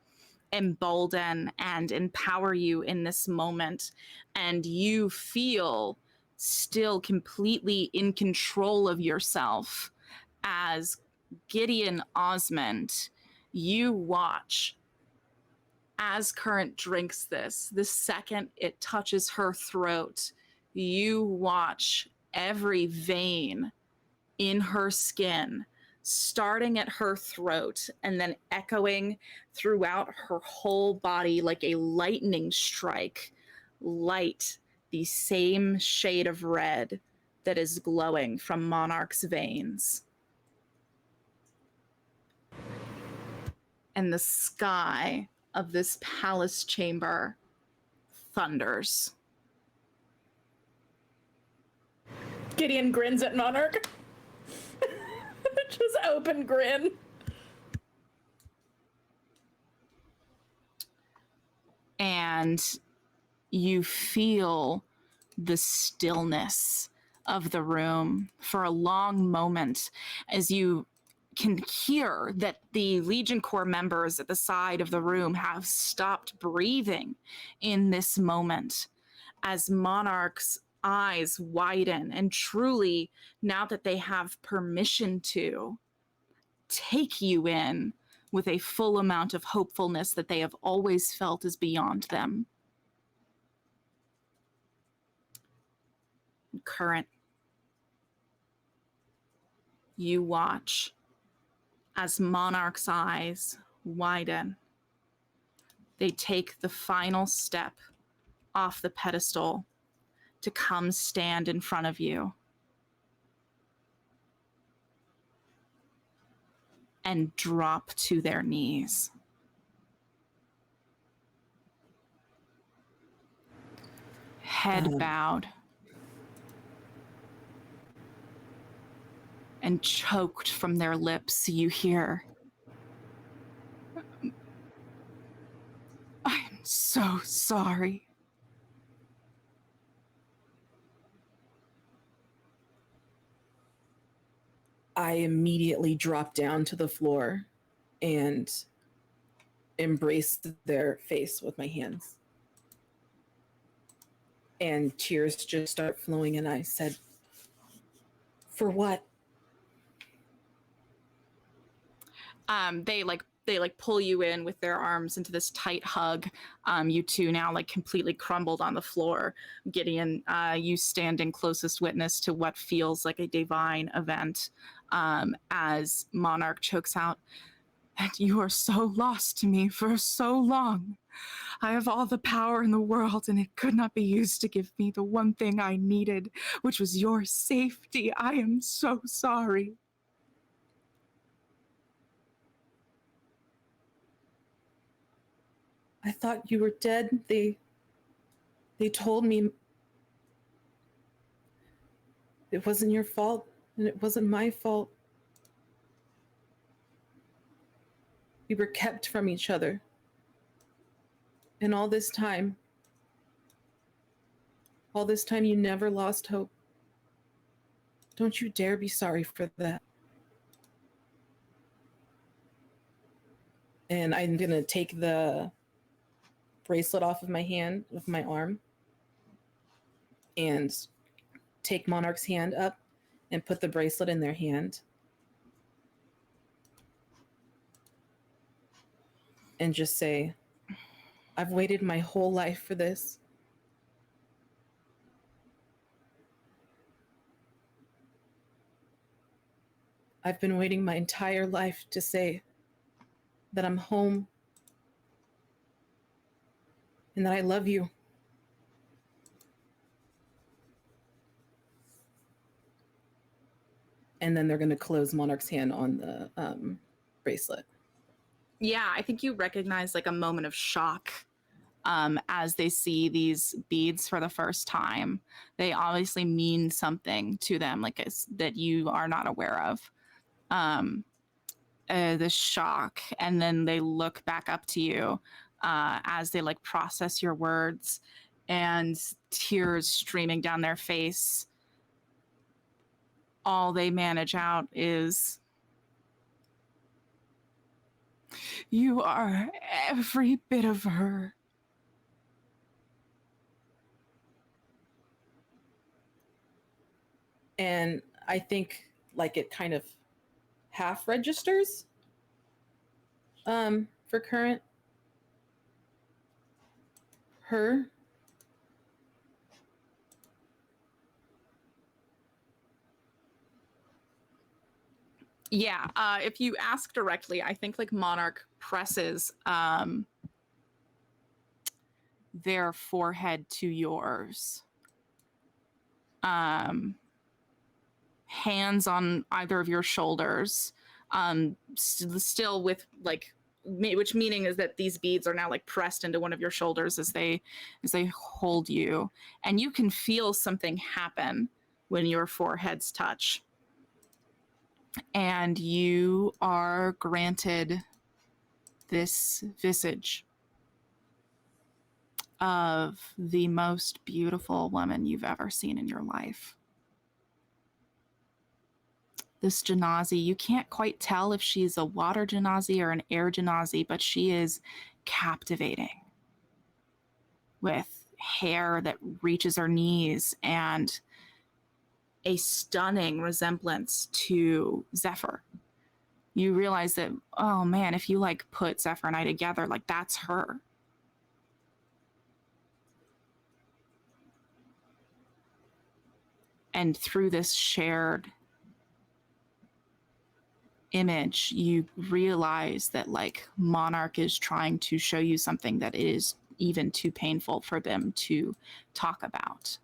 embolden and empower you in this moment. And you feel still completely in control of yourself as Gideon Osmond. You watch as Current drinks this. The second it touches her throat, you watch every vein in her skin, starting at her throat and then echoing throughout her whole body like a lightning strike, light the same shade of red that is glowing from Monarch's veins. And the sky of this palace chamber thunders. Gideon grins at Monarch. Just open grin. And you feel the stillness of the room for a long moment as you can hear that the Legion Corps members at the side of the room have stopped breathing in this moment as Monarch's eyes widen and truly, now that they have permission to, take you in with a full amount of hopefulness that they have always felt is beyond them. Current. You watch as Monarch's eyes widen. They take the final step off the pedestal to come stand in front of you and drop to their knees. Head bowed and choked from their lips, you hear, "I'm so sorry." I immediately drop down to the floor and embrace their face with my hands. And tears just start flowing, and I said, "For what?" They pull you in with their arms into this tight hug. You two now like completely crumbled on the floor. Gideon, you standing closest witness to what feels like a divine event, as Monarch chokes out, "And you are so lost to me for so long. I have all the power in the world, and it could not be used to give me the one thing I needed, which was your safety. I am so sorry." I thought you were dead. They told me it wasn't your fault, and it wasn't my fault. We were kept from each other. And all this time you never lost hope. Don't you dare be sorry for that. And I'm gonna take the bracelet off of my hand, of my arm, and take Monarch's hand up and put the bracelet in their hand. And just say, "I've waited my whole life for this. I've been waiting my entire life to say that I'm home and that I love you." And then they're going to close Monarch's hand on the bracelet. Yeah, I think you recognize like a moment of shock as they see these beads for the first time. They obviously mean something to them, like that you are not aware of. The shock, and then they look back up to you as they like process your words, and tears streaming down their face. All they manage out is, "You are every bit of her." And I think like it kind of half registers for Current. Her. Yeah, if you ask directly, I think like Monarch presses their forehead to yours. Hands on either of your shoulders, still with like, which meaning is that these beads are now like pressed into one of your shoulders as they hold you, and you can feel something happen when your foreheads touch. And you are granted this visage of the most beautiful woman you've ever seen in your life. This Genasi, you can't quite tell if she's a water Genasi or an air Genasi, but she is captivating, with hair that reaches her knees and a stunning resemblance to Zephyr. You realize that, oh man, if you like put Zephyr and I together, like that's her. And through this shared image, you realize that like Monarch is trying to show you something that is even too painful for them to talk about.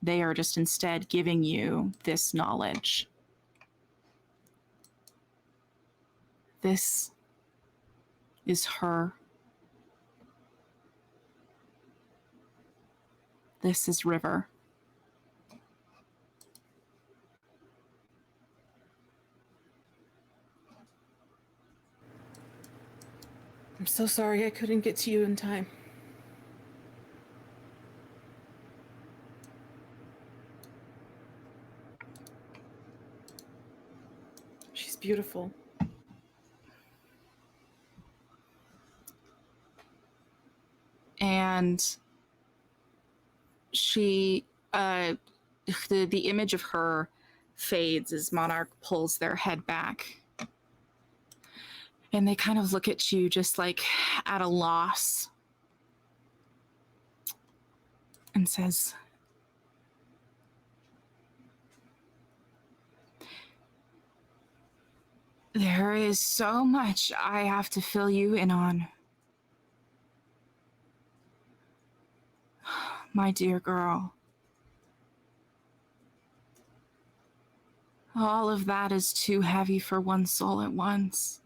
They are just instead giving you this knowledge. This is her. This is River. I'm so sorry I couldn't get to you in time. She's beautiful. And she, the image of her fades as Monarch pulls their head back. And they kind of look at you just like at a loss. And says, there is so much I have to fill you in on. My dear girl. All of that is too heavy for one soul at once.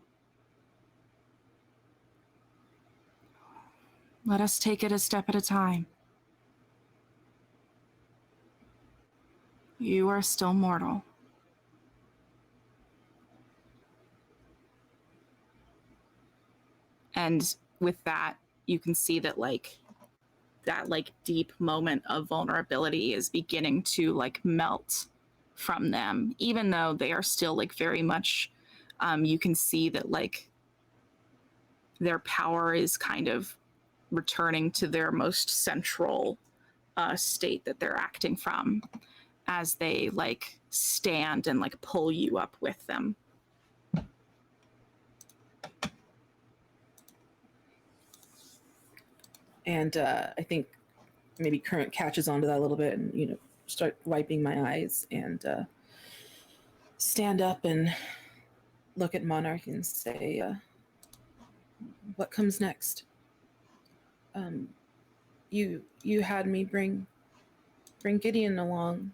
Let us take it a step at a time. You are still mortal. And with that, you can see that that deep moment of vulnerability is beginning to melt from them, even though they are still very much, you can see that their power is kind of returning to their most central state that they're acting from as they stand and pull you up with them. And I think maybe Current catches onto that a little bit and, start wiping my eyes and stand up and look at Monarch and say, what comes next? You had me bring Gideon along.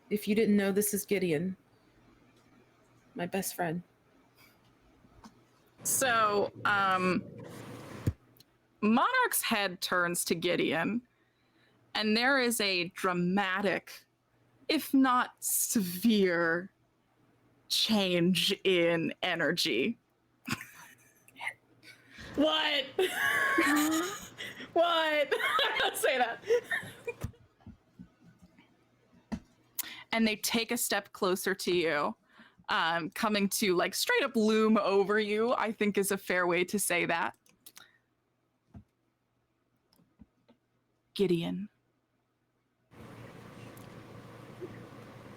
If you didn't know, this is Gideon, my best friend. So, Monarch's head turns to Gideon, and there is a dramatic, if not severe, change in energy. What? What? Don't say that. And they take a step closer to you, coming to straight up loom over you, I think is a fair way to say that. Gideon.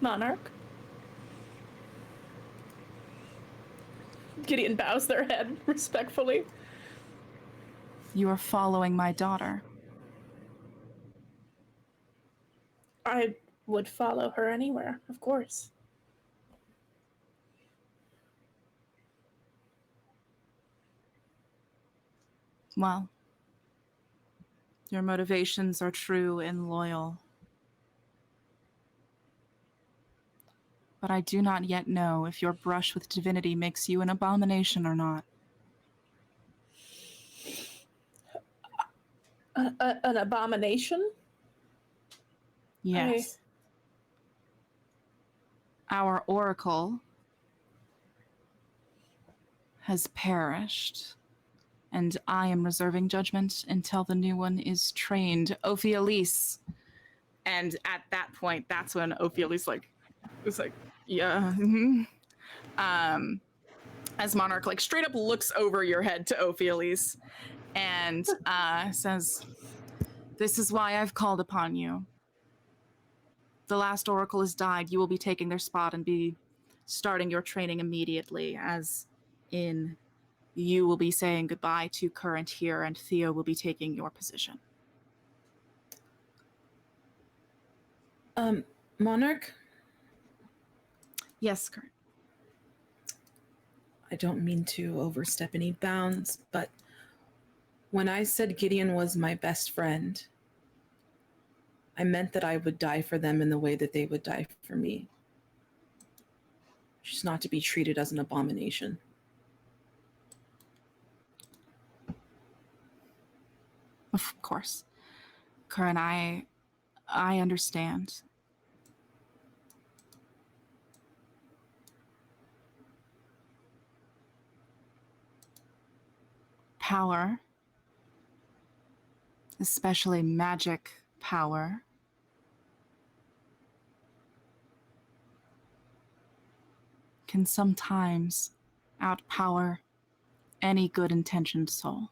Monarch. Gideon bows their head respectfully. You are following my daughter. I would follow her anywhere, of course. Well, your motivations are true and loyal. But I do not yet know if your brush with divinity makes you an abomination or not. An abomination? Yes. Our oracle has perished, and I am reserving judgment until the new one is trained. Ophialise. And at that point, that's when Ophialise was yeah. As Monarch straight up looks over your head to Ophialise and says, "This is why I've called upon you. The last oracle has died. You will be taking their spot and be starting your training immediately, as in you will be saying goodbye to Current here, and Theo will be taking your position." Monarch, Yes, Kurt. I don't mean to overstep any bounds, but when I said Gideon was my best friend, I meant that I would die for them in the way that they would die for me. She's not to be treated as an abomination. Of course. Curran, I understand. Power, especially magic power, can sometimes outpower any good-intentioned soul.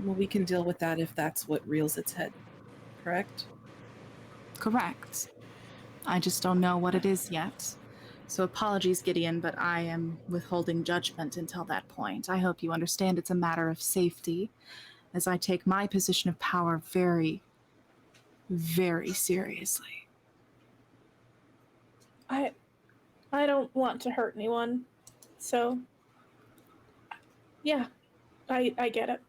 Well, we can deal with that if that's what rears its head, correct? Correct. I just don't know what it is yet. So apologies, Gideon, but I am withholding judgment until that point. I hope you understand it's a matter of safety, as I take my position of power very, very seriously. I don't want to hurt anyone, so yeah, I get it.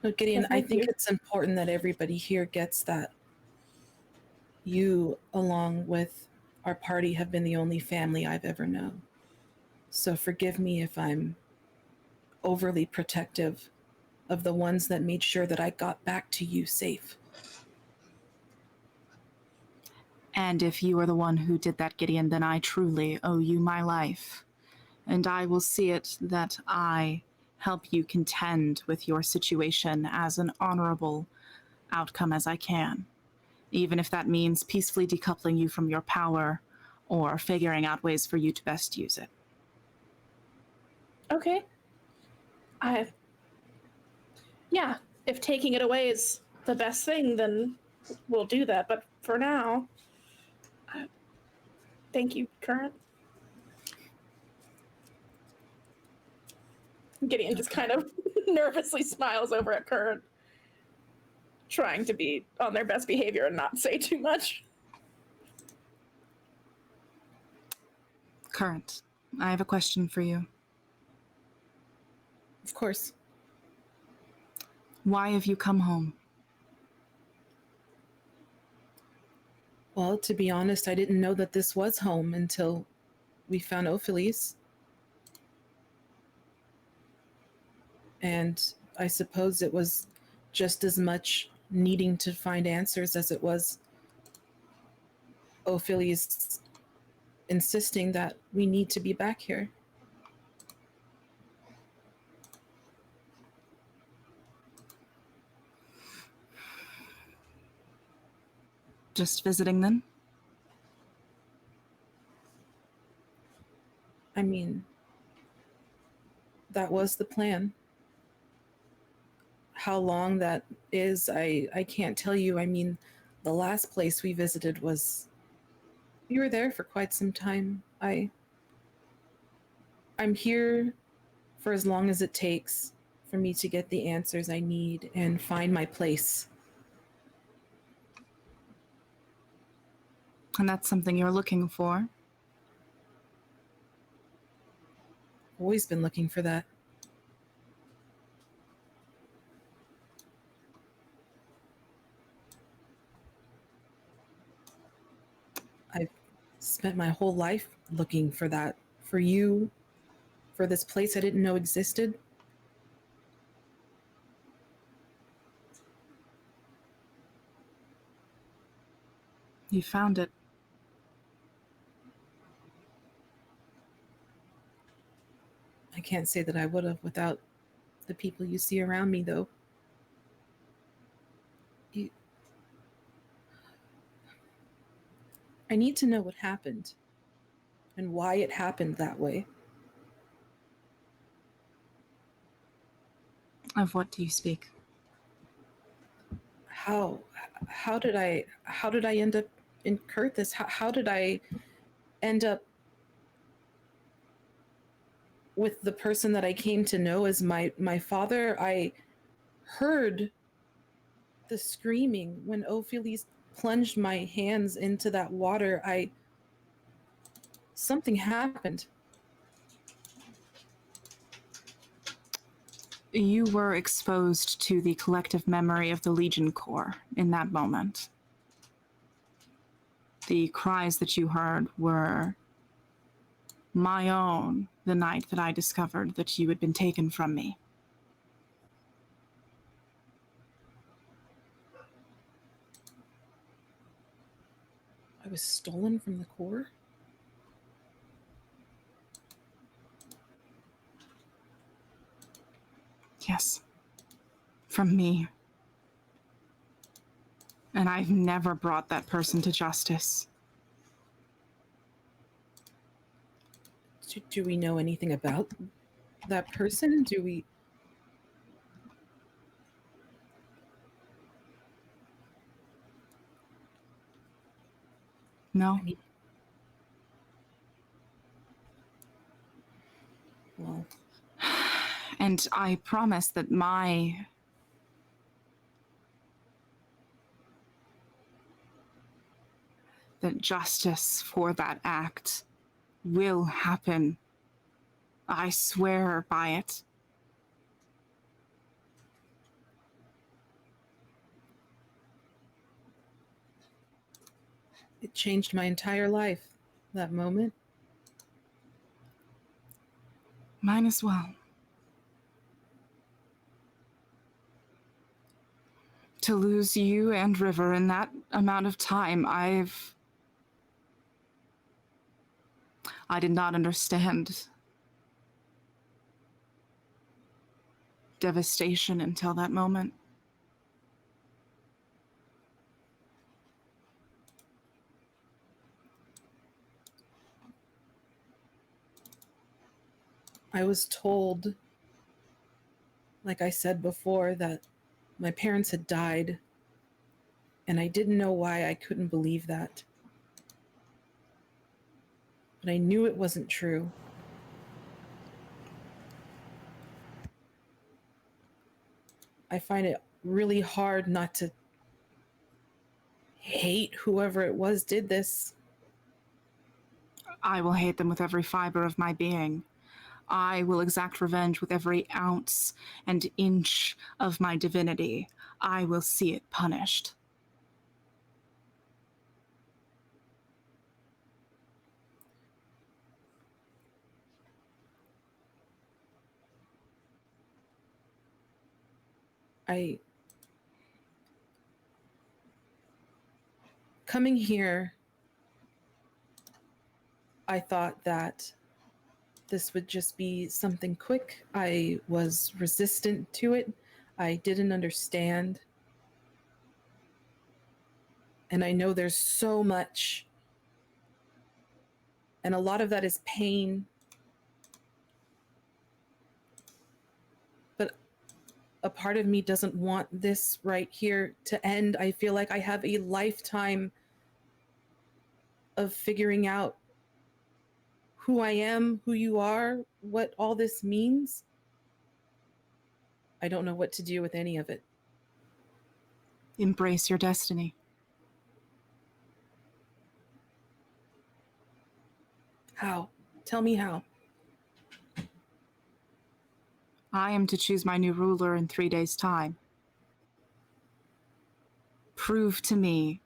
But Gideon, Yes, I thank think you. it's important that everybody here gets that you, along with our party, have been the only family I've ever known. So forgive me if I'm overly protective of the ones that made sure that I got back to you safe. And if you are the one who did that, Gideon, then I truly owe you my life. And I will see it that I help you contend with your situation as an honorable outcome as I can, even if that means peacefully decoupling you from your power or figuring out ways for you to best use it. Okay. Yeah, if taking it away is the best thing, then we'll do that. But for now, thank you, Current. Gideon just kind of nervously smiles over at Current, trying to be on their best behavior and not say too much. Current, I have a question for you. Of course. Why have you come home? Well, to be honest, I didn't know that this was home until we found Ophelis. And I suppose it was just as much needing to find answers as it was Ophelis insisting that we need to be back here. Just visiting then? I mean, that was the plan. How long that is, I can't tell you. I mean, the last place we visited was... We were there for quite some time. I'm here for as long as it takes for me to get the answers I need and find my place. And that's something you're looking for? Always been looking for that. I've spent my whole life looking for that. For you, for this place I didn't know existed. You found it. I can't say that I would have without the people you see around me, though. I need to know what happened and why it happened that way. Of what do you speak? How did I end up in Kurthis? How did I end up with the person that I came to know as my father? I heard the screaming when Ophelis plunged my hands into that water, something happened. You were exposed to the collective memory of the Legion Corps in that moment. The cries that you heard were my own the night that I discovered that you had been taken from me. I was stolen from the Corps? Yes. From me. And I've never brought that person to justice. Do we know anything about that person? Do we... No? I mean, well, And I promise that that justice for that act will happen. I swear by it. it changed my entire life, that moment. Mine as well. To lose you and River in that amount of time, I did not understand devastation until that moment. I was told, like I said before, that my parents had died, and I didn't know why I couldn't believe that. But I knew it wasn't true. I find it really hard not to hate whoever it was did this. I will hate them with every fiber of my being. I will exact revenge with every ounce and inch of my divinity. I will see it punished. Coming here, I thought that this would just be something quick. I was resistant to it. I didn't understand. And I know there's so much, and a lot of that is pain. But a part of me doesn't want this right here to end. I feel like I have a lifetime of figuring out who I am, who you are, what all this means. I don't know what to do with any of it. Embrace your destiny. How? Tell me how. I am to choose my new ruler in 3 days' time. Prove to me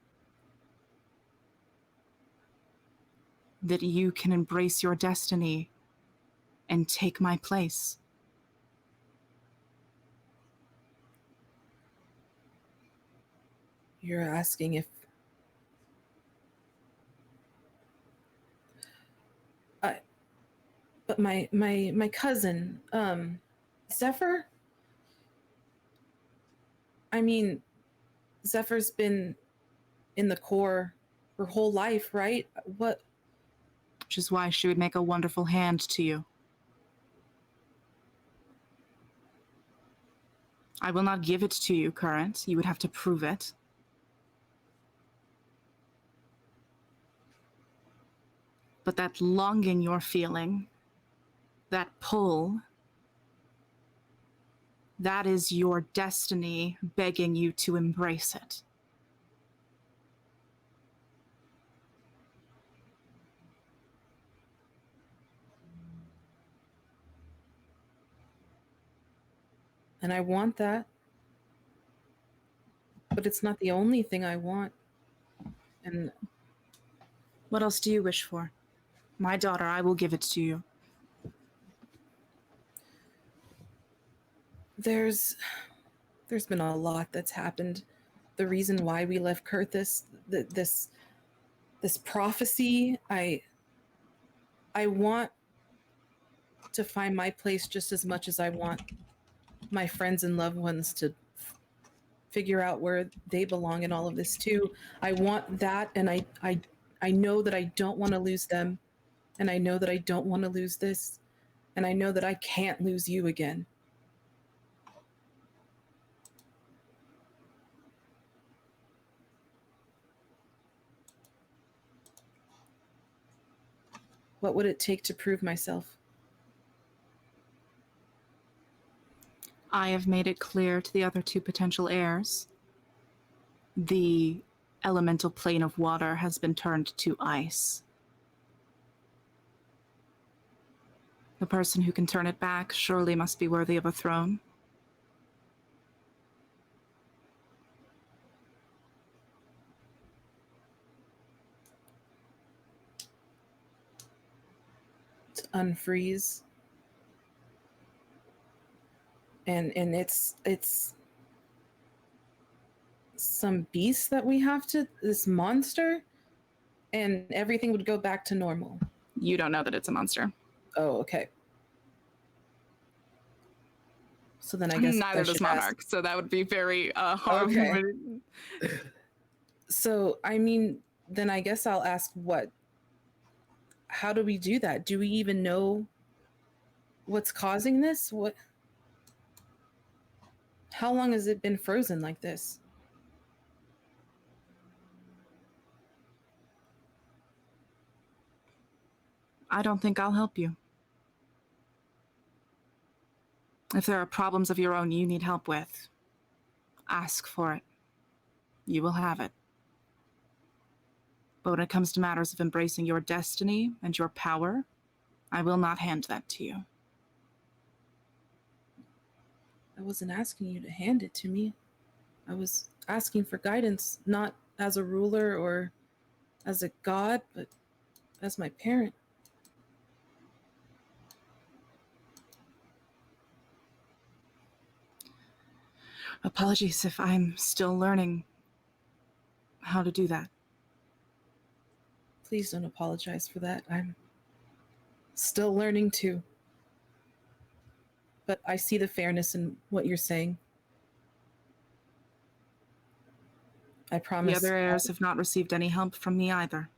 that you can embrace your destiny and take my place. You're asking if but my cousin, Zephyr? I mean, Zephyr's been in the Corps her whole life, right? What? Which is why she would make a wonderful hand to you. I will not give it to you, Current. You would have to prove it. But that longing you're feeling, that pull, that is your destiny begging you to embrace it. And I want that. But it's not the only thing I want. And What else do you wish for? My daughter, I will give it to you. there's been a lot that's happened. The reason why we left Kurthus, this prophecy, I want to find my place just as much as I want my friends and loved ones to figure out where they belong in all of this too. I want that, and I know that I don't want to lose them, and I know that I don't want to lose this, and I know that I can't lose you again. What would it take to prove myself? I have made it clear to the other two potential heirs. The elemental plane of water has been turned to ice. The person who can turn it back surely must be worthy of a throne. To unfreeze. And it's some beast that we have to, this monster, and everything would go back to normal. You don't know that it's a monster. Oh, okay. So then I guess Neither does Monarch, so that would be very hard. Okay. So, I mean, then I guess I'll ask how do we do that? Do we even know what's causing this? How long has it been frozen like this? I don't think I'll help you. If there are problems of your own you need help with, ask for it. You will have it. But when it comes to matters of embracing your destiny and your power, I will not hand that to you. I wasn't asking you to hand it to me. I was asking for guidance, not as a ruler or as a god, but as my parent. Apologies if I'm still learning how to do that. Please don't apologize for that. I'm still learning too. But I see the fairness in what you're saying. I promise. The other heirs have not received any help from me either.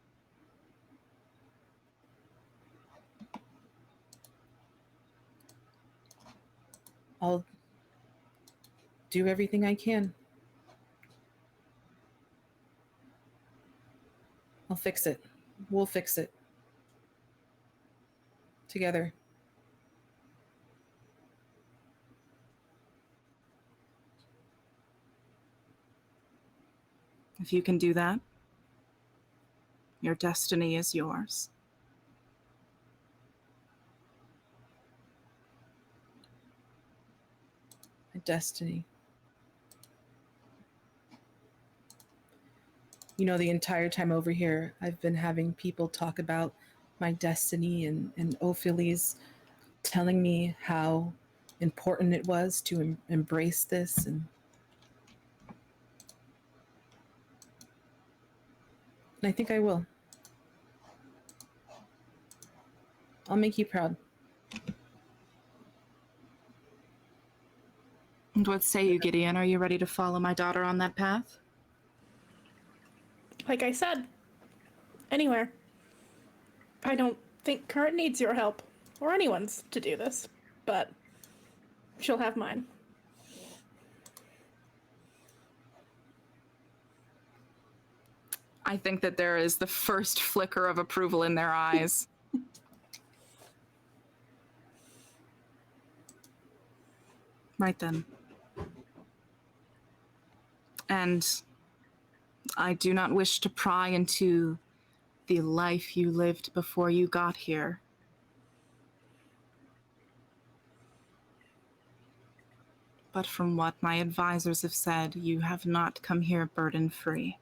I'll do everything I can. I'll fix it. We'll fix it. Together. If you can do that, your destiny is yours. My destiny. You know, the entire time over here, I've been having people talk about my destiny and Opheles telling me how important it was to embrace this, and I think I will. I'll make you proud. And what say you, Gideon? Are you ready to follow my daughter on that path? Like I said, anywhere. I don't think Current needs your help, or anyone's, to do this, but she'll have mine. I think that there is the first flicker of approval in their eyes. Right then. And I do not wish to pry into the life you lived before you got here. But from what my advisors have said, you have not come here burden-free.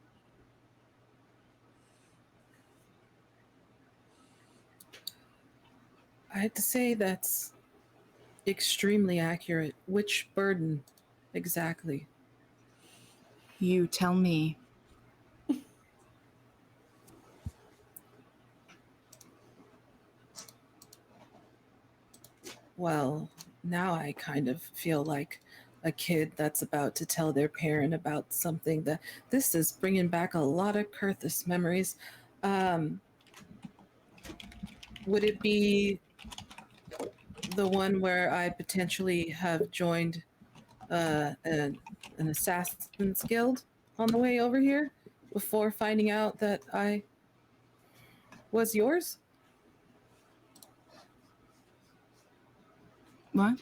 I have to say that's extremely accurate. Which burden exactly? You tell me. Well, now I kind of feel like a kid that's about to tell their parent about something that this is bringing back a lot of Kurthus memories. Um, would it be the one where I potentially have joined an assassin's guild on the way over here before finding out that I was yours? What?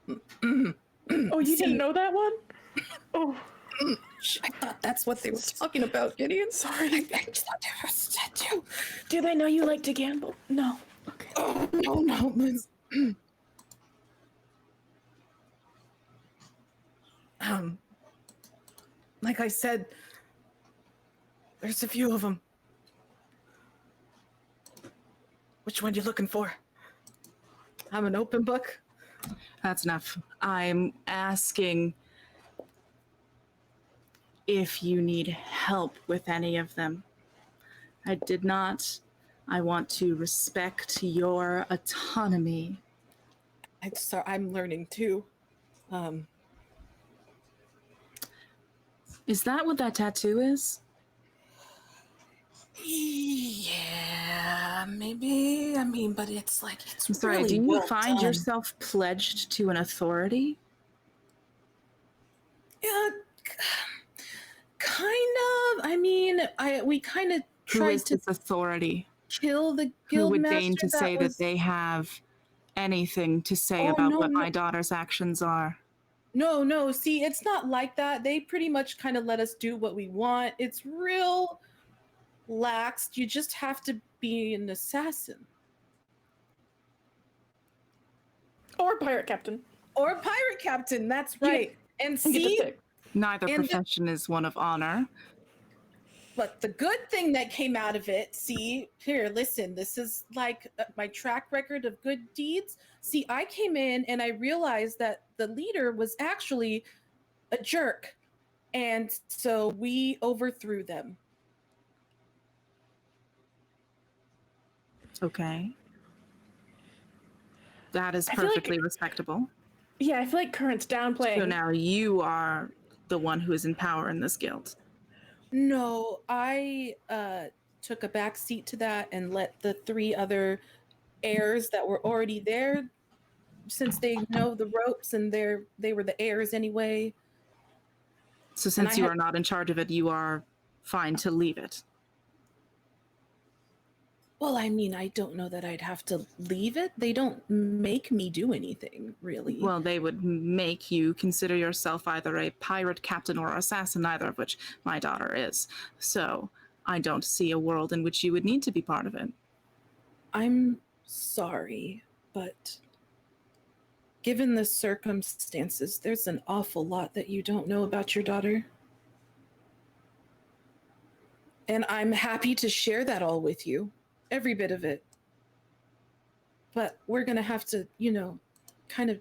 Oh, you didn't know that one? Oh, I thought that's what they were talking about, Gideon. sorry. I just thought they were said to. Do they know you like to gamble? No. Okay. Oh, no, Liz. Like I said, there's a few of them. Which one you looking for? I'm an open book. That's enough. I'm asking if you need help with any of them. I did not. I want to respect your autonomy. I'm learning too. Is that what that tattoo is? Yeah, maybe. I mean, but it's like it's I'm sorry, really do you well find done. yourself pledged to an authority? Yeah, kind of. I mean, we kind of Who tried is to this authority? kill the Who guild would master deign to say was... that they have anything to say Oh, about no, what no. my daughter's actions are? No. See, it's not like that. They pretty much kind of let us do what we want. It's real laxed. You just have to be an assassin. Or pirate captain. Or a pirate captain, that's You right. And You get to see, pick. Neither And profession is one of honor. but the good thing that came out of it, see, here, listen, this is like my track record of good deeds. See, I came in and I realized that the leader was actually a jerk. And so we overthrew them. Okay. That is I feel like- perfectly respectable. Yeah, I feel like Current's downplaying. So now you are the one who is in power in this guild. No, I took a back seat to that and let the 3 other heirs that were already there, since they know the ropes and they were the heirs anyway. So since I you had- are not in charge of it, you are fine to leave it. Well, I mean, I don't know that I'd have to leave it. They don't make me do anything, really. Well, they would make you consider yourself either a pirate captain or assassin, neither of which my daughter is. So I don't see a world in which you would need to be part of it. I'm sorry, but given the circumstances, there's an awful lot that you don't know about your daughter. And I'm happy to share that all with you, every bit of it. But we're going to have to, kind of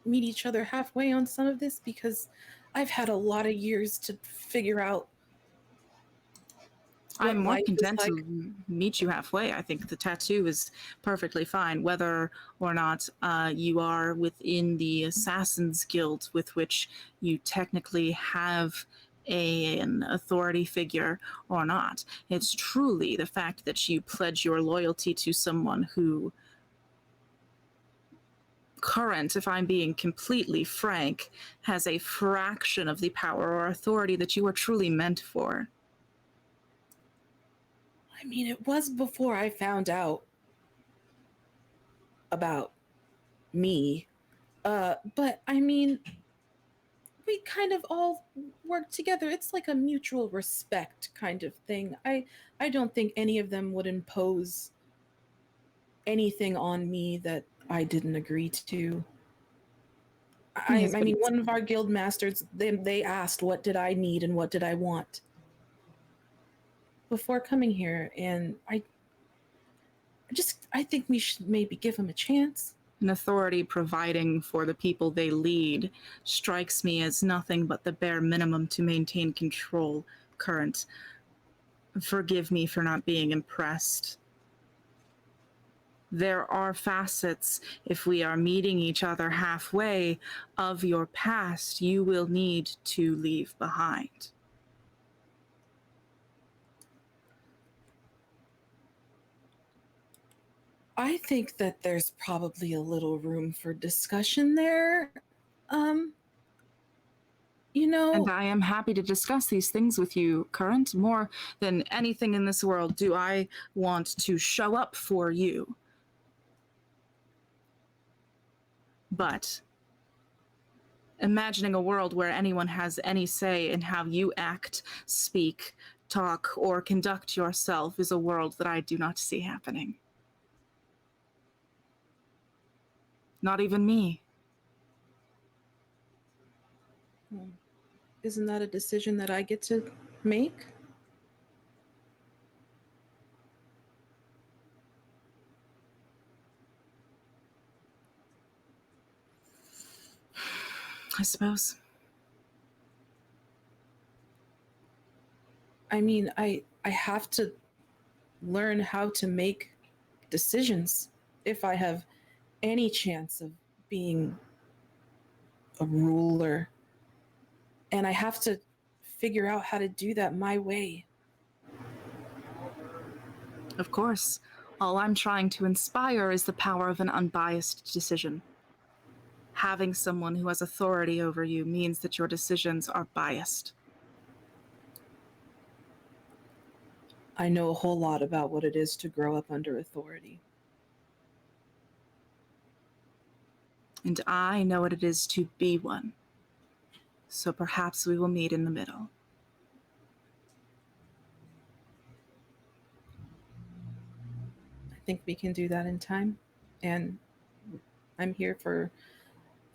meet each other halfway on some of this, because I've had a lot of years to figure out. I'm more life is content like. to meet you halfway. I think the tattoo is perfectly fine, whether or not you are within the Assassin's Guild, with which you technically have an authority figure or not. It's truly the fact that you pledge your loyalty to someone who, current, if I'm being completely frank, has a fraction of the power or authority that you are truly meant for. I mean, it was before I found out about me. But I mean, we kind of all work together. It's like a mutual respect kind of thing. I don't think any of them would impose anything on me that I didn't agree to. Yes, I but mean, one of our guild masters, they asked what did I need and what did I want before coming here, and I think we should maybe give him a chance. an authority providing for the people they lead strikes me as nothing but the bare minimum to maintain control. Current, forgive me for not being impressed. There are facets, if we are meeting each other halfway, of your past you will need to leave behind. I think that there's probably a little room for discussion there. Um, And I am happy to discuss these things with you, Current. More than anything in this world, do I want to show up for you. But imagining a world where anyone has any say in how you act, speak, talk, or conduct yourself is a world that I do not see happening. Not even me. Isn't that a decision that I get to make? I suppose. I mean, I have to learn how to make decisions if I have any chance of being a ruler. And I have to figure out how to do that my way. Of course. All I'm trying to inspire is the power of an unbiased decision. Having someone who has authority over you means that your decisions are biased. I know a whole lot about what it is to grow up under authority. And I know what it is to be one. So perhaps we will meet in the middle. I think we can do that in time. And I'm here for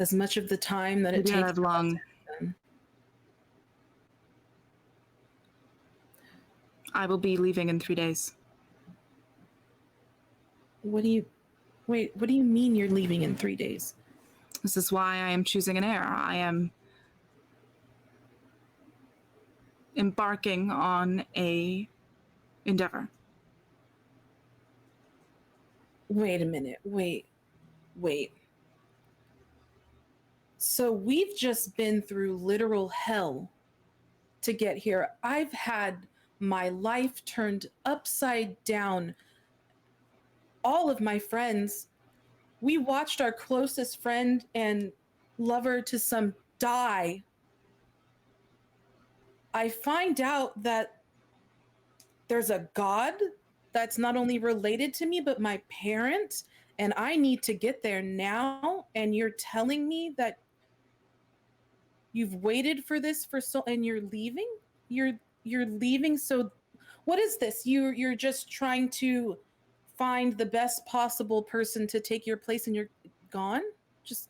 as much of the time that it We don't takes. have long. I will be leaving in 3 days. What do you mean you're leaving in 3 days? This is why I am choosing an heir. I am embarking on a endeavor. Wait a minute. Wait. So we've just been through literal hell to get here. I've had my life turned upside down. All of my friends, we watched our closest friend and lover to some die. I find out that there's a god that's not only related to me, but my parent, and I need to get there now. And you're telling me that you've waited for this for so, and you're leaving? You're leaving. So what is this? You're just trying to find the best possible person to take your place and you're gone? Just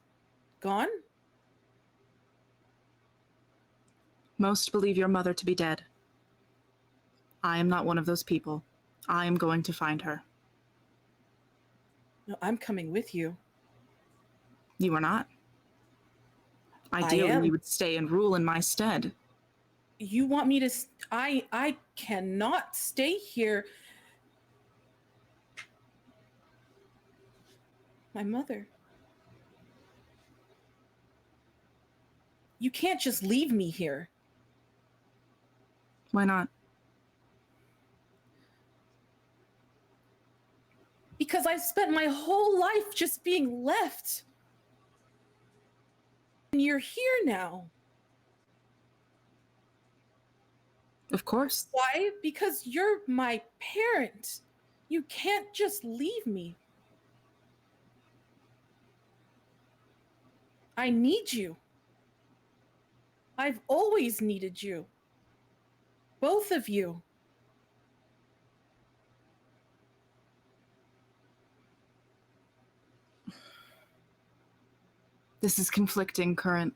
gone? Most believe your mother to be dead. I am not one of those people. I am going to find her. No, I'm coming with you. You are not. Ideally, am. you would stay and rule in my stead. You want me to I cannot stay here. My mother. You can't just leave me here. Why not? Because I've spent my whole life just being left. And you're here now. Of course. Why? Because you're my parent. You can't just leave me. I need you. I've always needed you. Both of you. This is conflicting, Current.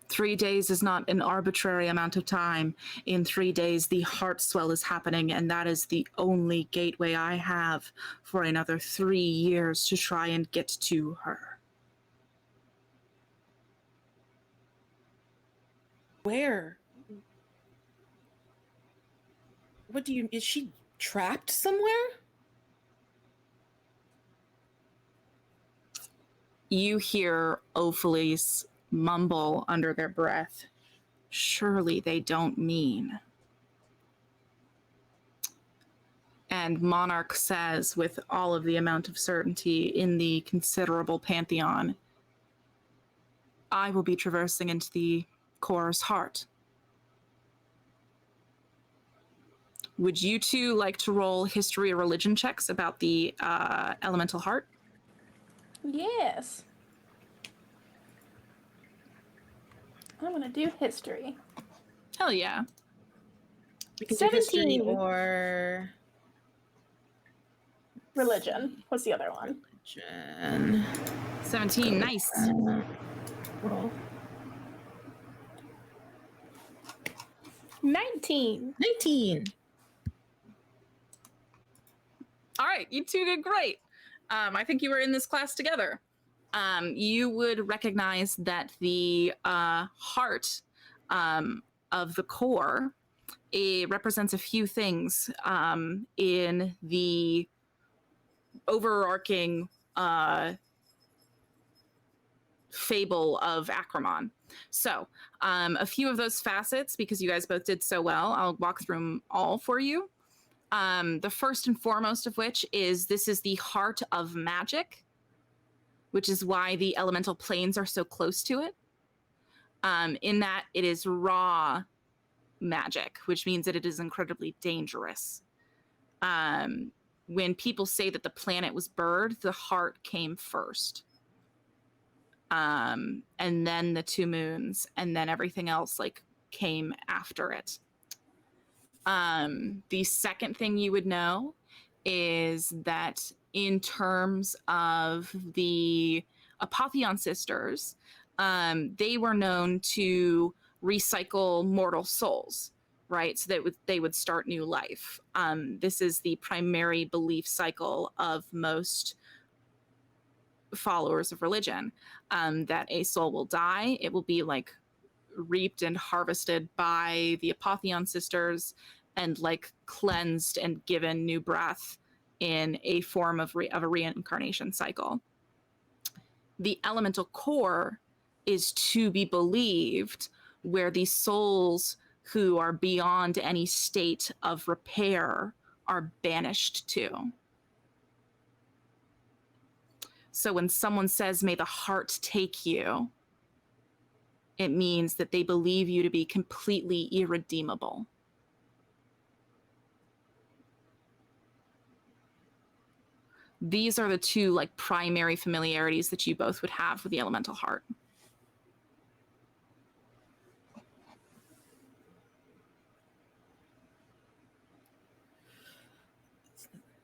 3 days is not an arbitrary amount of time. In 3 days, the heart swell is happening, and that is the only gateway I have for another 3 years to try and get to her. Where? What do you... Is she trapped somewhere? You hear Opheles mumble under their breath. Surely they don't mean. And Monarch says, with all of the amount of certainty in the considerable pantheon, I will be traversing into the core's heart. Would you two like to roll history or religion checks about the elemental heart? Yes. I'm gonna do history. Hell yeah. We can do history 17. or Religion. What's the other one? religion. 17, nice. Roll. 19. 19. All right, you two did great. I think you were in this class together. You would recognize that the heart of the core, it represents a few things in the overarching fable of Acrimon. So a few of those facets, because you guys both did so well, I'll walk through them all for you. The first and foremost of which is this is the heart of magic, which is why the elemental planes are so close to it. In that it is raw magic, which means that it is incredibly dangerous. When people say that the planet was birthed, the heart came first. And then the 2 moons, and then everything else like came after it. The second thing you would know is that in terms of the Apotheon sisters, they were known to recycle mortal souls, right? So that they would start new life. This is the primary belief cycle of most followers of religion, that a soul will die. It will be like reaped and harvested by the Apotheon sisters and like cleansed and given new breath in a form of a reincarnation cycle. The elemental core is to be believed where these souls who are beyond any state of repair are banished to. So when someone says, "May the heart take you," it means that they believe you to be completely irredeemable. These are the 2 like primary familiarities that you both would have with the elemental heart.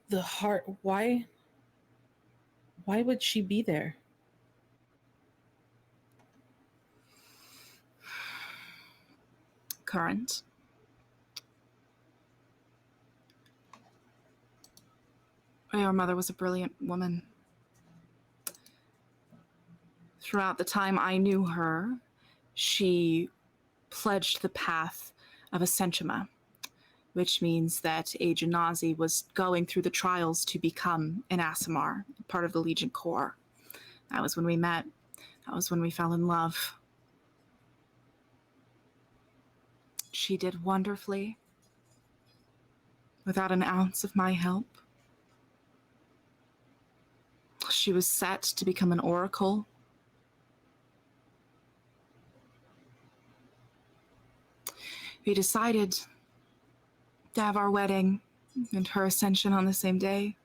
The heart, why would she be there? Current. Your mother was a brilliant woman. Throughout the time I knew her, she pledged the path of Ascentima, which means that a Genasi was going through the trials to become an Aasimar, part of the Legion Corps. That was when we met. That was when we fell in love. She did wonderfully, without an ounce of my help. She was set to become an oracle. We decided to have our wedding and her ascension on the same day.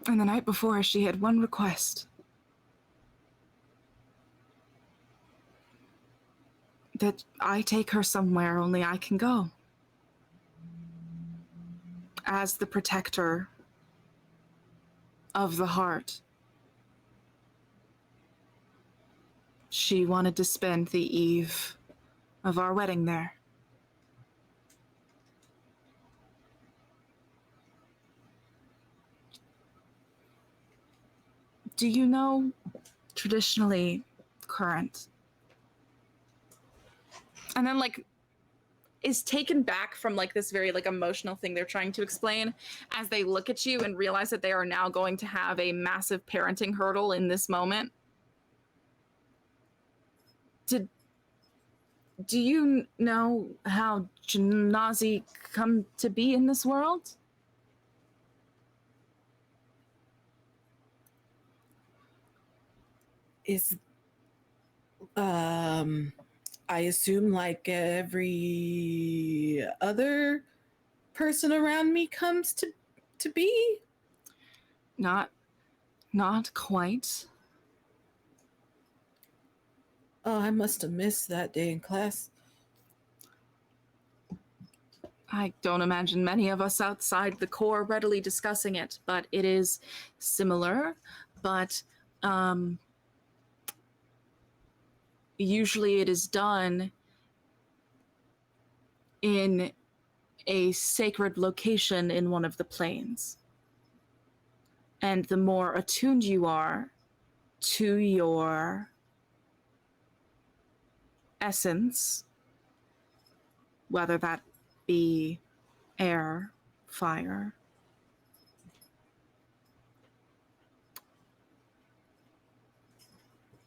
And the night before, she had one request. That I take her somewhere only I can go. as the protector of the heart, she wanted to spend the eve of our wedding there. Do you know, traditionally, current? And then, like, is taken back from, like, this very, like, emotional thing they're trying to explain as they look at you and realize that they are now going to have a massive parenting hurdle in this moment. Do you know how Janazi come to be in this world? Is I assume like every other person around me comes to be? Not quite. Oh, I must have missed that day in class. I don't imagine many of us outside the core readily discussing it, but it is similar. But usually it is done in a sacred location in one of the planes. And the more attuned you are to your essence, whether that be air, fire,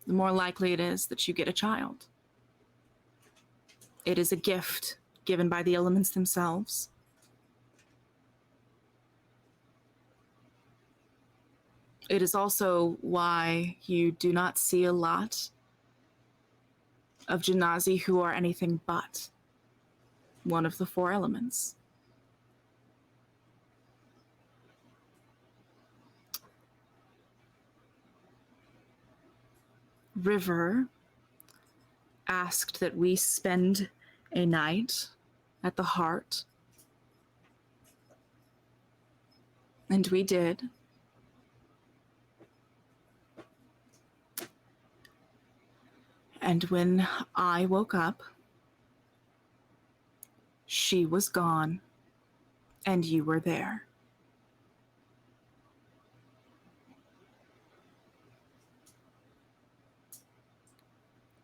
the more likely it is that you get a child. It is a gift given by the elements themselves. It is also why you do not see a lot of Janazi who are anything but one of the four elements. River asked that we spend a night at the heart, and we did. And when I woke up, she was gone, and you were there.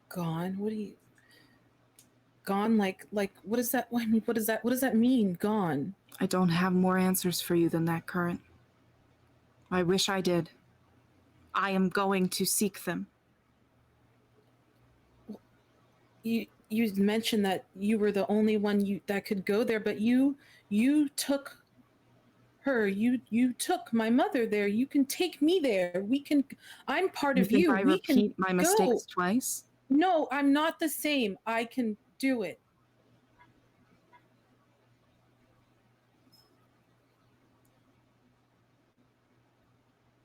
Gone? What do you... Gone? Like what does that... I mean, what does that mean, gone? I don't have more answers for you than that, Current. I wish I did. I am going to seek them. You mentioned that you were the only one that could go there, but you took her. You took my mother there. You can take me there. I'm part of you. I repeat my mistakes twice? No, I'm not the same. I can do it.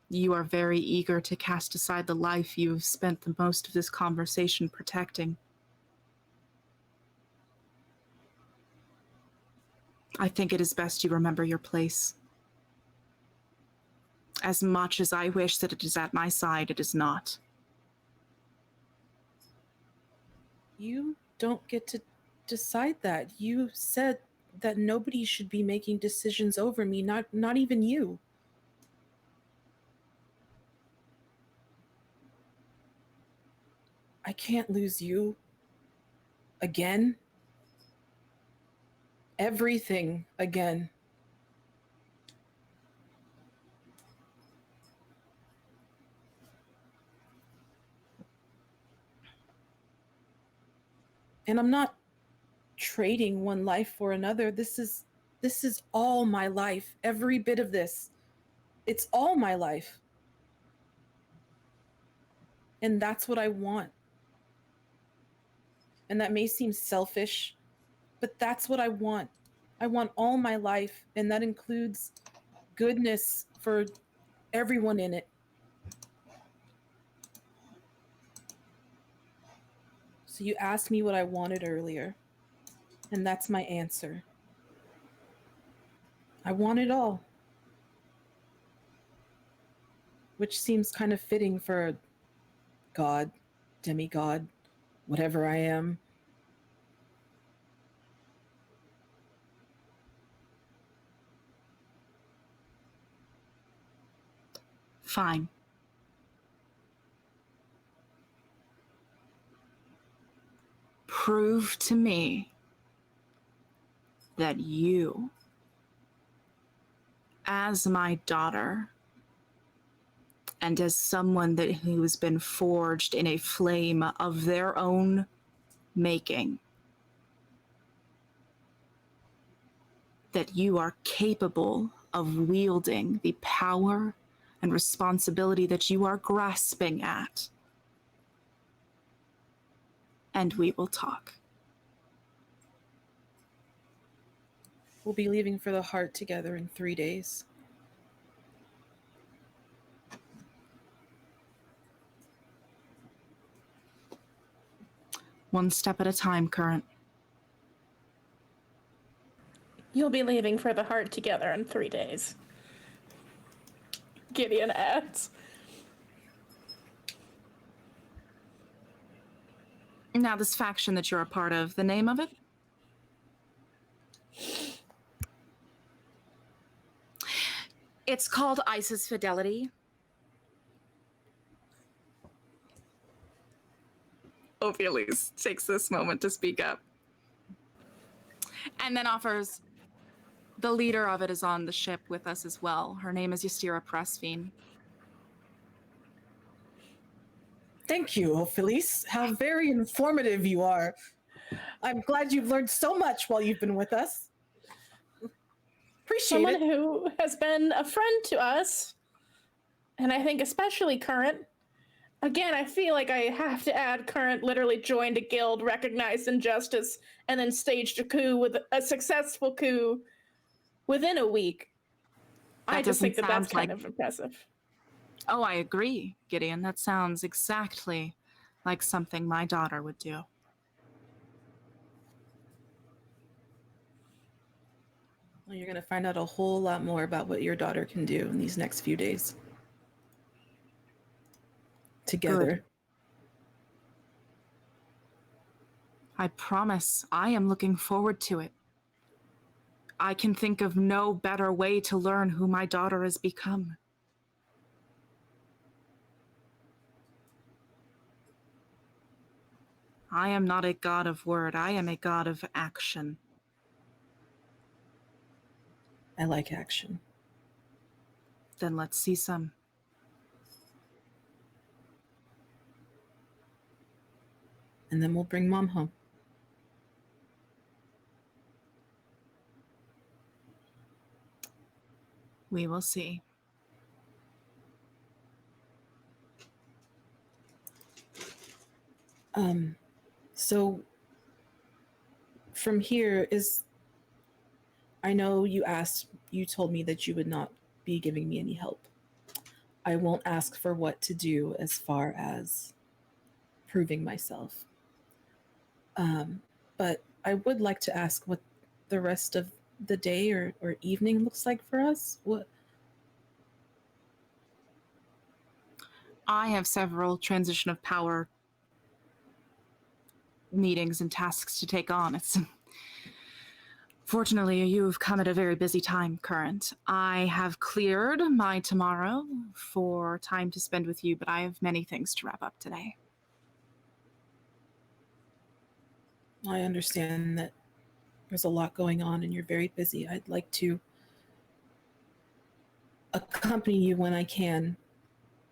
You are very eager to cast aside the life you have spent the most of this conversation protecting. I think it is best you remember your place. As much as I wish that it is at my side, it is not. You don't get to decide that. You said that nobody should be making decisions over me, not even you. I can't lose you again. Everything again. And I'm not trading one life for another. This is all my life. Every bit of this. It's all my life. And that's what I want. And that may seem selfish, but that's what I want. I want all my life, and that includes goodness for everyone in it. So you asked me what I wanted earlier, and that's my answer. I want it all. Which seems kind of fitting for a god, demigod, whatever I am. Fine. Prove to me that you, as my daughter, and as someone who has been forged in a flame of their own making, that you are capable of wielding the power and responsibility that you are grasping at. And we will talk. We'll be leaving for the heart together in 3 days. One step at a time, Current. You'll be leaving for the heart together in 3 days. Gideon adds. Now, this faction that you're a part of, the name of it? It's called Isis Fidelity. Ophiules takes this moment to speak up. And then offers, the leader of it is on the ship with us as well. Her name is Ystira Pressfiend. Thank you, Ophiules. How very informative you are. I'm glad you've learned so much while you've been with us. Appreciate Someone it. who has been a friend to us, and I think especially Current. Again, I feel like I have to add Current literally joined a guild, recognized injustice, and then staged a coup with a successful coup within a week. I just think that that's kind of impressive. Oh, I agree, Gideon. That sounds exactly like something my daughter would do. Well, you're going to find out a whole lot more about what your daughter can do in these next few days. Together. Good. I promise I am looking forward to it. I can think of no better way to learn who my daughter has become. I am not a god of word. I am a god of action. I like action. Then let's see some. And then we'll bring Mom home. We will see. So from here I know you told me that you would not be giving me any help. I won't ask for what to do as far as proving myself. But I would like to ask what the rest of the day or evening looks like for us. What? I have several transition of power meetings and tasks to take on. Fortunately, you've come at a very busy time, Current. I have cleared my tomorrow for time to spend with you, but I have many things to wrap up today. I understand that there's a lot going on and you're very busy. I'd like to accompany you when I can.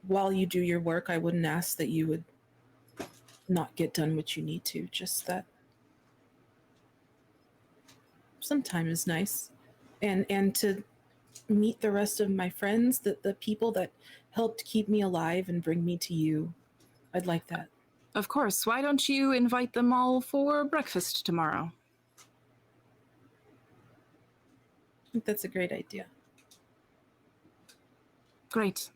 While you do your work, I wouldn't ask that you would not get done what you need to, just that some time is nice. And to meet the rest of my friends, the people that helped keep me alive and bring me to you. I'd like that. Of course. Why don't you invite them all for breakfast tomorrow? I think that's a great idea. Great.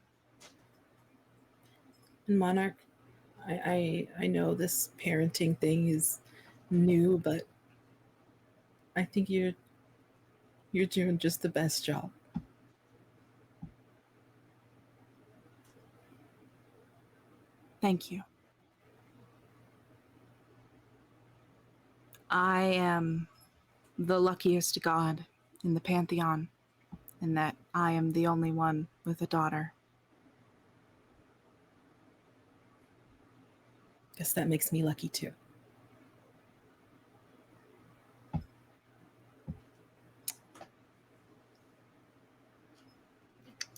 And Monarch, I know this parenting thing is new, but I think you're You're doing just the best job. Thank you. I am the luckiest god in the Pantheon, in that I am the only one with a daughter. Guess that makes me lucky too.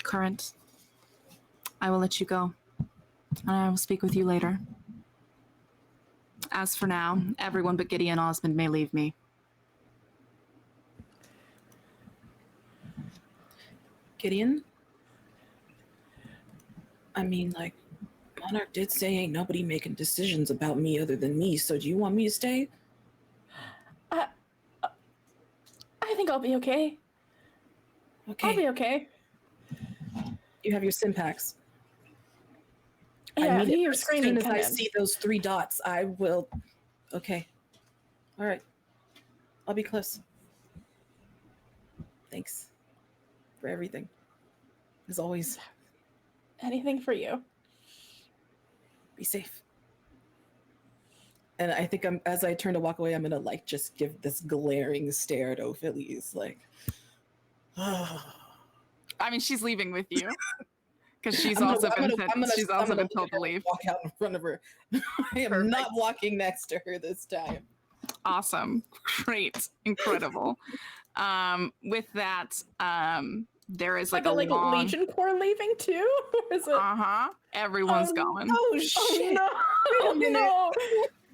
Current, I will let you go, and I will speak with you later. As for now, everyone but Gideon Osmond may leave me. Gideon? I mean, like, Monarch did say ain't nobody making decisions about me other than me, so do you want me to stay? I think I'll be okay. Okay. I'll be okay. You have your Simpacks. Yeah, I if mean, you hear as screaming, soon as come I in. see those 3 dots, I will... Okay. All right. I'll be close. Thanks for everything. As always, Anything for you. be safe. And I think as I turn to walk away, I'm gonna like just give this glaring stare at Ophelia, like, I mean, she's leaving with you because she's I'm also gonna been told to leave. Walk out in front of her. I am not walking next to her this time. Awesome, great, incredible. With that, there is like a long... Legion Corps leaving too? Or is it? Everyone's going. Oh shit! No! Wait a minute. No!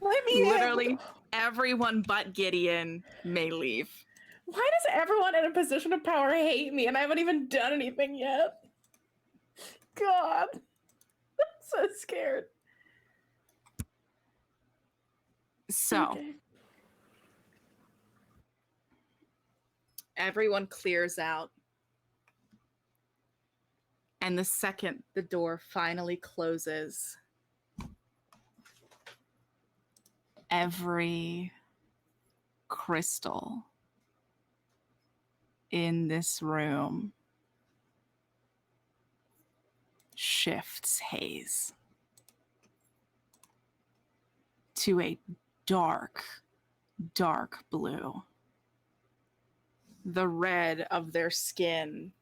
Let me in. Literally, everyone but Gideon may leave. Why does everyone in a position of power hate me and I haven't even done anything yet? God. I'm so scared. So, Okay. everyone clears out. And the second the door finally closes, every crystal in this room shifts haze to a dark, dark blue. The red of their skin,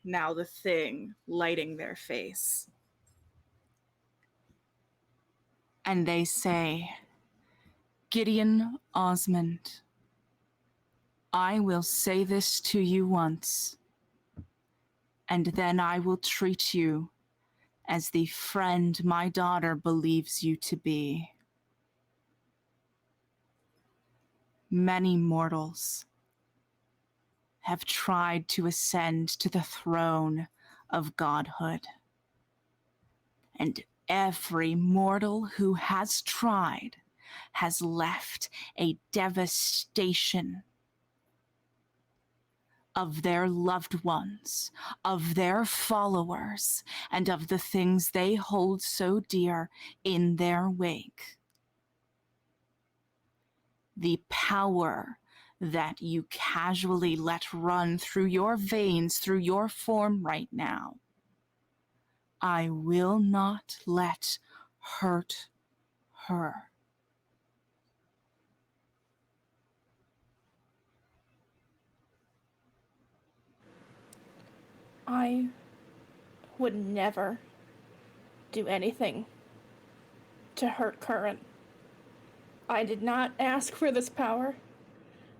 now the thing lighting their face. And they say, Gideon Osmond, I will say this to you once, and then I will treat you as the friend my daughter believes you to be. Many mortals have tried to ascend to the throne of godhood, and every mortal who has tried has left a devastation of their loved ones, of their followers, and of the things they hold so dear in their wake. The power that you casually let run through your veins, through your form right now, I will not let hurt her. I would never do anything to hurt Current. I did not ask for this power,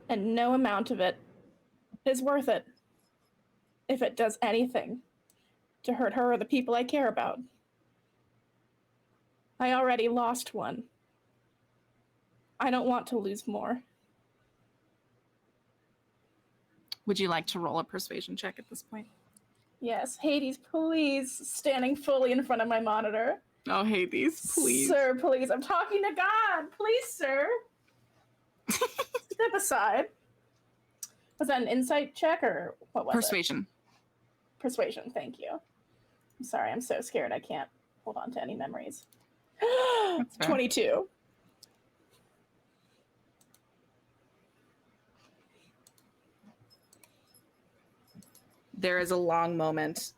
and no amount of it is worth it if it does anything to hurt her or the people I care about. I already lost one. I don't want to lose more. Would you like to roll a persuasion check at this point? Yes, Hades, please, standing fully in front of my monitor. Oh, Hades, please. Sir, please. I'm talking to God. Please, sir. Step aside. Was that an insight check or what was Persuasion. it? Persuasion, thank you. I'm sorry, I'm so scared I can't hold on to any memories. That's fair. 22. There is a long moment,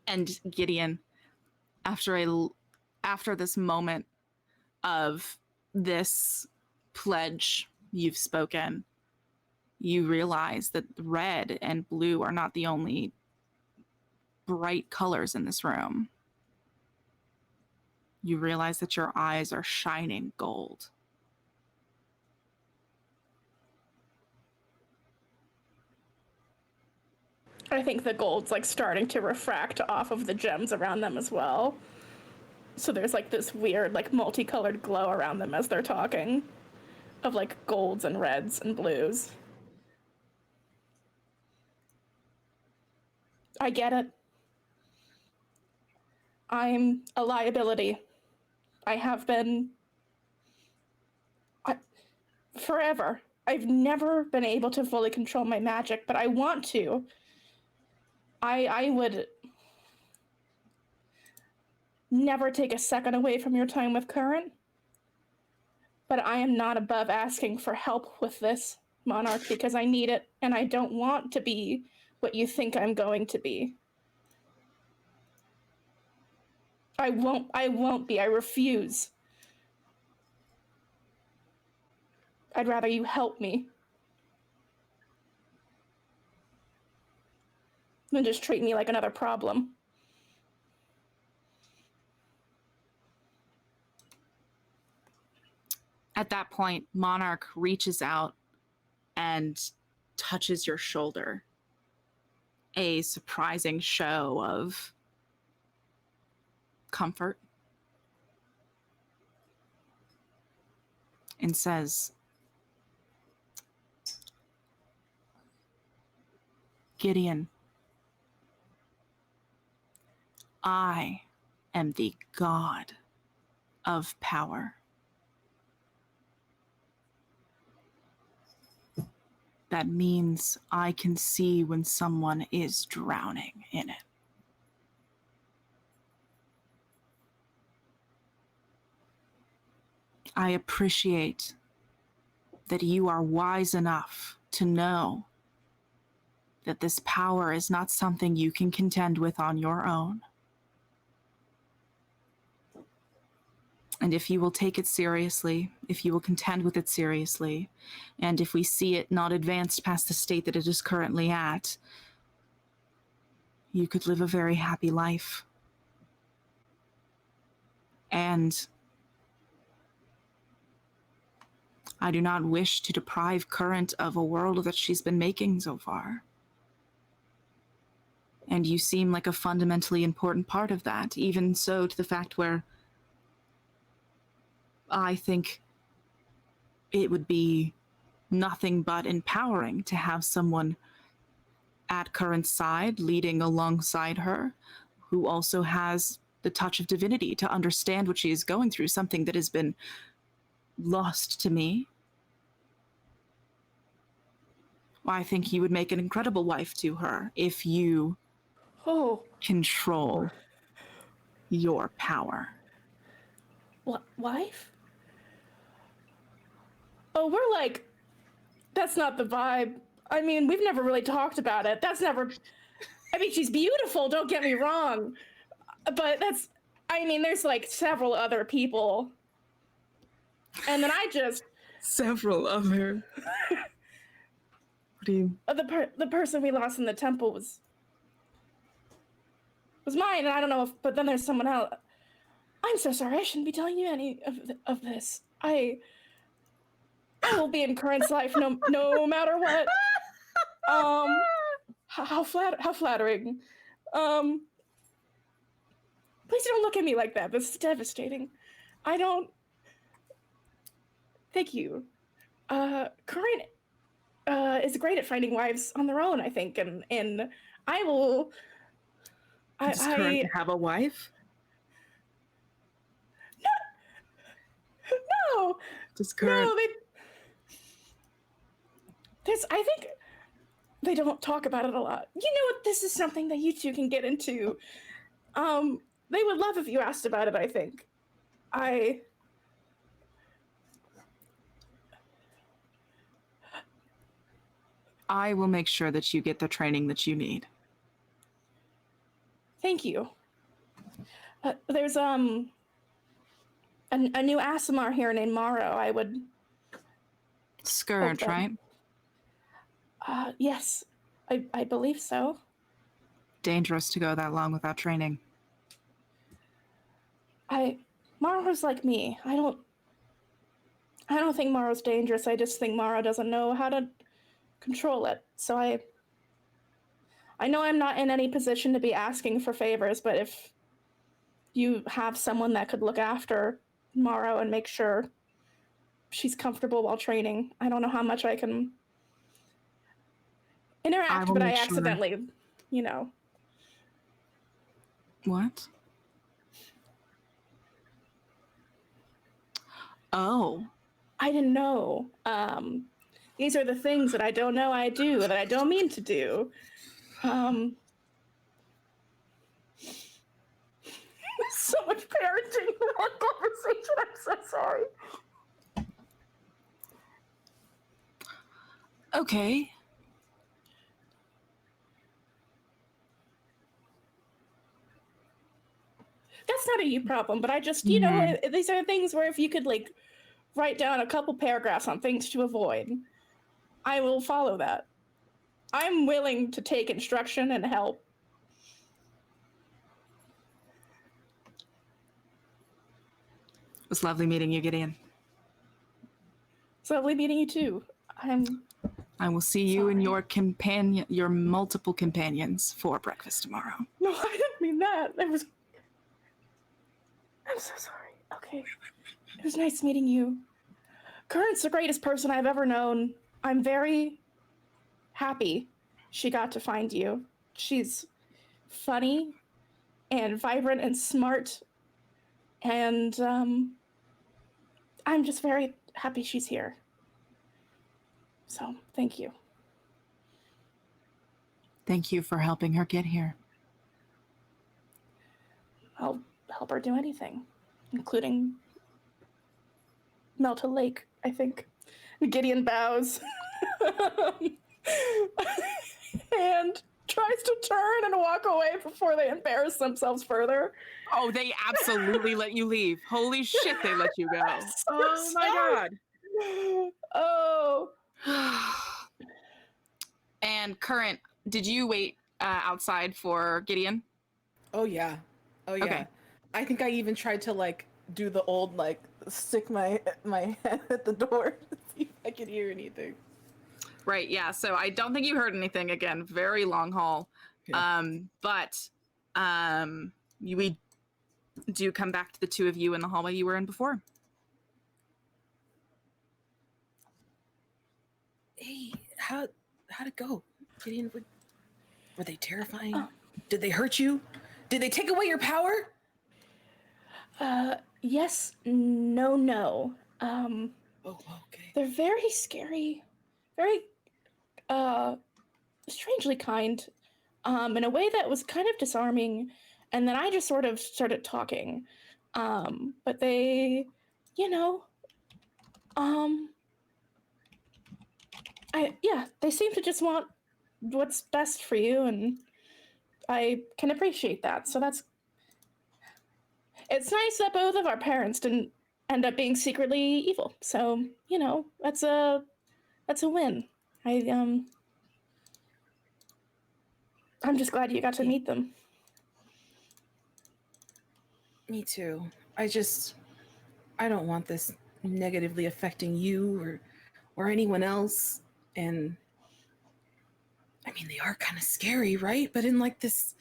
and Gideon, after this moment of this pledge you've spoken, you realize that red and blue are not the only bright colors in this room. You realize that your eyes are shining gold. I think the gold's like starting to refract off of the gems around them as well. So there's like this weird like multicolored glow around them as they're talking of like golds and reds and blues. I get it. I'm a liability. I have been forever. I've never been able to fully control my magic, but I want to. I would never take a second away from your time with Current, but I am not above asking for help with this, Monarch, because I need it, and I don't want to be what you think I'm going to be. I won't be. I refuse. I'd rather you help me than just treat me like another problem. At that point, Monarch reaches out and touches your shoulder. A surprising show of comfort. And says, Gideon, I am the god of power. That means I can see when someone is drowning in it. I appreciate that you are wise enough to know that this power is not something you can contend with on your own. And if you will take it seriously, if you will contend with it seriously, and if we see it not advanced past the state that it is currently at, you could live a very happy life. And I do not wish to deprive Current of a world that she's been making so far. And you seem like a fundamentally important part of that, even so to the fact where I think it would be nothing but empowering to have someone at Current's side, leading alongside her, who also has the touch of divinity to understand what she is going through, something that has been lost to me. I think you would make an incredible wife to her if you control your power. What, wife? Oh, we're like, that's not the vibe. I mean, we've never really talked about it. That's never, I mean, she's beautiful, don't get me wrong. But that's, I mean, there's like several other people. And then I just... Several other... What do you... The person we lost in the temple was mine, and I don't know if, but then there's someone else. I'm so sorry, I shouldn't be telling you any of this. I will be in Current's life no matter what. How flattering. Please don't look at me like that. This is devastating. I don't. Thank you. Current is great at finding wives on their own, I think, and I will. Does Current have a wife? No. Does Current? No, I think they don't talk about it a lot. You know what? This is something that you two can get into. They would love if you asked about it, I think. I will make sure that you get the training that you need. Thank you. There's a new Asimar here named Morrow. I would. Scourge, that- right? Yes, I believe so. Dangerous to go that long without training. Morrow's like me. I don't think Morrow's dangerous. I just think Morrow doesn't know how to control it. So I know I'm not in any position to be asking for favors, but if you have someone that could look after Morrow and make sure she's comfortable while training, I don't know how much I can interact, but I accidentally, What? Oh. I didn't know. These are the things that I don't know I do, that I don't mean to do. So much parenting in one conversation. I'm so sorry. Okay. That's not a you problem, but I just, these are things where if you could, like, write down a couple paragraphs on things to avoid, I will follow that. I'm willing to take instruction and help. It was lovely meeting you, Gideon. It's lovely meeting you too. I will see you and your multiple companions for breakfast tomorrow. No, I didn't mean that. I'm so sorry. Okay. It was nice meeting you. Current's the greatest person I've ever known. I'm very happy she got to find you. She's funny and vibrant and smart. And I'm just very happy she's here. So, thank you. Thank you for helping her get here. I'll help her do anything, including melt a lake, I think. Gideon bows and tries to turn and walk away before they embarrass themselves further. Oh, they absolutely let you leave. Holy shit, they let you go. Oh my god. Oh. And Current, did you wait outside for Gideon? Oh yeah. Okay. I think I even tried to like do the old like stick my head at the door to see if I could hear anything. Right, yeah. So I don't think you heard anything. Again, very long haul. Yeah. We do come back to the two of you in the hallway you were in before. Hey, how'd it go? Gideon, were they terrifying? Did they hurt you? Did they take away your power? Yes, no. Oh, okay. They're very scary, very, strangely kind, in a way that was kind of disarming, and then I just sort of started talking, but they, they seem to just want what's best for you, and I can appreciate that, so it's nice that both of our parents didn't end up being secretly evil. So, that's a win. I'm just glad you got to meet them. Me too. I don't want this negatively affecting you or anyone else. And I mean, they are kind of scary, right? But in like this,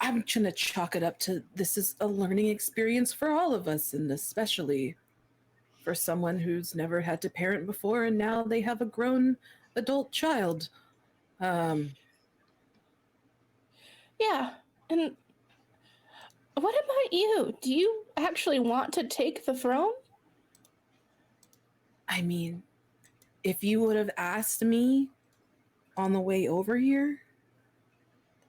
I'm trying to chalk it up to this is a learning experience for all of us, and especially for someone who's never had to parent before and now they have a grown adult child. Yeah, and what about you? Do you actually want to take the throne? I mean, if you would have asked me on the way over here,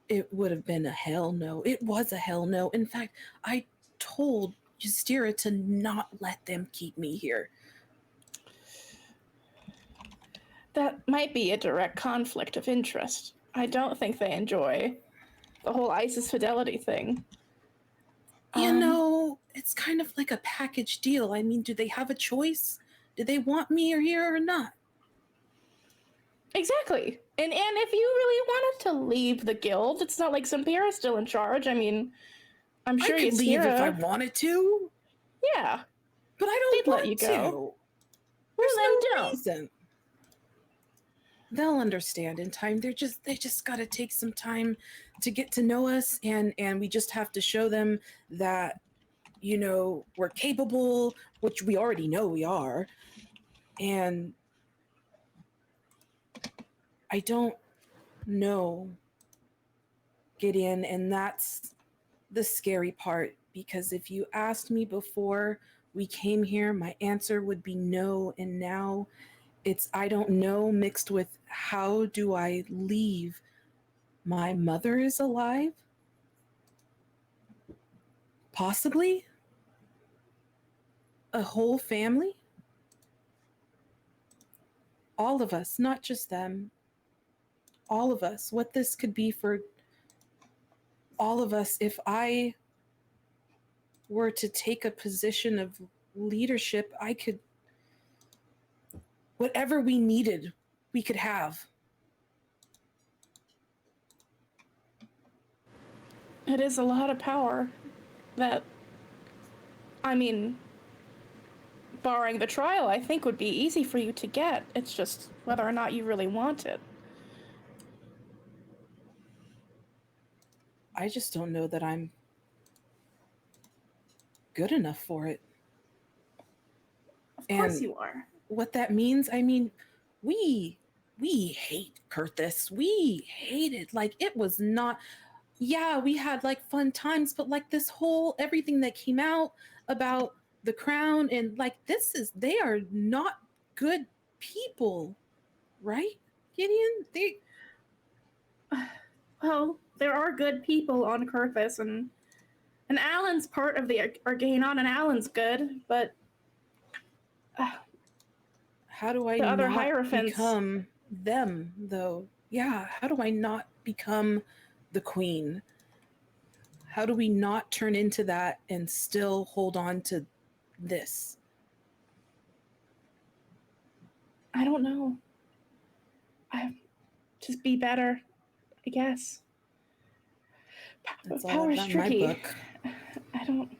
it would have been a hell no. It was a hell no. In fact, I told Justira to not let them keep me here. That might be a direct conflict of interest. I don't think they enjoy the whole ISIS fidelity thing. You know, it's kind of like a package deal. I mean, do they have a choice? Do they want me here or not? Exactly. And if you really wanted to leave the guild, it's not like Zampiera's still in charge. I mean, I'm sure I could leave if I Ysira- wanted to, Yeah. but I don't They'd want let you to. go. There's Well, no then don't. reason. They'll understand in time. They just got to take some time to get to know us, and we just have to show them that, you know, we're capable, which we already know we are. And I don't know, Gideon, and that's the scary part, because if you asked me before we came here, my answer would be no, and now it's I don't know mixed with how do I leave? My mother is alive? Possibly? A whole family? All of us, not just them. All of us. What this could be for all of us if I were to take a position of leadership, I could, whatever we needed, we could have. It is a lot of power that, I mean, barring the trial, I think would be easy for you to get. It's just whether or not you really want it. I just don't know that I'm good enough for it. Of course And you are. what that means, I mean, we hate Kurthis. We hated, like, it was not, yeah, we had like fun times, but like this whole everything that came out about the crown, and like they are not good people, right, Gideon? Well, there are good people on Kurthis, and Alan's part of the Arganon, and Alan's good, but How do I the other not Hierophants become them, though? Yeah, how do I not become the queen? How do we not turn into that and still hold on to this? I don't know. Just be better, I guess. That's all I've Power's got in my tricky. book. I don't.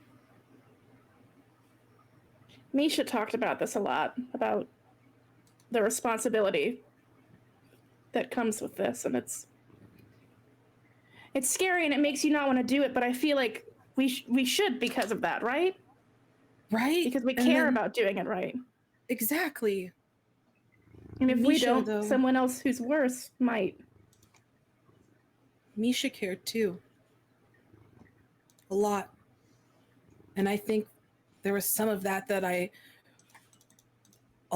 Misha talked about this a lot, about the responsibility that comes with this, and it's scary, and it makes you not want to do it, but I feel like we should because of that, right? Right? Because we And care then- about doing it right. Exactly. And if we Misha, don't, though- someone else who's worse might. Misha cared too. A lot. And I think there was some of that a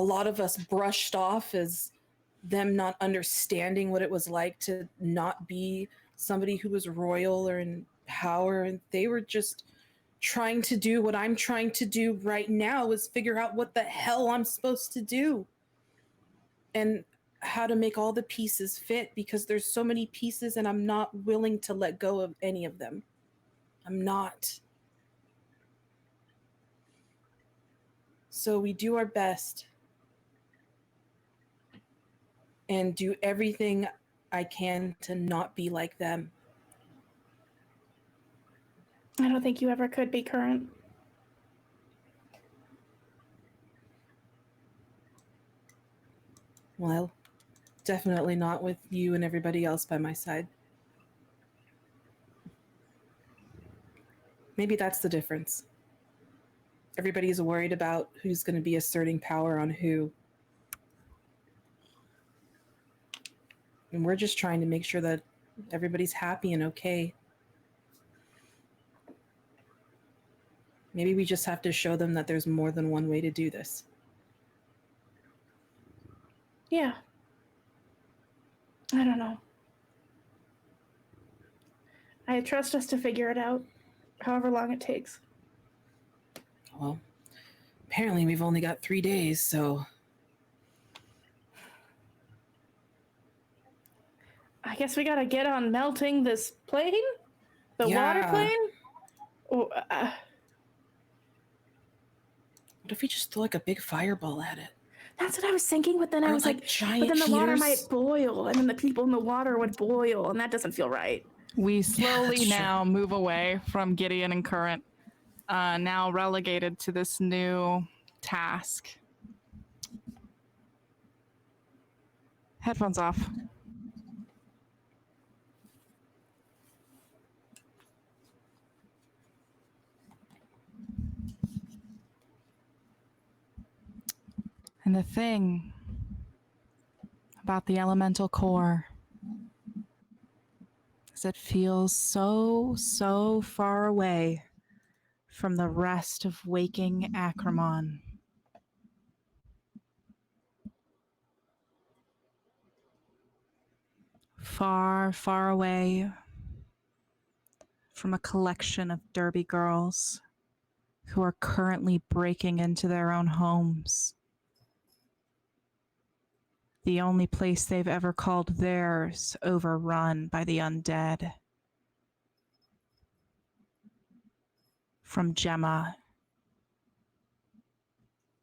lot of us brushed off as them not understanding what it was like to not be somebody who was royal or in power. And they were just trying to do what I'm trying to do right now, is figure out what the hell I'm supposed to do. And how to make all the pieces fit, because there's so many pieces and I'm not willing to let go of any of them. I'm not. So we do our best and do everything I can to not be like them. I don't think you ever could be current. Well, definitely not with you and everybody else by my side. Maybe that's the difference. Everybody's worried about who's going to be asserting power on who. And we're just trying to make sure that everybody's happy and okay. Maybe we just have to show them that there's more than one way to do this. Yeah. I don't know. I trust us to figure it out, however long it takes. Well, apparently we've only got 3 days, so I guess we gotta get on melting this plane? The water Yeah. plane? Oh, What if we just throw like a big fireball at it? that's what I was thinking, but then I Or, was like, giant but then the water heaters? might boil, and then the people in the water would boil, and that doesn't feel right. We slowly that's now move away from Gideon and Current, now relegated to this new task. Headphones off. And the thing about the elemental core is it feels so far away from the rest of waking Acrimon. Far away from a collection of derby girls who are currently breaking into their own homes. The only place they've ever called theirs overrun by the undead. From Gemma,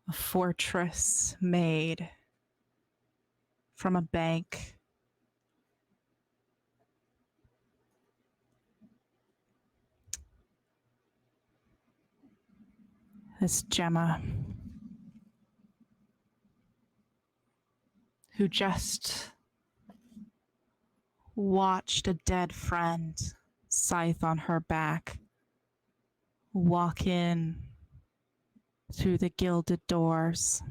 a fortress made from a bank. This Gemma, who just watched a dead friend, scythe on her back, walk in through the gilded doors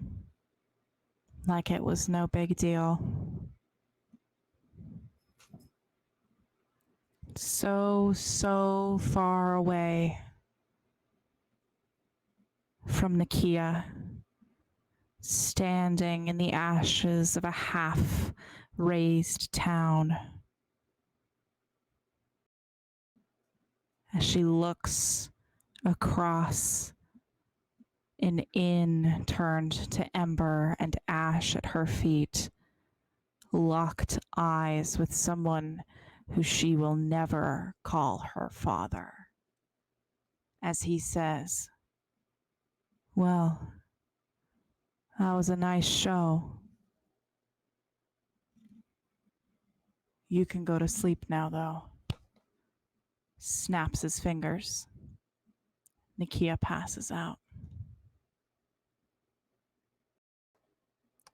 like it was no big deal. So far away from Nakia, standing in the ashes of a half-razed town. As she looks across an inn turned to ember and ash at her feet, locked eyes with someone who she will never call her father. As he says, "Well, that was a nice show. You can go to sleep now, though." Snaps his fingers. Nakia passes out.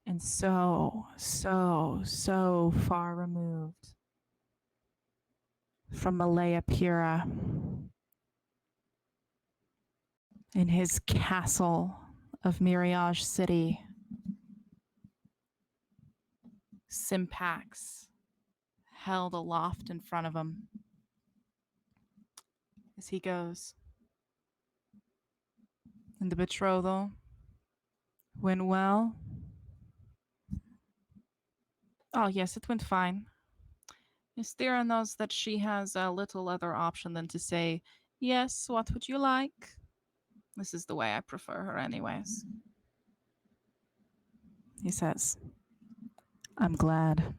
And so far removed from Malaya Pira, in his castle of Miriage City, Simpax held aloft in front of him as he goes. And the betrothal went well? Oh, yes, it went fine. Ystera knows that she has a little other option than to say, "Yes, what would you like?" This is the way I prefer her anyways. He says, "I'm glad."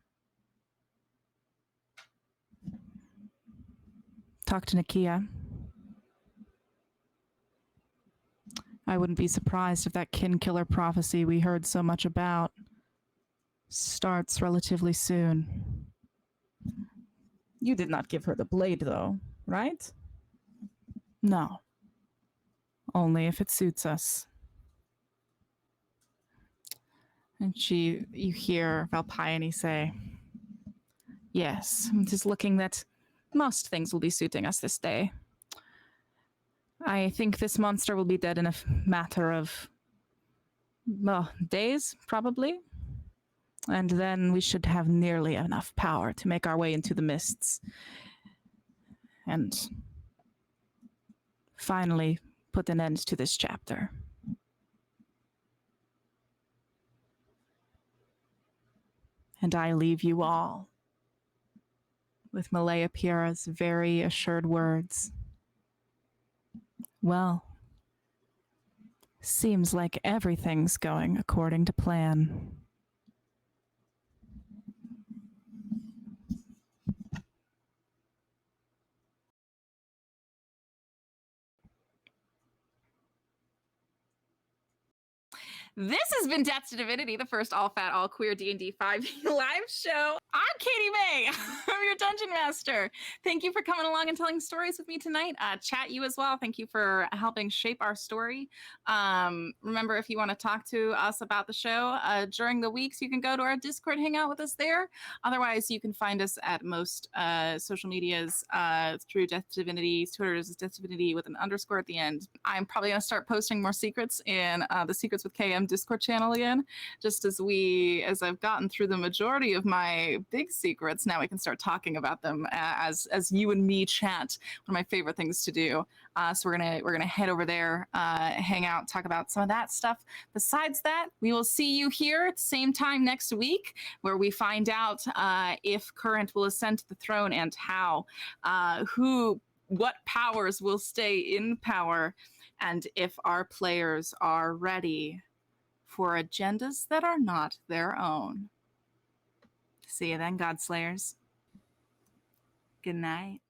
Talk to Nakia. I wouldn't be surprised if that kin killer prophecy we heard so much about starts relatively soon. You did not give her the blade, though, right? No. Only if it suits us. And you hear Valpione say, "Yes, it is looking that most things will be suiting us this day. I think this monster will be dead in a matter of, well, days, probably. And then we should have nearly enough power to make our way into the mists. And finally put an end to this chapter." And I leave you all with Malaya Pira's very assured words. Well, seems like everything's going according to plan. This has been Death to Divinity, the first all-fat, all-queer D&D 5e live show. I'm Katie May. I'm your Dungeon Master. Thank you for coming along and telling stories with me tonight. Chat, you as well. Thank you for helping shape our story. Remember, if you want to talk to us about the show during the weeks, you can go to our Discord, hang out with us there. Otherwise, you can find us at most social medias through Death to Divinity. Twitter is Death to Divinity with an underscore at the end. I'm probably going to start posting more secrets in the Secrets with KM Discord channel again, just as I've gotten through the majority of my big secrets. Now we can start talking about them as you and me chat. One of my favorite things to do. So we're gonna head over there, hang out, talk about some of that stuff. Besides that, we will see you here at the same time next week, where we find out if Current will ascend to the throne and how, what powers will stay in power, and if our players are ready for agendas that are not their own. See you then, Godslayers. Good night.